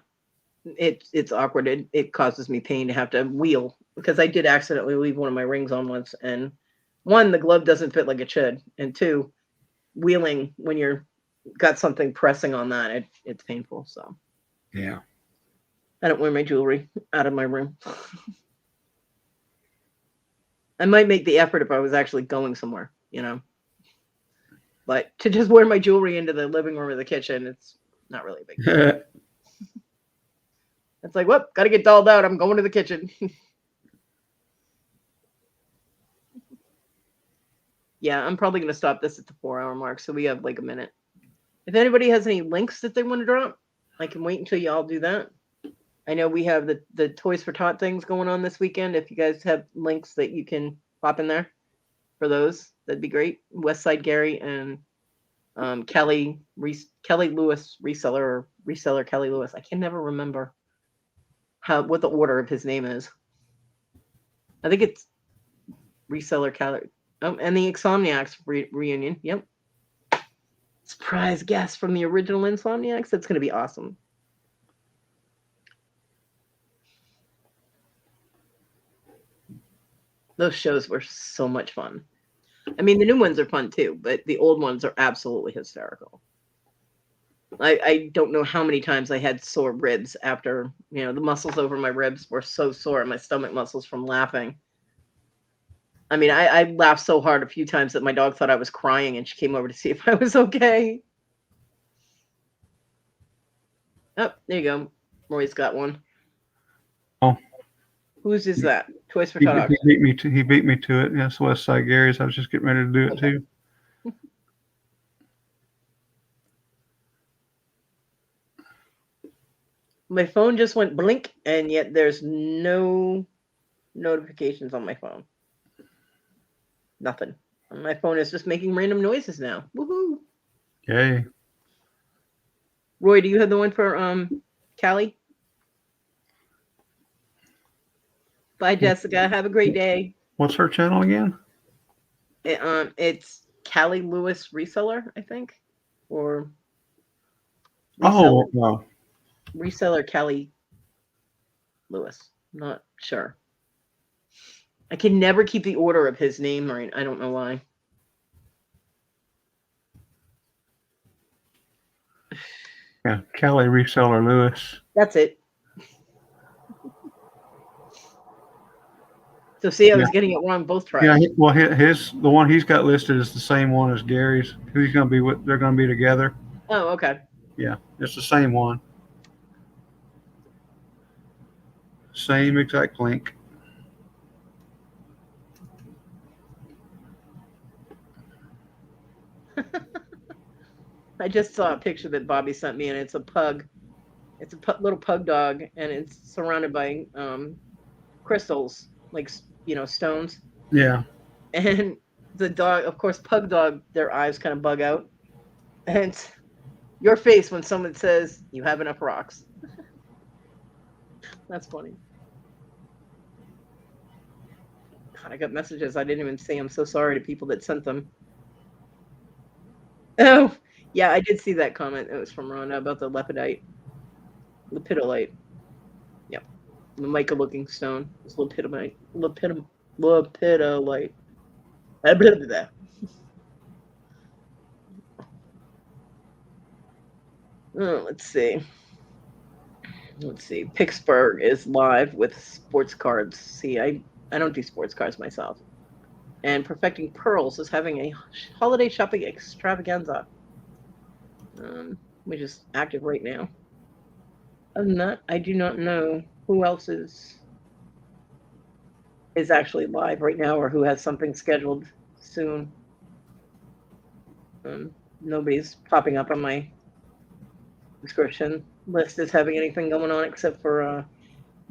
it's awkward. It causes me pain to have to wheel because I did accidentally leave one of my rings on once. And 1, the glove doesn't fit like it should. And 2, wheeling when you're got something pressing on that, it's painful. So yeah. I don't wear my jewelry out of my room. I might make the effort if I was actually going somewhere, But to just wear my jewelry into the living room or the kitchen, it's not really a big deal. It's like, whoop, got to get dolled out. I'm going to the kitchen. Yeah, I'm probably going to stop this at the 4-hour mark. So we have like a minute. If anybody has any links that they want to drop, I can wait until y'all do that. I know we have the Toys for Tot things going on this weekend. If you guys have links that you can pop in there for those, that'd be great. Westside Gary and Kelly Lewis reseller Kelly Lewis. I can never remember what the order of his name is. I think it's reseller Kelly. And the Insomniacs reunion. Yep. Surprise guest from the original Insomniacs. That's going to be awesome. Those shows were so much fun. I mean, the new ones are fun too, but the old ones are absolutely hysterical. I don't know how many times I had sore ribs after, the muscles over my ribs were so sore, my stomach muscles from laughing. I mean, I laughed so hard a few times that my dog thought I was crying, and she came over to see if I was okay. Oh, there you go. Roy's got one. Oh. Whose is that? Toys for Tot He beat me to it. Yes, West Side Gary's. I was just getting ready to do it too. My phone just went blink, and yet there's no notifications on my phone. Nothing. My phone is just making random noises now. Woohoo! Yay. Roy, do you have the one for Callie? Bye, Jessica. Have a great day. What's her channel again? It's Callie Lewis Reseller, I think, or reseller. Oh, no. Reseller Callie Lewis. Not sure. I can never keep the order of his name right. I don't know why. Yeah, Callie Reseller Lewis. That's it. So see, I was getting it wrong both tries. Yeah, well, the one he's got listed is the same one as Gary's. Who's going to be with? They're going to be together. Oh, okay. Yeah, it's the same one. Same exact link. I just saw a picture that Bobby sent me, and it's a pug. It's a little pug dog, and it's surrounded by crystals, like, stones. Yeah. And the dog, of course, pug dog, their eyes kind of bug out. And it's your face when someone says, "You have enough rocks." That's funny. God, I got messages I didn't even see. I'm so sorry to people that sent them. Oh, yeah, I did see that comment. It was from Rhonda about the lepidolite. Yep. The mica-looking stone. It's lepidolite. Lepidolite. Oh, let's see. Pittsburgh is live with sports cards. See, I don't do sports cards myself. And Perfecting Pearls is having a holiday shopping extravaganza, which is active right now. Other than that, I do not know who else is actually live right now or who has something scheduled soon. Nobody's popping up on my subscription list is having anything going on except for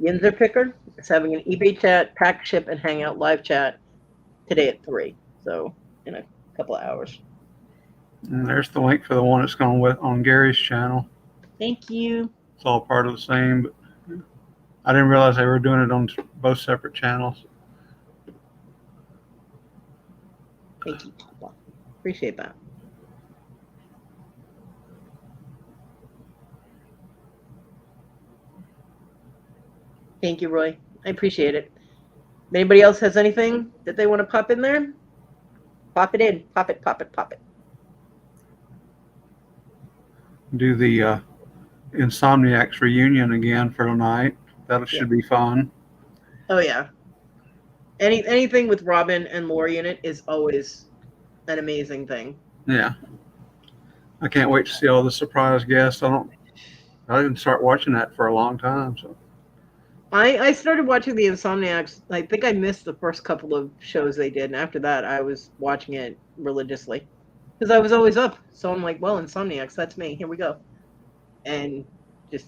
Yinzer Picker. It's having an eBay chat, pack, ship, and hangout live chat today at 3. So in a couple of hours. And there's the link for the one that's going with on Gary's channel. Thank you. It's all part of the same, but I didn't realize they were doing it on both separate channels. Thank you, Papa. Appreciate that. Thank you, Roy. I appreciate it. Anybody else has anything that they want to pop in there? Pop it in. Pop it, pop it, pop it. Do the Insomniacs reunion again for tonight. That should be fun. Oh, yeah. Anything with Robin and Lori in it is always an amazing thing. Yeah. I can't wait to see all the surprise guests. I didn't start watching that for a long time. So I started watching the Insomniacs. I think I missed the first couple of shows they did, and after that I was watching it religiously because I was always up. So I'm like, well, Insomniacs, that's me. Here we go. And just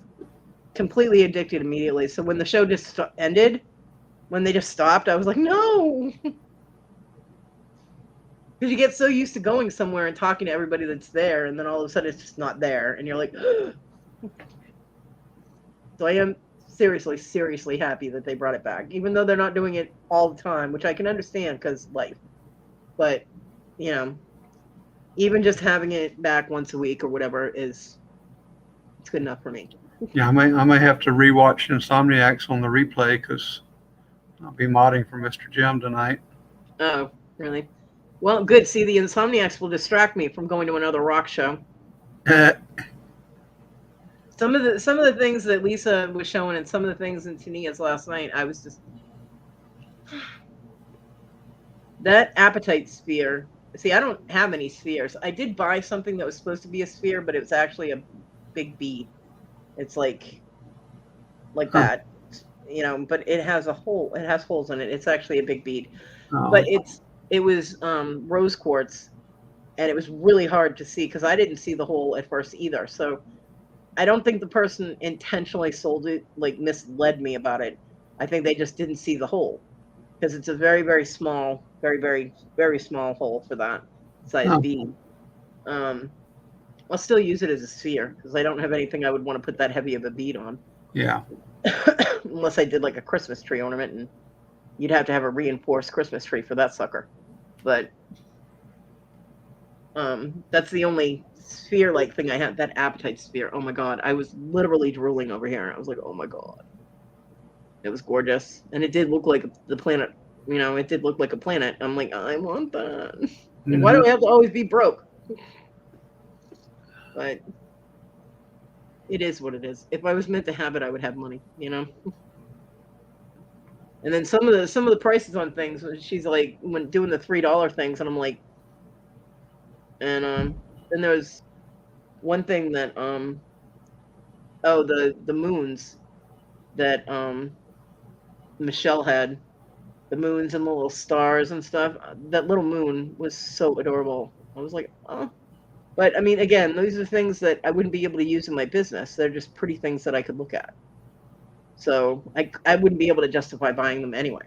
completely addicted immediately. So when the show just ended, when they just stopped, I was like, no. Because you get so used to going somewhere and talking to everybody that's there, and then all of a sudden it's just not there, and you're like, so I am seriously happy that they brought it back, even though they're not doing it all the time, which I can understand because life. But, even just having it back once a week or whatever it's good enough for me. Yeah, I may have to rewatch Insomniacs on the replay because I'll be modding for Mr. Jim tonight. Oh, really? Well, good. See, the Insomniacs will distract me from going to another rock show. Some of the things that Lisa was showing and some of the things in Tania's last night, I was just That appetite sphere. See, I don't have any spheres. I did buy something that was supposed to be a sphere, but it was actually a big bead. It's like Huh. that, but it has a hole. It has holes in it. It's actually a big bead, but Oh, it was rose quartz, and it was really hard to see because I didn't see the hole at first either. So I don't think the person intentionally sold it, like misled me about it. I think they just didn't see the hole because it's a very, very small, very, very, very small hole for that size oh, bead. I'll still use it as a sphere because I don't have anything I would want to put that heavy of a bead on. yeah. Unless I did like a Christmas tree ornament, and you'd have to have a reinforced Christmas tree for that sucker. But that's the only sphere like thing I had, that appetite sphere. Oh my god, I was literally drooling over here. I was like, oh my god. It was gorgeous. And it did look like the planet, it did look like a planet. I'm like, I want that. Why do I have to always be broke? But it is what it is. If I was meant to have it, I would have money, And then some of the prices on things, she's like, when doing the $3 things, and I'm like, and then there was one thing that the moons that Michelle had, the moons and the little stars and stuff. That little moon was so adorable. I was like, oh. But I mean, again, these are things that I wouldn't be able to use in my business. They're just pretty things that I could look at. So I wouldn't be able to justify buying them anyway.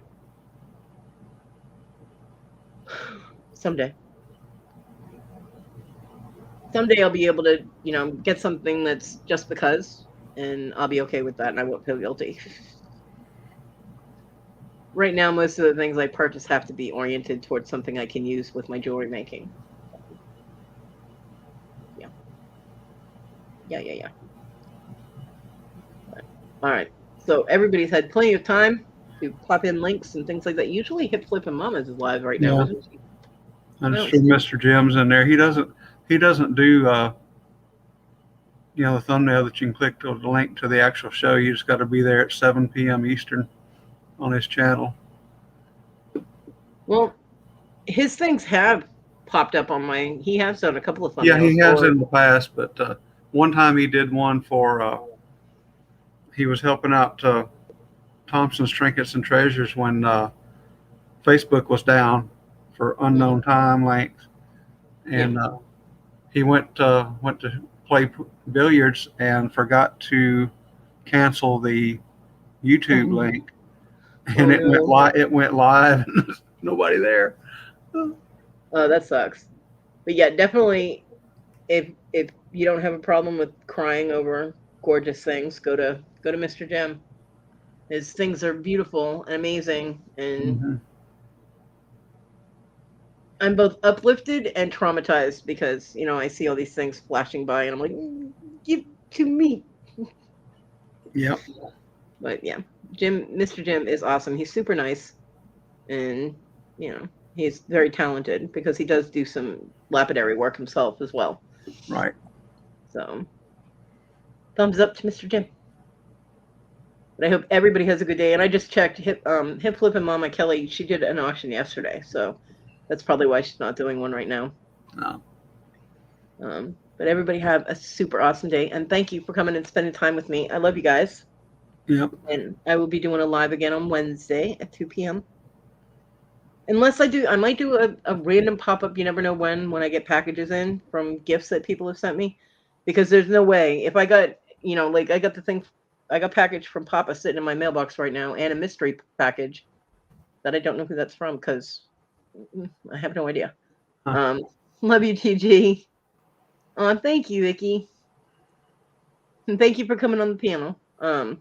Someday I'll be able to, get something that's just because, and I'll be okay with that, and I won't feel guilty. Right now, most of the things I purchase have to be oriented towards something I can use with my jewelry making. Yeah. All right. So everybody's had plenty of time to pop in links and things like that. Usually Hip Flip and Mama's is live right now, isn't she? I'm sure Mr. Jim's in there. He doesn't do the thumbnail that you can click to the link to the actual show. You just got to be there at 7 p.m. Eastern on his channel. Well, his things have popped up on my. He has done a couple of thumbnails. Yeah, he has in the past, but one time he did one for. He was helping out Thompson's Trinkets and Treasures when Facebook was down for unknown time length, and he went to play billiards and forgot to cancel the YouTube link, and it went live, and there's nobody there. Oh, that sucks. But yeah, definitely, if you don't have a problem with crying over gorgeous things, go to Mr. Jim. His things are beautiful and amazing, and I'm both uplifted and traumatized because I see all these things flashing by, and I'm like, give to me. Yep. But yeah, Mr. Jim is awesome. He's super nice, and he's very talented because he does do some lapidary work himself as well. Right. So, thumbs up to Mr. Jim. But I hope everybody has a good day. And I just checked Hip Flip and Mama Kelly. She did an auction yesterday, so that's probably why she's not doing one right now. No. But everybody have a super awesome day, and thank you for coming and spending time with me. I love you guys. Yep. And I will be doing a live again on Wednesday at 2 p.m. Unless I might do a random pop-up. You never know when I get packages in from gifts that people have sent me, because there's no way if I got I got the thing. I got package from Papa sitting in my mailbox right now, and a mystery package that I don't know who that's from because I have no idea. Huh. Love you, TG. Thank you, Vicky. And thank you for coming on the panel. I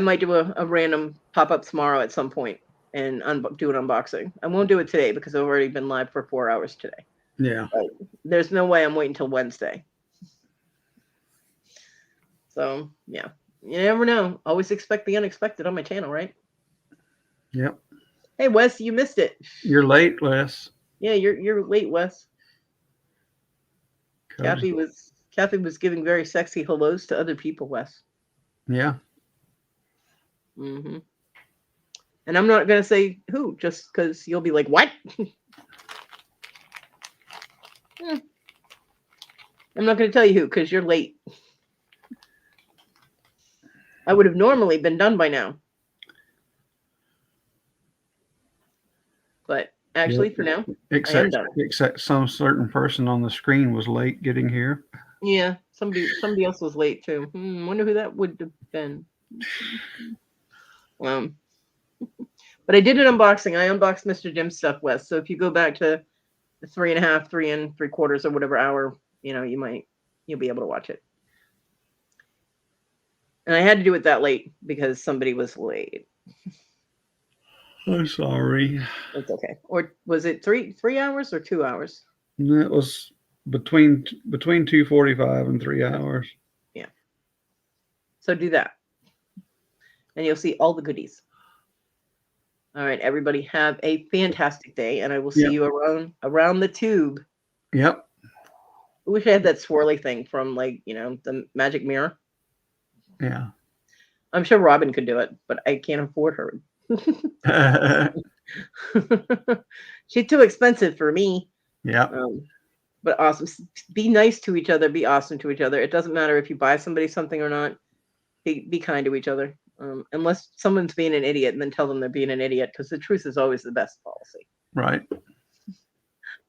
might do a random pop-up tomorrow at some point and do an unboxing. I won't do it today because I've already been live for 4 hours today. Yeah. But there's no way I'm waiting till Wednesday. So, yeah. You never know. Always expect the unexpected on my channel, right? Yep. Hey, Wes, you missed it. You're late, Wes. Yeah, you're late, Wes. Kathy was giving very sexy hellos to other people, Wes. Yeah. Mm-hmm. And I'm not going to say who, just because you'll be like, what? I'm not going to tell you who, because you're late. I would have normally been done by now. But actually, for now, I am done. Except some certain person on the screen was late getting here. Yeah, somebody else was late too. Wonder who that would have been. But I did an unboxing. I unboxed Mr. Jim's stuff, Wes. So if you go back to the 3.5, 3 3/4 or whatever hour, you'll be able to watch it. And I had to do it that late because somebody was late. I'm sorry. It's okay. Or was it 3 hours or 2 hours? It was between 2:45 and 3 hours. Yeah. So do that. And you'll see all the goodies. All right, everybody, have a fantastic day, and I will see you around the tube. Yep. I wish I had that swirly thing from the magic mirror. Yeah. I'm sure Robin could do it, but I can't afford her. She's too expensive for me. Yeah. But awesome. Be nice to each other. Be awesome to each other. It doesn't matter if you buy somebody something or not. Be kind to each other. Unless someone's being an idiot, and then tell them they're being an idiot, because the truth is always the best policy. Right.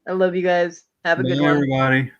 I love you guys. Have a good one. Everybody.